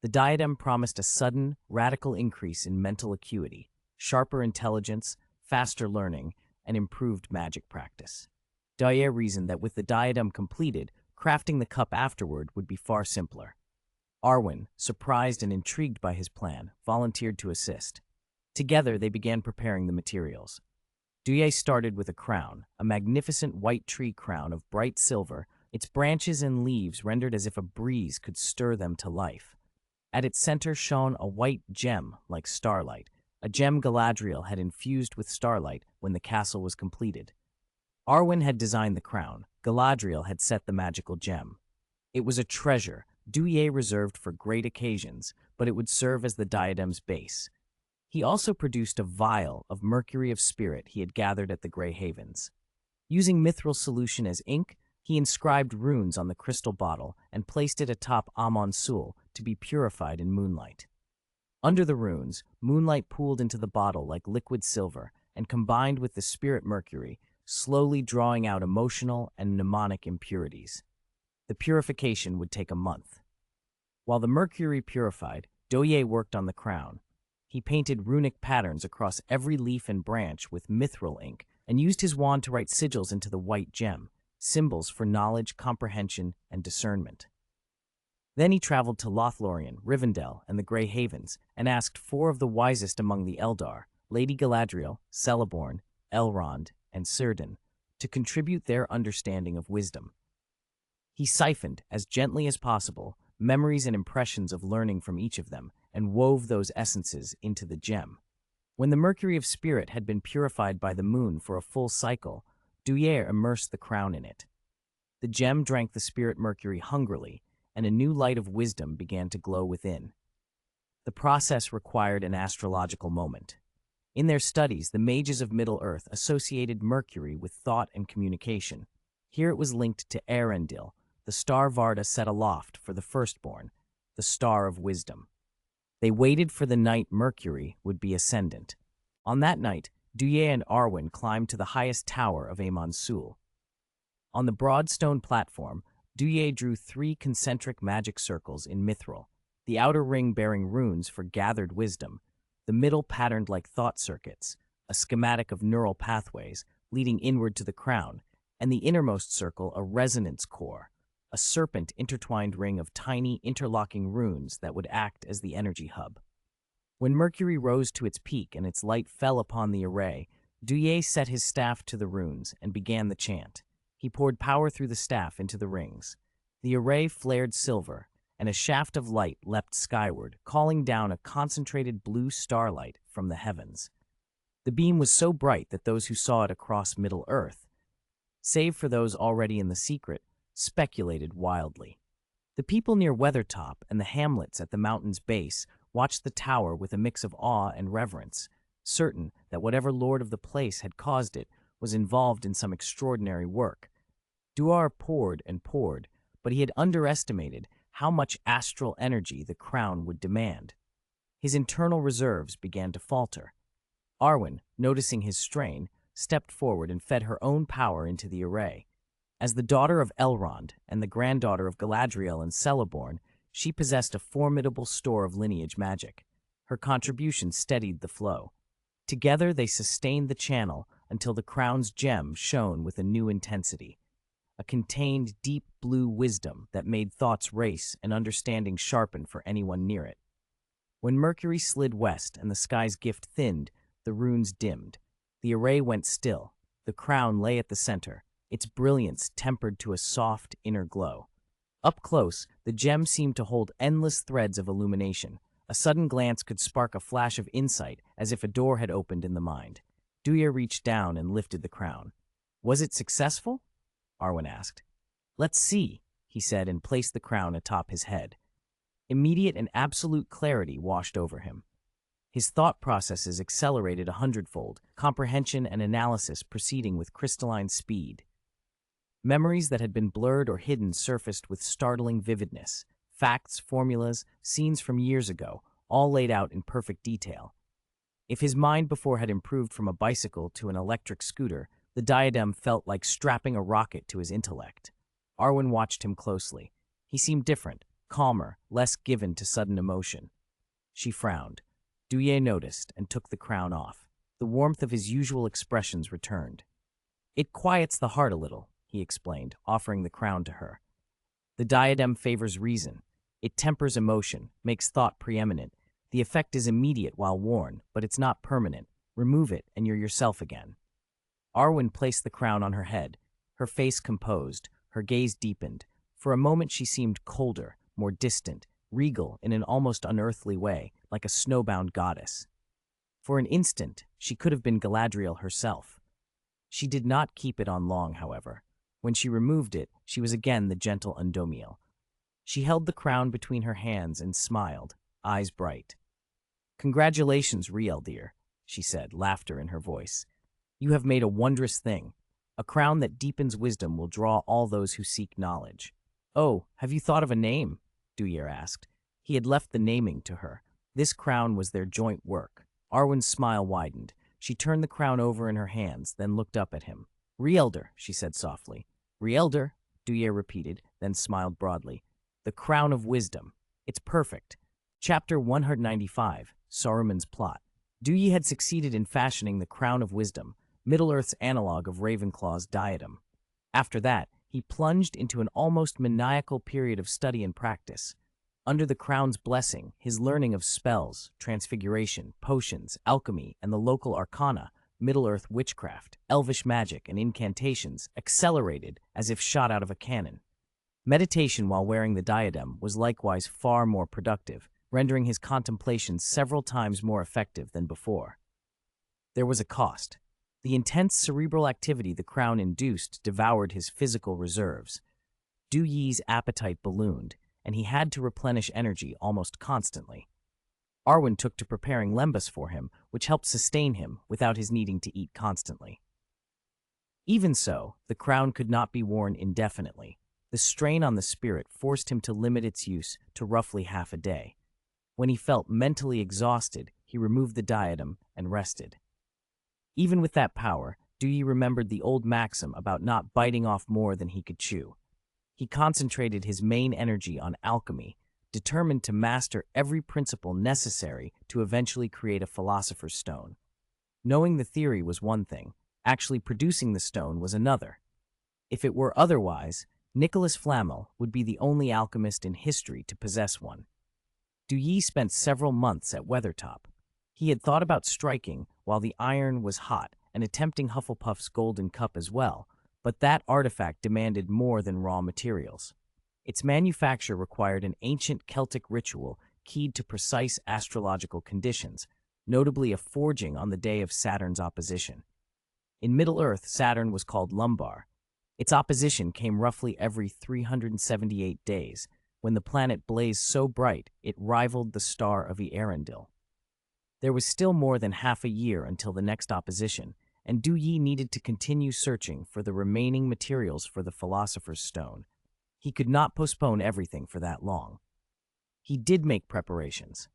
The diadem promised a sudden, radical increase in mental acuity, sharper intelligence, faster learning, and improved magic practice. Duir reasoned that with the diadem completed, crafting the cup afterward would be far simpler. Arwen, surprised and intrigued by his plan, volunteered to assist. Together, they began preparing the materials. Duir started with a crown, a magnificent white tree crown of bright silver, its branches and leaves rendered as if a breeze could stir them to life. At its center shone a white gem like starlight, a gem Galadriel had infused with starlight when the castle was completed. Arwen had designed the crown, Galadriel had set the magical gem. It was a treasure, Duir reserved for great occasions, but it would serve as the diadem's base. He also produced a vial of mercury of spirit he had gathered at the Grey Havens. Using mithril solution as ink, he inscribed runes on the crystal bottle and placed it atop Amon Sul to be purified in moonlight. Under the runes, moonlight pooled into the bottle like liquid silver and combined with the spirit mercury, slowly drawing out emotional and mnemonic impurities. The purification would take a month. While the mercury purified, Duir worked on the crown. He painted runic patterns across every leaf and branch with mithril ink and used his wand to write sigils into the white gem, symbols for knowledge, comprehension, and discernment. Then he traveled to Lothlorien, Rivendell, and the Grey Havens and asked 4 of the wisest among the Eldar, Lady Galadriel, Celeborn, Elrond, and Círdan to contribute their understanding of wisdom. He siphoned, as gently as possible, memories and impressions of learning from each of them and wove those essences into the gem. When the mercury of spirit had been purified by the moon for a full cycle, Duir immersed the crown in it. The gem drank the spirit mercury hungrily, and a new light of wisdom began to glow within. The process required an astrological moment. In their studies, the mages of Middle-earth associated Mercury with thought and communication. Here it was linked to Eärendil, the star Varda set aloft for the firstborn, the star of wisdom. They waited for the night Mercury would be ascendant. On that night, Duir and Arwen climbed to the highest tower of Amon Sul. On the broad stone platform, Duir drew 3 concentric magic circles in mithril, the outer ring bearing runes for gathered wisdom, the middle patterned like thought circuits, a schematic of neural pathways leading inward to the crown, and the innermost circle a resonance core, a serpent intertwined ring of tiny interlocking runes that would act as the energy hub. When Mercury rose to its peak and its light fell upon the array, Duir set his staff to the runes and began the chant. He poured power through the staff into the rings. The array flared silver, and a shaft of light leapt skyward, calling down a concentrated blue starlight from the heavens. The beam was so bright that those who saw it across Middle-earth, save for those already in the secret, speculated wildly. The people near Weathertop and the hamlets at the mountain's base watched the tower with a mix of awe and reverence, certain that whatever lord of the place had caused it was involved in some extraordinary work. Duir poured and poured, but he had underestimated how much astral energy the crown would demand. His internal reserves began to falter. Arwen, noticing his strain, stepped forward and fed her own power into the array. As the daughter of Elrond and the granddaughter of Galadriel and Celeborn, she possessed a formidable store of lineage magic. Her contribution steadied the flow. Together they sustained the channel until the crown's gem shone with a new intensity, a contained deep blue wisdom that made thoughts race and understanding sharpen for anyone near it. When Mercury slid west and the sky's gift thinned, the runes dimmed. The array went still. The crown lay at the center, its brilliance tempered to a soft inner glow. Up close, the gem seemed to hold endless threads of illumination. A sudden glance could spark a flash of insight, as if a door had opened in the mind. Duir reached down and lifted the crown. Was it successful? Arwen asked. Let's see, he said, and placed the crown atop his head. Immediate and absolute clarity washed over him. His thought processes accelerated 100-fold, comprehension and analysis proceeding with crystalline speed. Memories that had been blurred or hidden surfaced with startling vividness. Facts, formulas, scenes from years ago, all laid out in perfect detail. If his mind before had improved from a bicycle to an electric scooter, the diadem felt like strapping a rocket to his intellect. Arwen watched him closely. He seemed different, calmer, less given to sudden emotion. She frowned. Duir noticed and took the crown off. The warmth of his usual expressions returned. It quiets the heart a little, he explained, offering the crown to her. The diadem favors reason. It tempers emotion, makes thought preeminent. The effect is immediate while worn, but it's not permanent. Remove it and you're yourself again. Arwen placed the crown on her head, her face composed, her gaze deepened. For a moment she seemed colder, more distant, regal in an almost unearthly way, like a snowbound goddess. For an instant, she could have been Galadriel herself. She did not keep it on long, however. When she removed it, she was again the gentle Undomiel. She held the crown between her hands and smiled, eyes bright. Congratulations, Rieldir, she said, laughter in her voice. You have made a wondrous thing. A crown that deepens wisdom will draw all those who seek knowledge. Oh, have you thought of a name? Duir asked. He had left the naming to her. This crown was their joint work. Arwen's smile widened. She turned the crown over in her hands, then looked up at him. Rieldir, she said softly. Rieldir, Duir repeated, then smiled broadly. The crown of wisdom. It's perfect. Chapter 195, Saruman's Plot. Duir had succeeded in fashioning the crown of wisdom, Middle-earth's analog of Ravenclaw's diadem. After that, he plunged into an almost maniacal period of study and practice. Under the crown's blessing, his learning of spells, transfiguration, potions, alchemy, and the local arcana Middle-earth witchcraft, elvish magic, and incantations accelerated as if shot out of a cannon. Meditation while wearing the diadem was likewise far more productive, rendering his contemplations several times more effective than before. There was a cost. The intense cerebral activity the crown induced devoured his physical reserves. Duir's appetite ballooned, and he had to replenish energy almost constantly. Arwen took to preparing lembas for him, which helped sustain him without his needing to eat constantly. Even so, the crown could not be worn indefinitely. The strain on the spirit forced him to limit its use to roughly half a day. When he felt mentally exhausted, he removed the diadem and rested. Even with that power, Duir remembered the old maxim about not biting off more than he could chew. He concentrated his main energy on alchemy, determined to master every principle necessary to eventually create a philosopher's stone. Knowing the theory was one thing, actually producing the stone was another. If it were otherwise, Nicholas Flamel would be the only alchemist in history to possess one. Duir spent several months at Weathertop. He had thought about striking while the iron was hot and attempting Hufflepuff's golden cup as well, but that artifact demanded more than raw materials. Its manufacture required an ancient Celtic ritual keyed to precise astrological conditions, notably a forging on the day of Saturn's opposition. In Middle-earth, Saturn was called Lumbar. Its opposition came roughly every 378 days, when the planet blazed so bright it rivaled the star of Earendil. There was still more than half a year until the next opposition, and Duir needed to continue searching for the remaining materials for the Philosopher's Stone. He could not postpone everything for that long. He did make preparations.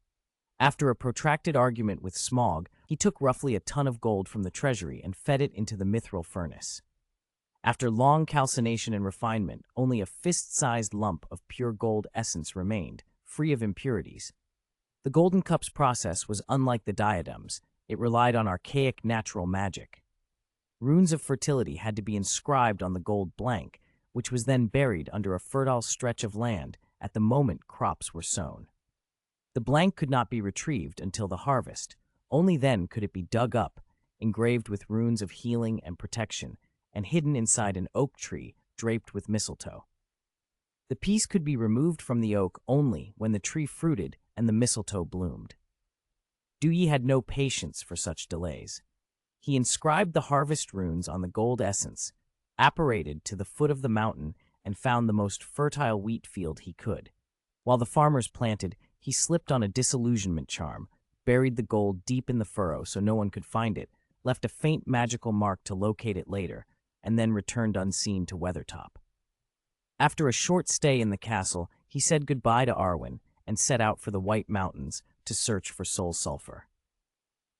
After a protracted argument with Smaug, he took roughly a ton of gold from the treasury and fed it into the mithril furnace. After long calcination and refinement, only a fist-sized lump of pure gold essence remained, free of impurities. The Golden Cup's process was unlike the diadems. It relied on archaic natural magic. Runes of fertility had to be inscribed on the gold blank, which was then buried under a fertile stretch of land at the moment crops were sown. The blank could not be retrieved until the harvest. Only then could it be dug up, engraved with runes of healing and protection, and hidden inside an oak tree draped with mistletoe. The piece could be removed from the oak only when the tree fruited and the mistletoe bloomed. Duir had no patience for such delays. He inscribed the harvest runes on the gold essence, apparated to the foot of the mountain, and found the most fertile wheat field he could. While the farmers planted, he slipped on a disillusionment charm, buried the gold deep in the furrow so no one could find it, left a faint magical mark to locate it later, and then returned unseen to Weathertop. After a short stay in the castle, he said goodbye to Arwen and set out for the White Mountains to search for soul sulfur.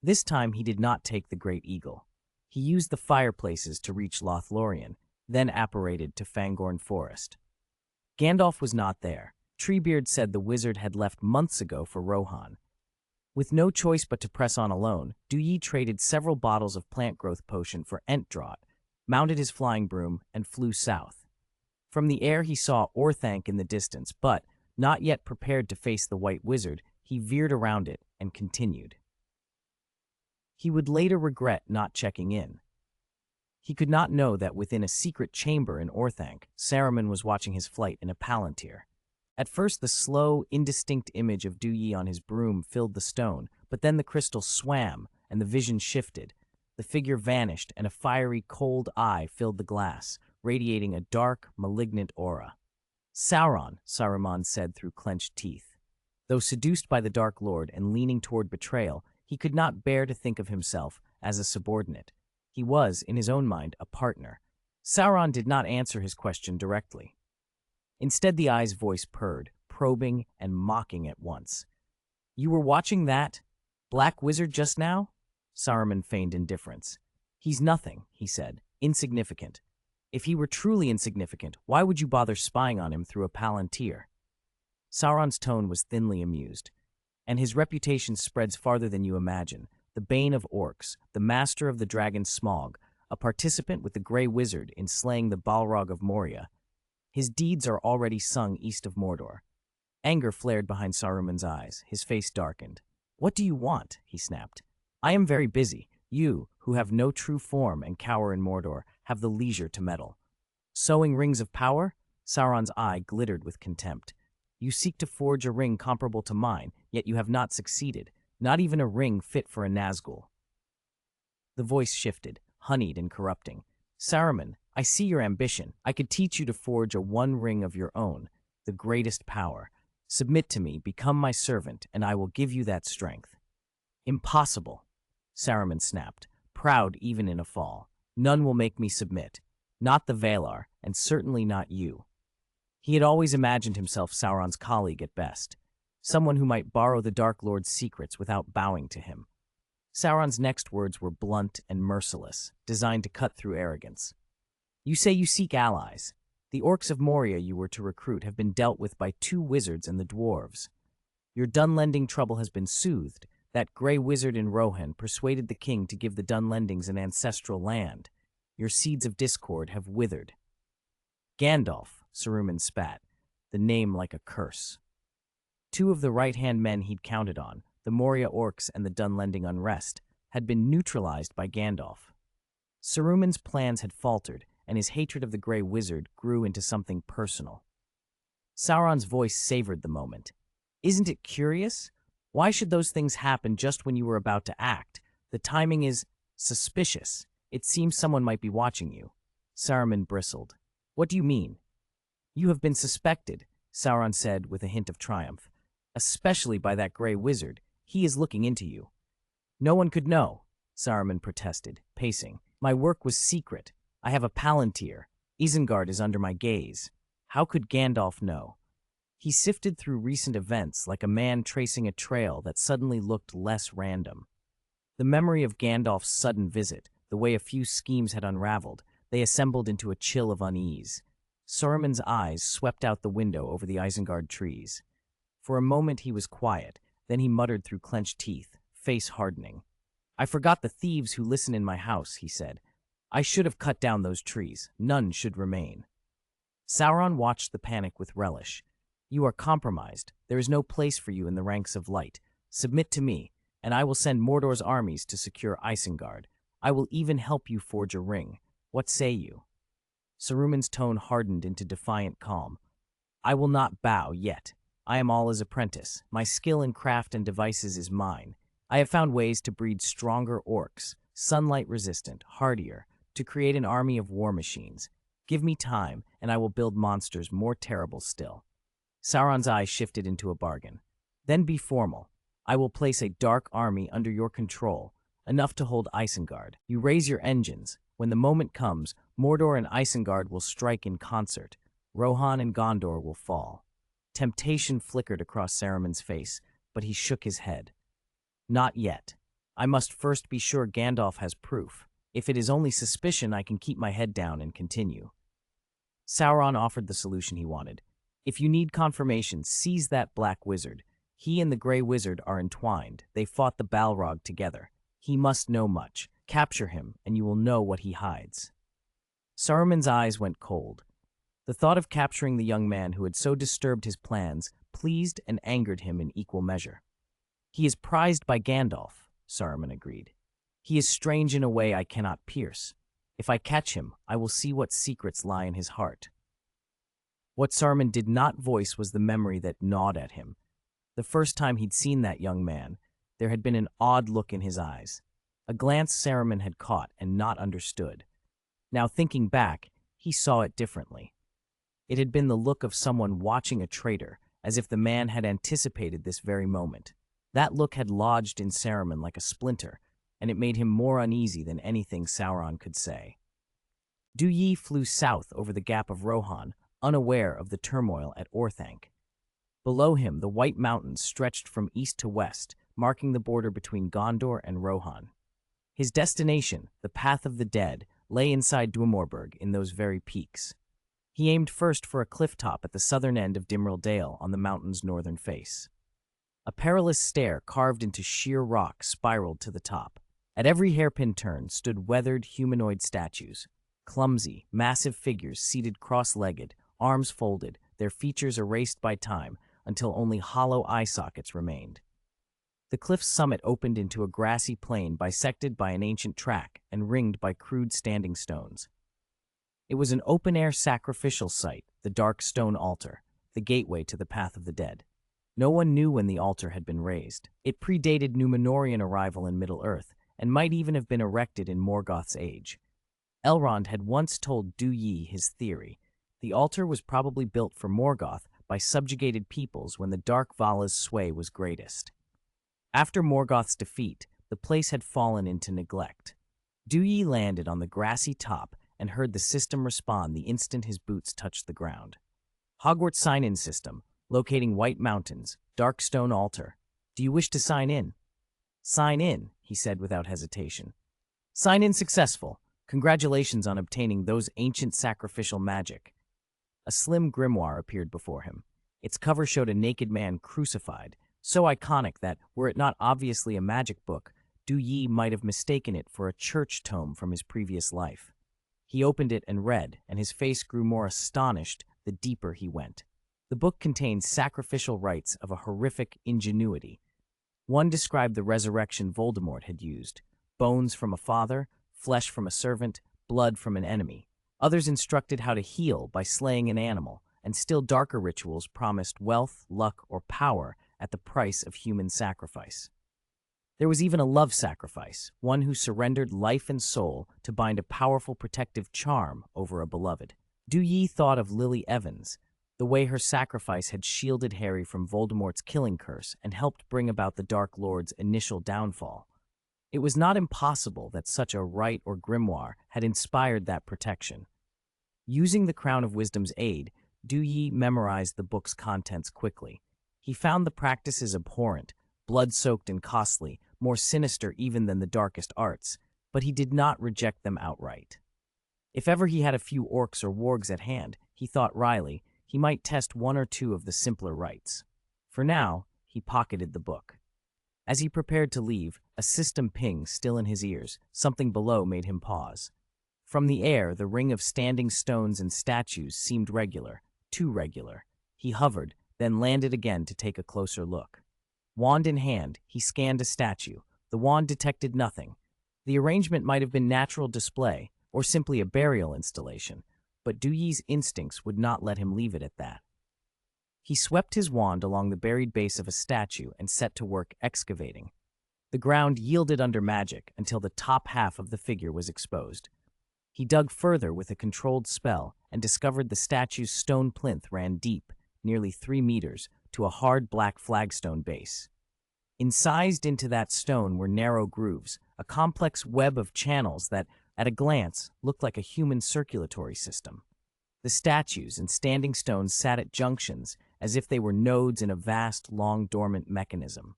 This time he did not take the Great Eagle. He used the fireplaces to reach Lothlorien, then apparated to Fangorn Forest. Gandalf was not there. Treebeard said the wizard had left months ago for Rohan. With no choice but to press on alone, Duir traded several bottles of plant growth potion for Entdraught, mounted his flying broom, and flew south. From the air he saw Orthanc in the distance, but, not yet prepared to face the White Wizard, he veered around it and continued. He would later regret not checking in. He could not know that within a secret chamber in Orthanc, Saruman was watching his flight in a palantir. At first, the slow, indistinct image of Duir on his broom filled the stone, but then the crystal swam, and the vision shifted. The figure vanished, and a fiery, cold eye filled the glass, radiating a dark, malignant aura. Sauron, Saruman said through clenched teeth. Though seduced by the Dark Lord and leaning toward betrayal, he could not bear to think of himself as a subordinate. He was, in his own mind, a partner. Sauron did not answer his question directly. Instead, the eye's voice purred, probing and mocking at once. "You were watching that Black Wizard just now?" Saruman feigned indifference. "He's nothing," he said, "insignificant. If he were truly insignificant, why would you bother spying on him through a palantir?" Sauron's tone was thinly amused. "And his reputation spreads farther than you imagine. The bane of orcs, the master of the dragon Smaug, a participant with the Grey Wizard in slaying the Balrog of Moria. His deeds are already sung east of Mordor." Anger flared behind Saruman's eyes. His face darkened. "What do you want?" he snapped. "I am very busy. You, who who have no true form and cower in Mordor, have the leisure to meddle. Sowing rings of power? Sauron's eye glittered with contempt. You seek to forge a ring comparable to mine, yet you have not succeeded, not even a ring fit for a Nazgul. The voice shifted, honeyed and corrupting. Saruman, I see your ambition. I could teach you to forge a one ring of your own, the greatest power. Submit to me, become my servant, and I will give you that strength. Impossible, Saruman snapped, proud even in a fall. None will make me submit. Not the Valar, and certainly not you. He had always imagined himself Sauron's colleague at best, someone who might borrow the Dark Lord's secrets without bowing to him. Sauron's next words were blunt and merciless, designed to cut through arrogance. You say you seek allies. The orcs of Moria you were to recruit have been dealt with by 2 wizards and the dwarves. Your Dunlending trouble has been soothed. That grey wizard in Rohan persuaded the king to give the Dunlendings an ancestral land. Your seeds of discord have withered. Gandalf, Saruman spat, the name like a curse. 2 of the right-hand men he'd counted on, the Moria orcs and the Dunlending unrest, had been neutralized by Gandalf. Saruman's plans had faltered, and his hatred of the Grey Wizard grew into something personal. Sauron's voice savored the moment. Isn't it curious? Why should those things happen just when you were about to act? The timing is suspicious. It seems someone might be watching you. Saruman bristled. What do you mean? You have been suspected, Sauron said with a hint of triumph. Especially by that Grey Wizard. He is looking into you. No one could know, Saruman protested, pacing. My work was secret. I have a Palantir. Isengard is under my gaze. How could Gandalf know? He sifted through recent events like a man tracing a trail that suddenly looked less random. The memory of Gandalf's sudden visit, the way a few schemes had unraveled, they assembled into a chill of unease. Saruman's eyes swept out the window over the Isengard trees. For a moment he was quiet, then he muttered through clenched teeth, face hardening. I forgot the thieves who listen in my house, he said. I should have cut down those trees. None should remain. Sauron watched the panic with relish. You are compromised. There is no place for you in the ranks of light. Submit to me, and I will send Mordor's armies to secure Isengard. I will even help you forge a ring. What say you? Saruman's tone hardened into defiant calm. I will not bow yet. I am all his apprentice. My skill in craft and devices is mine. I have found ways to breed stronger orcs, sunlight-resistant, hardier, to create an army of war machines. Give me time, and I will build monsters more terrible still. Sauron's eyes shifted into a bargain. Then be formal. I will place a dark army under your control, enough to hold Isengard. You raise your engines. When the moment comes, Mordor and Isengard will strike in concert. Rohan and Gondor will fall. Temptation flickered across Saruman's face, but he shook his head. Not yet. I must first be sure Gandalf has proof. If it is only suspicion, I can keep my head down and continue. Sauron offered the solution he wanted. If you need confirmation, seize that black wizard. He and the Grey Wizard are entwined. They fought the Balrog together. He must know much. Capture him, and you will know what he hides. Saruman's eyes went cold. The thought of capturing the young man who had so disturbed his plans pleased and angered him in equal measure. He is prized by Gandalf, Saruman agreed. He is strange in a way I cannot pierce. If I catch him, I will see what secrets lie in his heart. What Saruman did not voice was the memory that gnawed at him. The first time he'd seen that young man, there had been an odd look in his eyes, a glance Saruman had caught and not understood. Now thinking back, he saw it differently. It had been the look of someone watching a traitor, as if the man had anticipated this very moment. That look had lodged in Saruman like a splinter, and it made him more uneasy than anything Sauron could say. Duir flew south over the Gap of Rohan, unaware of the turmoil at Orthanc. Below him, the White Mountains stretched from east to west, marking the border between Gondor and Rohan. His destination, the Path of the Dead, lay inside Duimorberg in those very peaks. He aimed first for a cliff top at the southern end of Dimril Dale on the mountain's northern face. A perilous stair carved into sheer rock spiraled to the top. At every hairpin turn stood weathered humanoid statues, clumsy, massive figures seated cross-legged, arms folded, their features erased by time until only hollow eye sockets remained. The cliff's summit opened into a grassy plain bisected by an ancient track and ringed by crude standing stones. It was an open-air sacrificial site, the dark stone altar, the gateway to the path of the dead. No one knew when the altar had been raised. It predated Númenórean arrival in Middle-earth and might even have been erected in Morgoth's age. Elrond had once told Duir his theory. The altar was probably built for Morgoth by subjugated peoples when the Dark Vala's sway was greatest. After Morgoth's defeat, the place had fallen into neglect. Duir landed on the grassy top and heard the system respond the instant his boots touched the ground. Hogwarts Sign-in System, locating White Mountains, dark stone altar. Do you wish to sign in? Sign in, he said without hesitation. Sign in successful. Congratulations on obtaining those ancient sacrificial magic. A slim grimoire appeared before him. Its cover showed a naked man crucified, so iconic that, were it not obviously a magic book, Duir might have mistaken it for a church tome from his previous life. He opened it and read, and his face grew more astonished the deeper he went. The book contained sacrificial rites of a horrific ingenuity. One described the resurrection Voldemort had used: bones from a father, flesh from a servant, blood from an enemy. Others instructed how to heal by slaying an animal, and still darker rituals promised wealth, luck, or power at the price of human sacrifice. There was even a love sacrifice, one who surrendered life and soul to bind a powerful protective charm over a beloved. Duir thought of Lily Evans, the way her sacrifice had shielded Harry from Voldemort's killing curse and helped bring about the Dark Lord's initial downfall. It was not impossible that such a rite or grimoire had inspired that protection. Using the Crown of Wisdom's aid, Duir memorized the book's contents quickly. He found the practices abhorrent, blood-soaked and costly, more sinister even than the darkest arts, but he did not reject them outright. If ever he had a few orcs or wargs at hand, he thought wryly, he might test one or two of the simpler rites. For now, he pocketed the book. As he prepared to leave, a system ping still in his ears, something below made him pause. From the air, the ring of standing stones and statues seemed regular, too regular. He hovered, then landed again to take a closer look. Wand in hand, he scanned a statue. The wand detected nothing. The arrangement might have been natural display, or simply a burial installation, but Duir's instincts would not let him leave it at that. He swept his wand along the buried base of a statue and set to work excavating. The ground yielded under magic until the top half of the figure was exposed. He dug further with a controlled spell and discovered the statue's stone plinth ran deep, nearly 3 meters, to a hard black flagstone base. Incised into that stone were narrow grooves, a complex web of channels that, at a glance, looked like a human circulatory system. The statues and standing stones sat at junctions as if they were nodes in a vast, long-dormant mechanism.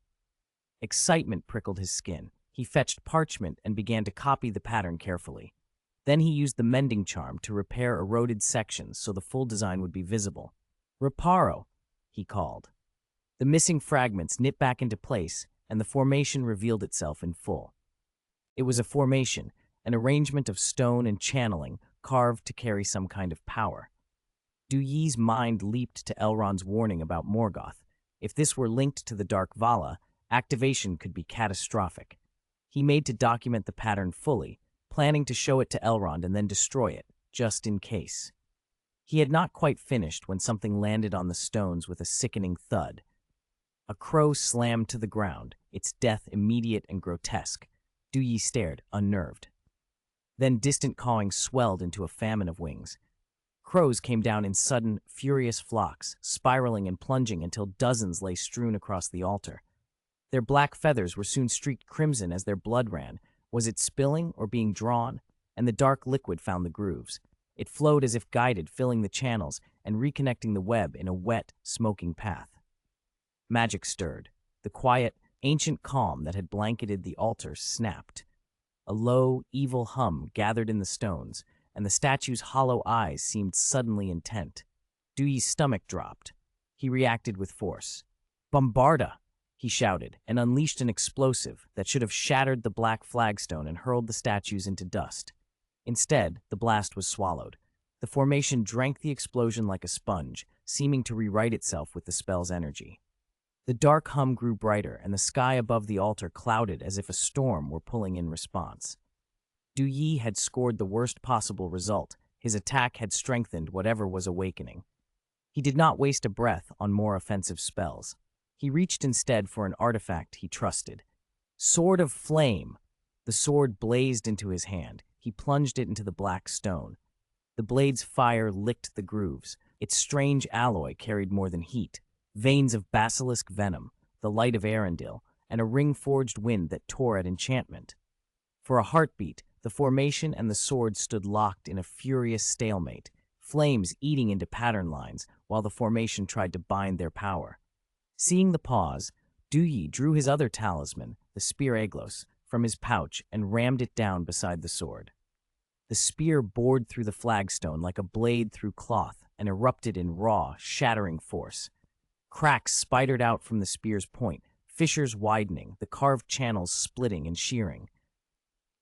Excitement prickled his skin. He fetched parchment and began to copy the pattern carefully. Then he used the mending charm to repair eroded sections so the full design would be visible. "Reparo," he called. The missing fragments knit back into place, and the formation revealed itself in full. It was a formation, an arrangement of stone and channeling, carved to carry some kind of power. Duir's mind leaped to Elrond's warning about Morgoth. If this were linked to the Dark Vala, activation could be catastrophic. He made to document the pattern fully, planning to show it to Elrond and then destroy it, just in case. He had not quite finished when something landed on the stones with a sickening thud. A crow slammed to the ground, its death immediate and grotesque. Duir stared, unnerved. Then distant cawing swelled into a famine of wings. Crows came down in sudden, furious flocks, spiraling and plunging until dozens lay strewn across the altar. Their black feathers were soon streaked crimson as their blood ran. Was it spilling or being drawn? And the dark liquid found the grooves. It flowed as if guided, filling the channels and reconnecting the web in a wet, smoking path. Magic stirred. The quiet, ancient calm that had blanketed the altar snapped. A low, evil hum gathered in the stones, and the statue's hollow eyes seemed suddenly intent. Duir's stomach dropped. He reacted with force. "Bombarda!" he shouted, and unleashed an explosive that should have shattered the black flagstone and hurled the statues into dust. Instead, the blast was swallowed. The formation drank the explosion like a sponge, seeming to rewrite itself with the spell's energy. The dark hum grew brighter, and the sky above the altar clouded as if a storm were pulling in response. Duir had scored the worst possible result. His attack had strengthened whatever was awakening. He did not waste a breath on more offensive spells. He reached instead for an artifact he trusted. Sword of Flame! The sword blazed into his hand. He plunged it into the black stone. The blade's fire licked the grooves. Its strange alloy carried more than heat. Veins of basilisk venom, the light of Arendil, and a ring-forged wind that tore at enchantment. For a heartbeat, the formation and the sword stood locked in a furious stalemate, flames eating into pattern lines while the formation tried to bind their power. Seeing the pause, Duir drew his other talisman, the spear Aglos, from his pouch and rammed it down beside the sword. The spear bored through the flagstone like a blade through cloth and erupted in raw, shattering force. Cracks spidered out from the spear's point, fissures widening, the carved channels splitting and shearing.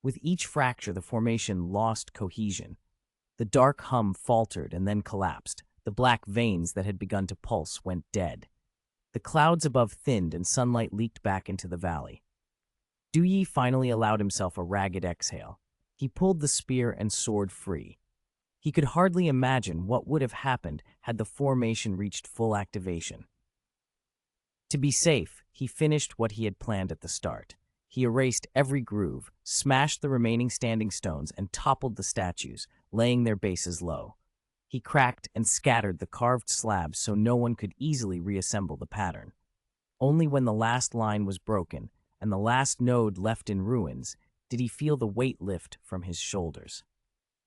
With each fracture, the formation lost cohesion. The dark hum faltered and then collapsed. The black veins that had begun to pulse went dead. The clouds above thinned and sunlight leaked back into the valley. Duir finally allowed himself a ragged exhale. He pulled the spear and sword free. He could hardly imagine what would have happened had the formation reached full activation. To be safe, he finished what he had planned at the start. He erased every groove, smashed the remaining standing stones, and toppled the statues, laying their bases low. He cracked and scattered the carved slabs so no one could easily reassemble the pattern. Only when the last line was broken and the last node left in ruins did he feel the weight lift from his shoulders.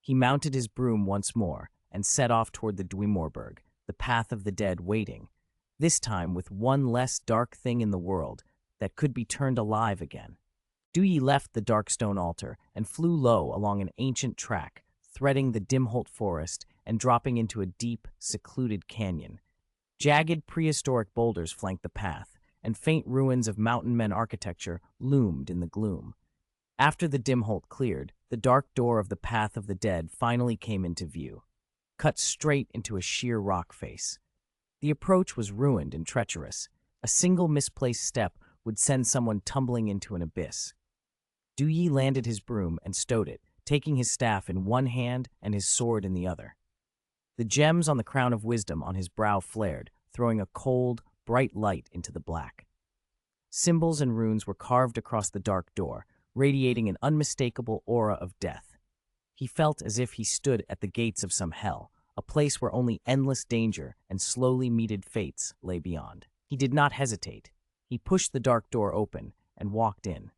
He mounted his broom once more and set off toward the Duimorberg, the path of the dead waiting, this time with one less dark thing in the world that could be turned alive again. Duir left the dark stone altar and flew low along an ancient track, threading the Dimholt forest and dropping into a deep, secluded canyon. Jagged prehistoric boulders flanked the path, and faint ruins of mountain men architecture loomed in the gloom. After the Dimholt cleared, the dark door of the Path of the Dead finally came into view, cut straight into a sheer rock face. The approach was ruined and treacherous. A single misplaced step would send someone tumbling into an abyss. Duir landed his broom and stowed it, taking his staff in one hand and his sword in the other. The gems on the crown of wisdom on his brow flared, throwing a cold, bright light into the black. Symbols and runes were carved across the dark door, radiating an unmistakable aura of death. He felt as if he stood at the gates of some hell, a place where only endless danger and slowly meted fates lay beyond. He did not hesitate. He pushed the dark door open and walked in.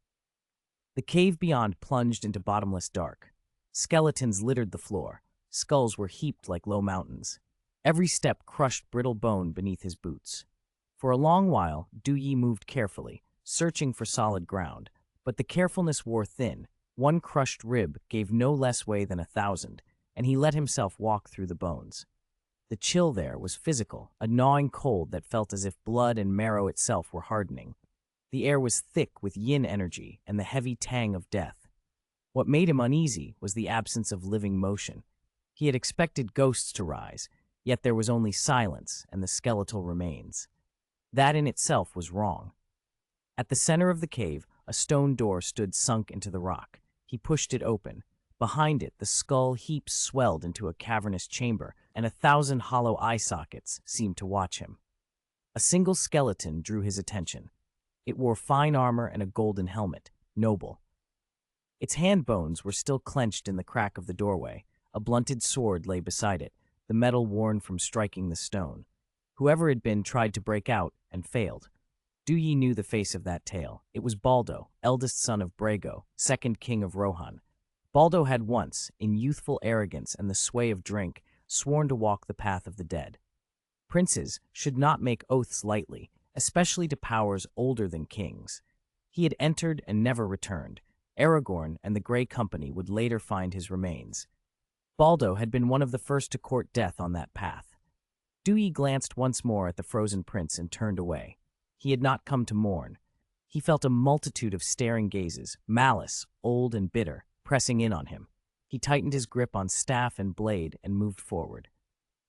The cave beyond plunged into bottomless dark. Skeletons littered the floor. Skulls were heaped like low mountains. Every step crushed brittle bone beneath his boots. For a long while, Duir moved carefully, searching for solid ground, but the carefulness wore thin. One crushed rib gave no less way than 1,000, and he let himself walk through the bones. The chill there was physical, a gnawing cold that felt as if blood and marrow itself were hardening. The air was thick with yin energy and the heavy tang of death. What made him uneasy was the absence of living motion. He had expected ghosts to rise, yet there was only silence and the skeletal remains. That in itself was wrong. At the center of the cave, a stone door stood sunk into the rock. He pushed it open. Behind it, the skull heaps swelled into a cavernous chamber, and 1,000 hollow eye sockets seemed to watch him. A single skeleton drew his attention. It wore fine armor and a golden helmet, noble. Its hand bones were still clenched in the crack of the doorway. A blunted sword lay beside it, the metal worn from striking the stone. Whoever it had been tried to break out and failed. Duir knew the face of that tale. It was Baldo, eldest son of Brago, second king of Rohan. Baldo had once, in youthful arrogance and the sway of drink, sworn to walk the path of the dead. Princes should not make oaths lightly, especially to powers older than kings. He had entered and never returned. Aragorn and the Grey Company would later find his remains. Baldo had been one of the first to court death on that path. Duir glanced once more at the frozen prince and turned away. He had not come to mourn. He felt a multitude of staring gazes, malice, old and bitter, pressing in on him. He tightened his grip on staff and blade and moved forward.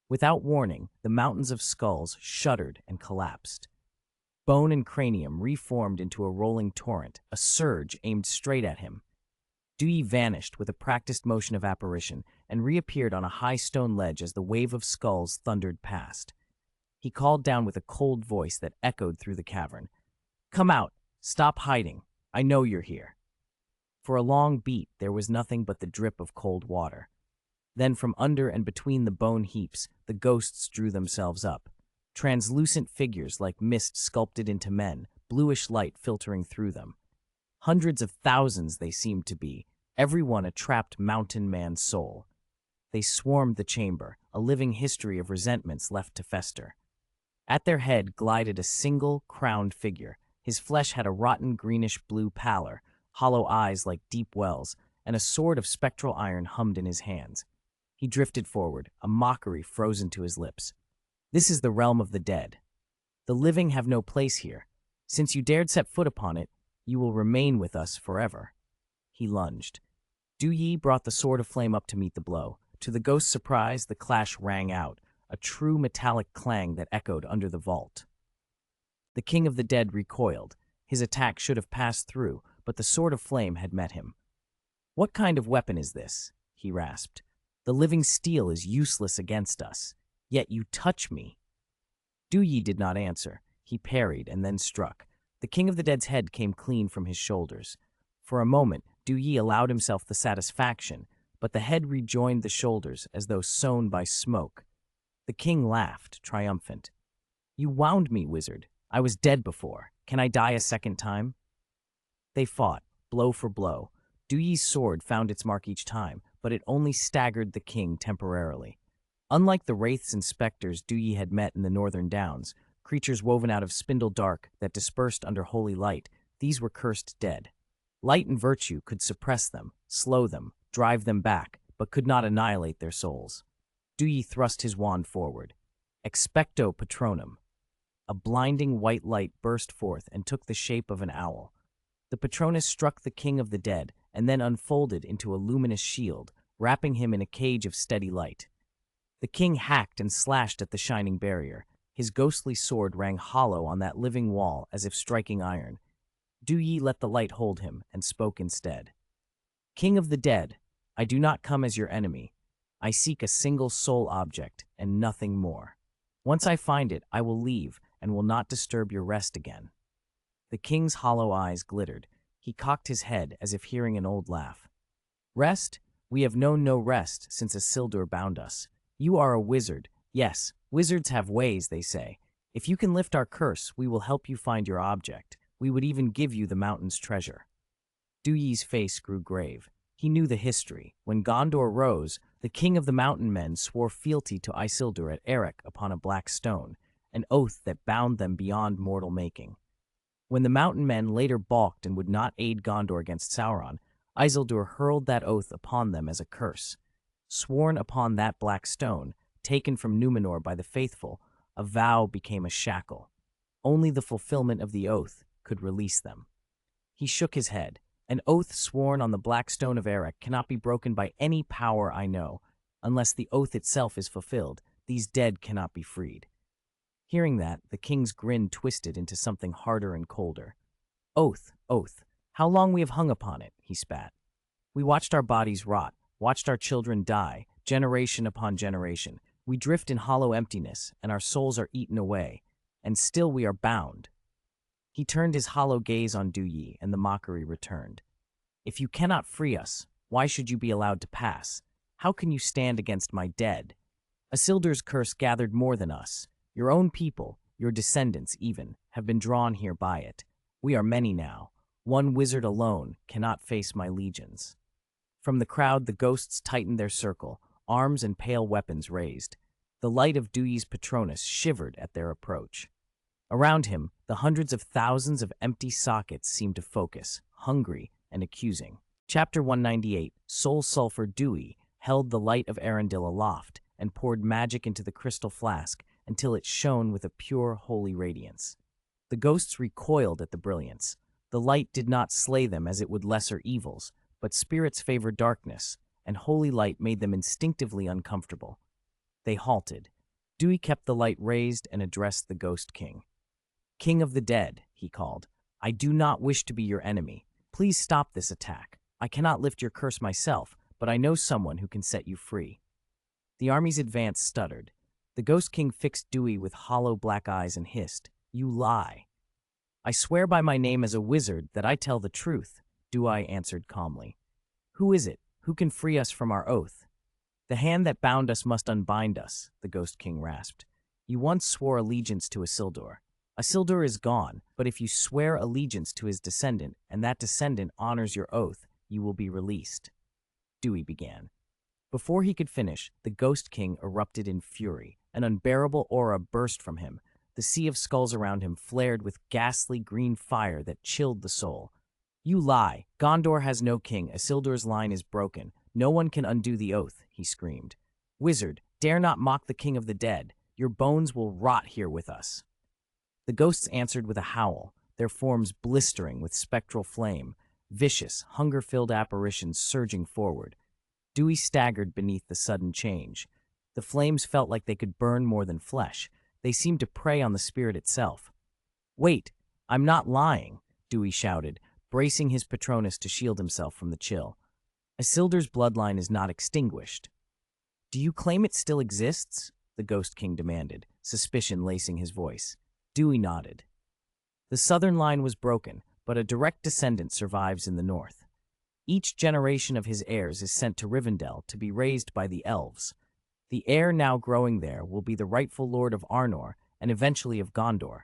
Without warning, the mountains of skulls shuddered and collapsed. Bone and cranium reformed into a rolling torrent, a surge aimed straight at him. Duir vanished with a practiced motion of apparition and reappeared on a high stone ledge as the wave of skulls thundered past. He called down with a cold voice that echoed through the cavern. "Come out! Stop hiding! I know you're here." For a long beat, there was nothing but the drip of cold water. Then from under and between the bone heaps, the ghosts drew themselves up. Translucent figures like mist sculpted into men, bluish light filtering through them. Hundreds of thousands they seemed to be, every one a trapped mountain man's soul. They swarmed the chamber, a living history of resentments left to fester. At their head glided a single, crowned figure. His flesh had a rotten greenish-blue pallor, hollow eyes like deep wells, and a sword of spectral iron hummed in his hands. He drifted forward, a mockery frozen to his lips. "This is the realm of the dead. The living have no place here. Since you dared set foot upon it, you will remain with us forever." He lunged. Duir brought the sword of flame up to meet the blow. To the ghost's surprise, the clash rang out, a true metallic clang that echoed under the vault. The king of the dead recoiled. His attack should have passed through, but the sword of flame had met him. "What kind of weapon is this?" he rasped. "The living steel is useless against us. Yet you touch me." Duir did not answer. He parried and then struck. The king of the dead's head came clean from his shoulders. For a moment, Duir allowed himself the satisfaction, but the head rejoined the shoulders as though sown by smoke. The king laughed, triumphant. "You wound me, wizard. I was dead before. Can I die a second time?" They fought, blow for blow. Duir's sword found its mark each time, but it only staggered the king temporarily. Unlike the wraiths and specters Duir had met in the northern downs, creatures woven out of spindle dark that dispersed under holy light, these were cursed dead. Light and virtue could suppress them, slow them, drive them back, but could not annihilate their souls. Duir thrust his wand forward. Expecto Patronum. A blinding white light burst forth and took the shape of an owl. The Patronus struck the king of the dead and then unfolded into a luminous shield, wrapping him in a cage of steady light. The king hacked and slashed at the shining barrier. His ghostly sword rang hollow on that living wall as if striking iron. Duir let the light hold him and spoke instead. "King of the dead, I do not come as your enemy. I seek a single soul object and nothing more. Once I find it, I will leave and will not disturb your rest again." The king's hollow eyes glittered. He cocked his head as if hearing an old laugh. "Rest? We have known no rest since Isildur bound us. You are a wizard. Yes, wizards have ways, they say. If you can lift our curse, we will help you find your object. We would even give you the mountain's treasure." Duir's face grew grave. He knew the history. When Gondor rose, the king of the mountain men swore fealty to Isildur at Erech upon a black stone, an oath that bound them beyond mortal making. When the mountain men later balked and would not aid Gondor against Sauron, Isildur hurled that oath upon them as a curse. Sworn upon that black stone, taken from Numenor by the faithful, a vow became a shackle. Only the fulfillment of the oath could release them. He shook his head. "An oath sworn on the black stone of Erech cannot be broken by any power I know. Unless the oath itself is fulfilled, these dead cannot be freed." Hearing that, the king's grin twisted into something harder and colder. "Oath, oath, how long we have hung upon it," he spat. "We watched our bodies rot, watched our children die, generation upon generation. We drift in hollow emptiness, and our souls are eaten away, and still we are bound." He turned his hollow gaze on Duir, and the mockery returned. "If you cannot free us, why should you be allowed to pass? How can you stand against my dead? Isildur's curse gathered more than us. Your own people, your descendants even, have been drawn here by it. We are many now. One wizard alone cannot face my legions." From the crowd, the ghosts tightened their circle, arms and pale weapons raised. The light of Duir's Patronus shivered at their approach. Around him, the hundreds of thousands of empty sockets seemed to focus, hungry and accusing. Chapter 198, Soul Sulphur Duir, held the light of Arendelle aloft and poured magic into the crystal flask until it shone with a pure, holy radiance. The ghosts recoiled at the brilliance. The light did not slay them as it would lesser evils, but spirits favor darkness, and holy light made them instinctively uncomfortable. They halted. Duir kept the light raised and addressed the Ghost King. King of the dead, he called, I do not wish to be your enemy. Please stop this attack. I cannot lift your curse myself, but I know someone who can set you free. The army's advance stuttered. The Ghost King fixed Dewey with hollow black eyes and hissed, You lie. I swear by my name as a wizard that I tell the truth, Dewey answered calmly. Who is it? Who can free us from our oath? The hand that bound us must unbind us, the Ghost King rasped. You once swore allegiance to Isildur. Isildur is gone, but if you swear allegiance to his descendant, and that descendant honors your oath, you will be released. Dewey began. Before he could finish, the Ghost King erupted in fury. An unbearable aura burst from him. The sea of skulls around him flared with ghastly green fire that chilled the soul. You lie. Gondor has no king. Isildur's line is broken. No one can undo the oath, he screamed. Wizard, dare not mock the king of the dead. Your bones will rot here with us. The ghosts answered with a howl, their forms blistering with spectral flame, vicious, hunger-filled apparitions surging forward. Dewey staggered beneath the sudden change. The flames felt like they could burn more than flesh. They seemed to prey on the spirit itself. Wait, I'm not lying, Dewey shouted, bracing his Patronus to shield himself from the chill. Isildur's bloodline is not extinguished. Do you claim it still exists? The Ghost King demanded, suspicion lacing his voice. Dewey nodded. The southern line was broken, but a direct descendant survives in the north. Each generation of his heirs is sent to Rivendell to be raised by the Elves. The heir now growing there will be the rightful lord of Arnor and eventually of Gondor.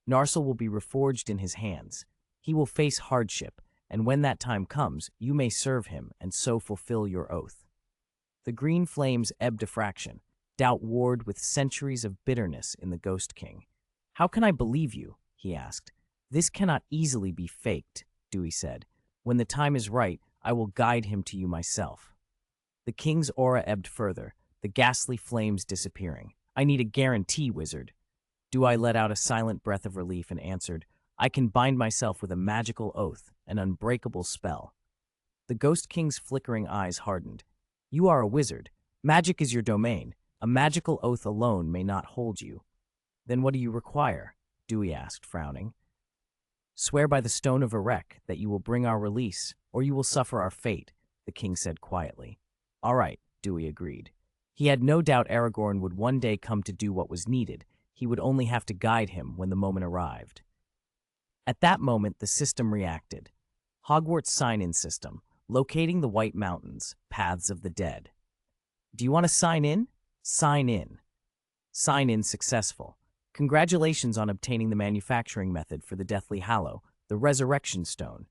Narsil will be reforged in his hands. He will face hardship, and when that time comes, you may serve him and so fulfill your oath. The green flames ebbed a fraction. Doubt warred with centuries of bitterness in the Ghost King. How can I believe you? He asked. This cannot easily be faked, Dewey said. When the time is right, I will guide him to you myself. The king's aura ebbed further, the ghastly flames disappearing. I need a guarantee, wizard. Dewey let out a silent breath of relief and answered, I can bind myself with a magical oath, an unbreakable spell. The Ghost King's flickering eyes hardened. You are a wizard. Magic is your domain. A magical oath alone may not hold you. Then what do you require? Dewey asked, frowning. Swear by the stone of Erech that you will bring our release, or you will suffer our fate, the king said quietly. All right, Dewey agreed. He had no doubt Aragorn would one day come to do what was needed. He would only have to guide him when the moment arrived. At that moment, the system reacted. Hogwarts Sign-in System, locating the White Mountains, paths of the dead. Do you want to sign in? Sign in. Sign in successful. Congratulations on obtaining the manufacturing method for the Deathly Hallow, the Resurrection Stone.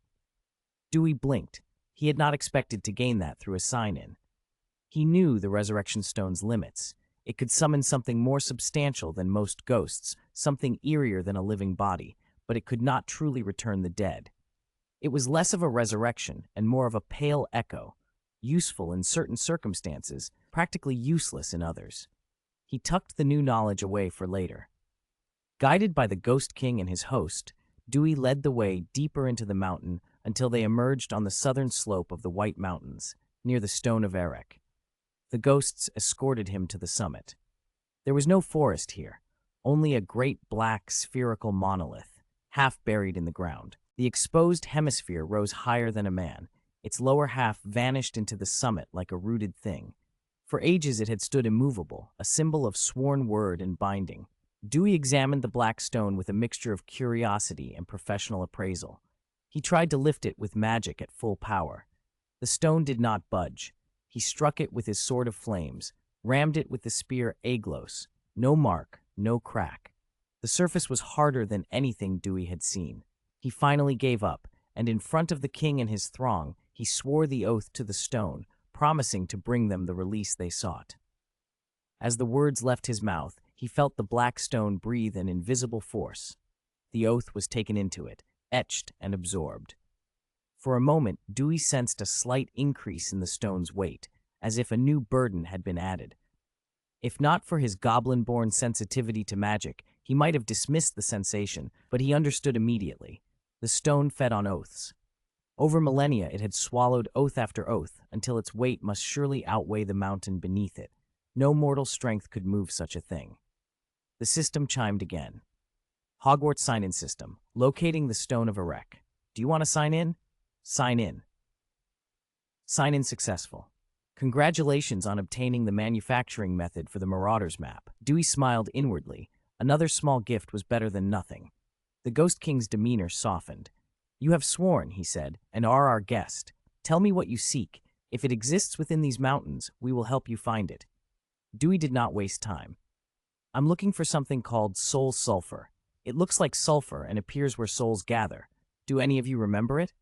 Dewey blinked. He had not expected to gain that through a sign-in. He knew the Resurrection Stone's limits. It could summon something more substantial than most ghosts, something eerier than a living body, but it could not truly return the dead. It was less of a resurrection and more of a pale echo, useful in certain circumstances, practically useless in others. He tucked the new knowledge away for later. Guided by the Ghost King and his host, Dewey led the way deeper into the mountain until they emerged on the southern slope of the White Mountains, near the Stone of Erech. The ghosts escorted him to the summit. There was no forest here, only a great black spherical monolith, half buried in the ground. The exposed hemisphere rose higher than a man. Its lower half vanished into the summit like a rooted thing. For ages it had stood immovable, a symbol of sworn word and binding. Dewey examined the black stone with a mixture of curiosity and professional appraisal. He tried to lift it with magic at full power. The stone did not budge. He struck it with his sword of flames, rammed it with the spear Aglos. No mark, no crack. The surface was harder than anything Dewey had seen. He finally gave up, and in front of the king and his throng, he swore the oath to the stone, promising to bring them the release they sought. As the words left his mouth, he felt the black stone breathe an invisible force. The oath was taken into it, etched and absorbed. For a moment, Dewey sensed a slight increase in the stone's weight, as if a new burden had been added. If not for his goblin-born sensitivity to magic, he might have dismissed the sensation, but he understood immediately. The stone fed on oaths. Over millennia, it had swallowed oath after oath, until its weight must surely outweigh the mountain beneath it. No mortal strength could move such a thing. The system chimed again. Hogwarts Sign-in System. Locating the Stone of Erech. Do you want to sign in? Sign in. Sign in successful. Congratulations on obtaining the manufacturing method for the Marauders map. Dewey smiled inwardly. Another small gift was better than nothing. The Ghost King's demeanor softened. You have sworn, he said, and are our guest. Tell me what you seek. If it exists within these mountains, we will help you find it. Dewey did not waste time. I'm looking for something called soul sulfur. It looks like sulfur and appears where souls gather. Do any of you remember it?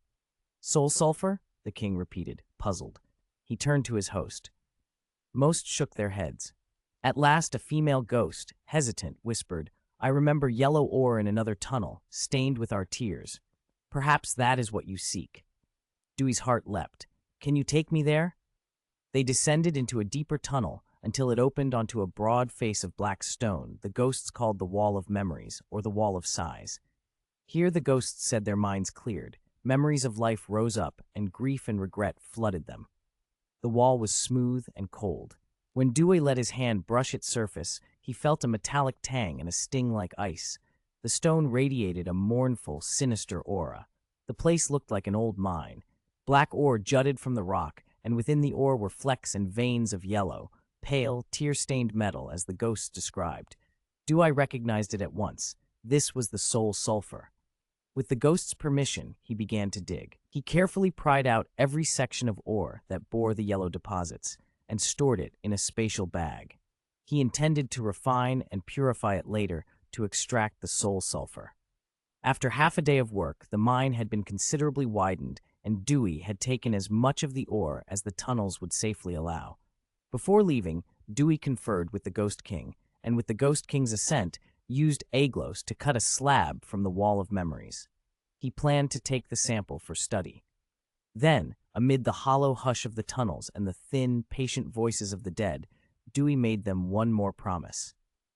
Soul sulfur? The king repeated, puzzled. He turned to his host. Most shook their heads. At last, a female ghost, hesitant, whispered, I remember yellow ore in another tunnel, stained with our tears. Perhaps that is what you seek. Dewey's heart leapt. Can you take me there? They descended into a deeper tunnel until it opened onto a broad face of black stone the ghosts called the Wall of Memories, or the Wall of Sighs. Here the ghosts said their minds cleared. Memories of life rose up, and grief and regret flooded them. The wall was smooth and cold. When Dewey let his hand brush its surface, he felt a metallic tang and a sting like ice. The stone radiated a mournful, sinister aura. The place looked like an old mine. Black ore jutted from the rock, and within the ore were flecks and veins of yellow, pale, tear-stained metal, as the ghosts described. Dewey recognized it at once. This was the soul sulfur. With the ghost's permission, he began to dig. He carefully pried out every section of ore that bore the yellow deposits and stored it in a spatial bag. He intended to refine and purify it later to extract the soul sulfur. After half a day of work, the mine had been considerably widened, and Dewey had taken as much of the ore as the tunnels would safely allow. Before leaving, Dewey conferred with the Ghost King, and with the Ghost King's assent, used aglos to cut a slab from the Wall of Memories. He planned to take the sample for study. Then, amid the hollow hush of the tunnels and the thin, patient voices of the dead, Dewey made them one more promise.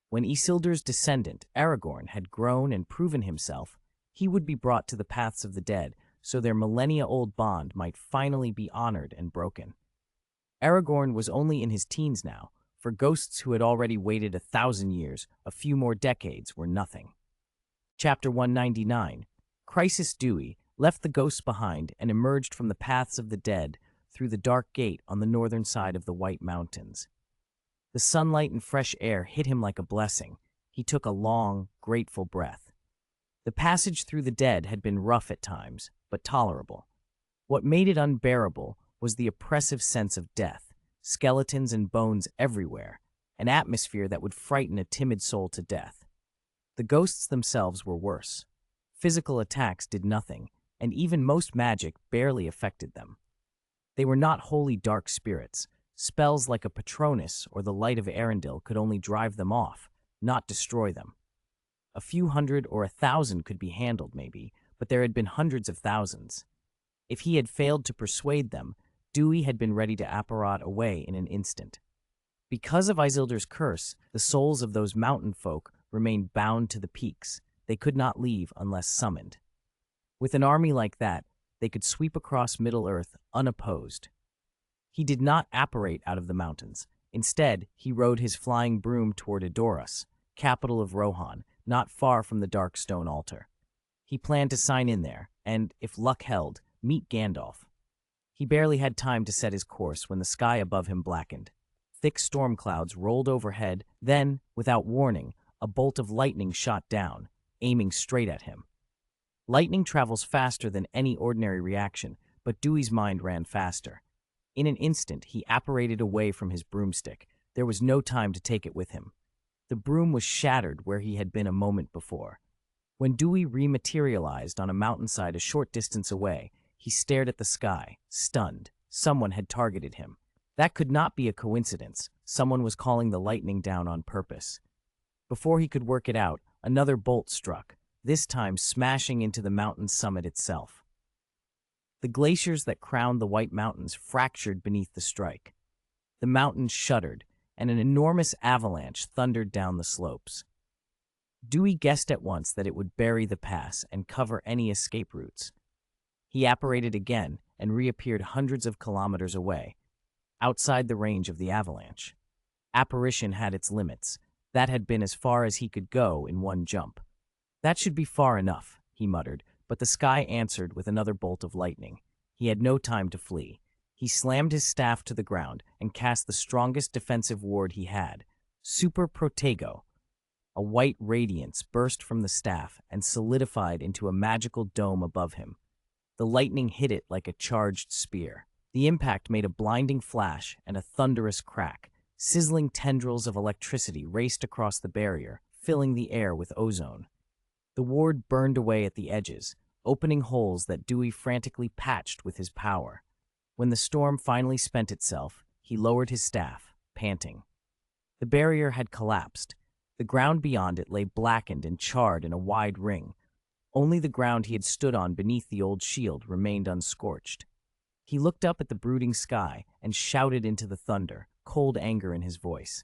When Isildur's descendant, Aragorn, had grown and proven himself, he would be brought to the paths of the dead so their millennia-old bond might finally be honored and broken. Aragorn was only in his teens now. For ghosts who had already waited 1,000 years, a few more decades were nothing. Chapter 199. Crisis Dewey left the ghosts behind and emerged from the paths of the dead through the dark gate on the northern side of the White Mountains. The sunlight and fresh air hit him like a blessing. He took a long, grateful breath. The passage through the dead had been rough at times, but tolerable. What made it unbearable was the oppressive sense of death, skeletons and bones everywhere, an atmosphere that would frighten a timid soul to death. The ghosts themselves were worse. Physical attacks did nothing, and even most magic barely affected them. They were not wholly dark spirits. Spells like a Patronus or the Light of Arendelle could only drive them off, not destroy them. A few hundred or 1,000 could be handled, maybe, but there had been hundreds of thousands. If he had failed to persuade them, Dewey had been ready to apparat away in an instant. Because of Isildur's curse, the souls of those mountain folk remained bound to the peaks. They could not leave unless summoned. With an army like that, they could sweep across Middle-earth unopposed. He did not apparate out of the mountains. Instead, he rode his flying broom toward Edoras, capital of Rohan, not far from the dark stone altar. He planned to sign in there, and, if luck held, meet Gandalf. He barely had time to set his course when the sky above him blackened. Thick storm clouds rolled overhead, then, without warning, a bolt of lightning shot down, aiming straight at him. Lightning travels faster than any ordinary reaction, but Dewey's mind ran faster. In an instant, he apparated away from his broomstick. There was no time to take it with him. The broom was shattered where he had been a moment before. When Dewey rematerialized on a mountainside a short distance away, he stared at the sky, stunned. Someone had targeted him. That could not be a coincidence. Someone was calling the lightning down on purpose. Before he could work it out, another bolt struck, this time smashing into the mountain's summit itself. The glaciers that crowned the White Mountains fractured beneath the strike. The mountains shuddered, and an enormous avalanche thundered down the slopes. Dewey guessed at once that it would bury the pass and cover any escape routes. He apparated again and reappeared hundreds of kilometers away, outside the range of the avalanche. Apparition had its limits. That had been as far as he could go in one jump. That should be far enough, he muttered, but the sky answered with another bolt of lightning. He had no time to flee. He slammed his staff to the ground and cast the strongest defensive ward he had, Super Protego. A white radiance burst from the staff and solidified into a magical dome above him. The lightning hit it like a charged spear. The impact made a blinding flash and a thunderous crack. Sizzling tendrils of electricity raced across the barrier, filling the air with ozone. The ward burned away at the edges, opening holes that Dewey frantically patched with his power. When the storm finally spent itself, he lowered his staff, panting. The barrier had collapsed. The ground beyond it lay blackened and charred in a wide ring. Only the ground he had stood on beneath the old shield remained unscorched. He looked up at the brooding sky and shouted into the thunder, cold anger in his voice.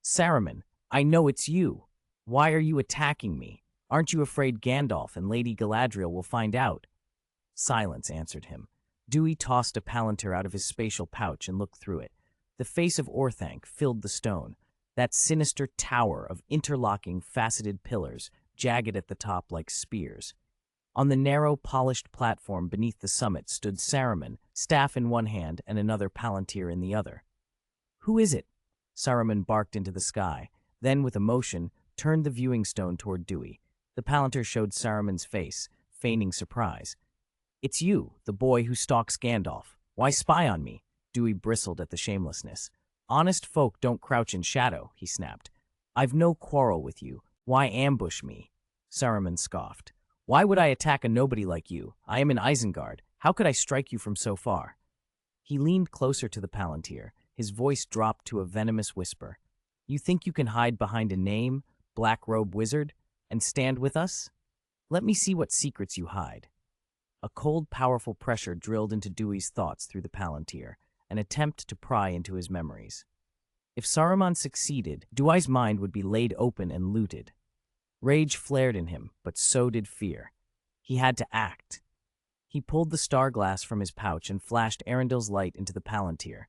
"Saruman, I know it's you. Why are you attacking me? Aren't you afraid Gandalf and Lady Galadriel will find out?" Silence answered him. Dewey tossed a palantir out of his spatial pouch and looked through it. The face of Orthanc filled the stone, that sinister tower of interlocking, faceted pillars, jagged at the top like spears. On the narrow, polished platform beneath the summit stood Saruman, staff in one hand and another palantir in the other. "Who is it?" Saruman barked into the sky, then, with emotion, turned the viewing stone toward Dewey. The palantir showed Saruman's face, feigning surprise. "It's you, the boy who stalks Gandalf. Why spy on me?" Dewey bristled at the shamelessness. "Honest folk don't crouch in shadow," he snapped. "I've no quarrel with you. Why ambush me?" Saruman scoffed. "Why would I attack a nobody like you? I am in Isengard. How could I strike you from so far?" He leaned closer to the palantir. His voice dropped to a venomous whisper. "You think you can hide behind a name, Black Robe Wizard, and stand with us? Let me see what secrets you hide." A cold, powerful pressure drilled into Dewey's thoughts through the palantir, an attempt to pry into his memories. If Saruman succeeded, Dewey's mind would be laid open and looted. Rage flared in him, but so did fear. He had to act. He pulled the star glass from his pouch and flashed Arundel's light into the palantir.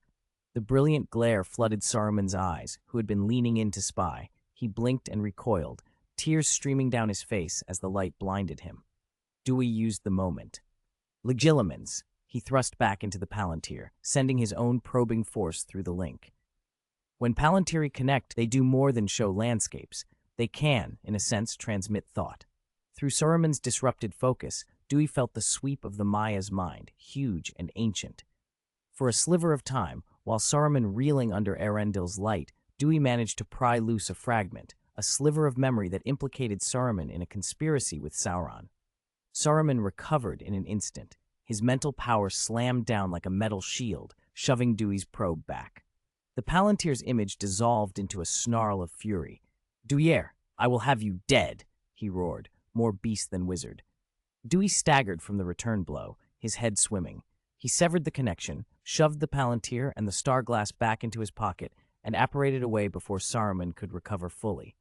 The brilliant glare flooded Saruman's eyes, who had been leaning in to spy. He blinked and recoiled, tears streaming down his face as the light blinded him. Dewey used the moment. "Legilimens," he thrust back into the palantir, sending his own probing force through the link. When palantiri connect, they do more than show landscapes. They can, in a sense, transmit thought. Through Saruman's disrupted focus, Dewey felt the sweep of the Maya's mind, huge and ancient. For a sliver of time, while Saruman reeling under Arendel's light, Dewey managed to pry loose a fragment, a sliver of memory that implicated Saruman in a conspiracy with Sauron. Saruman recovered in an instant. His mental power slammed down like a metal shield, shoving Dewey's probe back. The Palantir's image dissolved into a snarl of fury. "Duir, I will have you dead," he roared, more beast than wizard. Dewey staggered from the return blow, his head swimming. He severed the connection, shoved the Palantir and the star glass back into his pocket, and apparated away before Saruman could recover fully.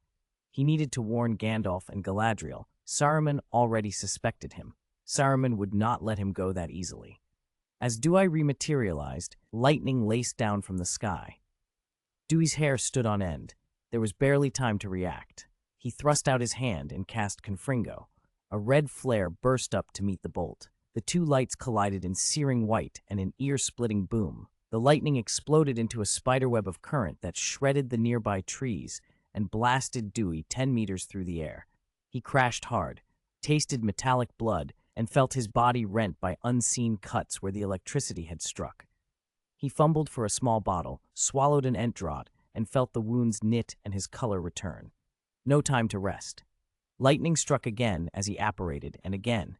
He needed to warn Gandalf and Galadriel. Saruman already suspected him. Saruman would not let him go that easily. As Dewey rematerialized, lightning laced down from the sky. Dewey's hair stood on end. There was barely time to react. He thrust out his hand and cast Confringo. A red flare burst up to meet the bolt. The two lights collided in searing white and an ear-splitting boom. The lightning exploded into a spiderweb of current that shredded the nearby trees and blasted Dewey 10 meters through the air. He crashed hard, tasted metallic blood, and felt his body rent by unseen cuts where the electricity had struck. He fumbled for a small bottle, swallowed an Entdraht, and felt the wounds knit and his color return. No time to rest. Lightning struck again as he apparated, and again.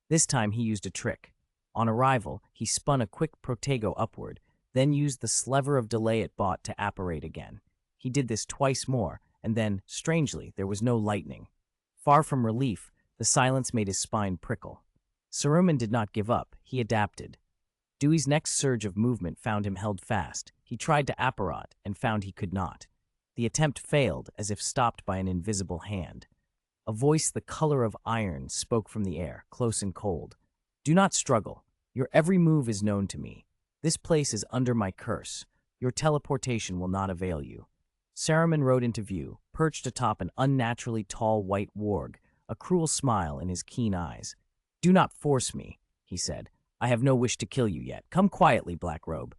This time he used a trick. On arrival, he spun a quick protego upward, then used the sliver of delay it bought to apparate again. He did this twice more, and then, strangely, there was no lightning. Far from relief, the silence made his spine prickle. Saruman did not give up. He adapted. Dewey's next surge of movement found him held fast. He tried to apparat and found he could not. The attempt failed, as if stopped by an invisible hand. A voice the color of iron spoke from the air, close and cold. "Do not struggle. Your every move is known to me. This place is under my curse. Your teleportation will not avail you." Saruman rode into view, perched atop an unnaturally tall white warg, a cruel smile in his keen eyes. "Do not force me," he said. "I have no wish to kill you yet. Come quietly, Black Robe.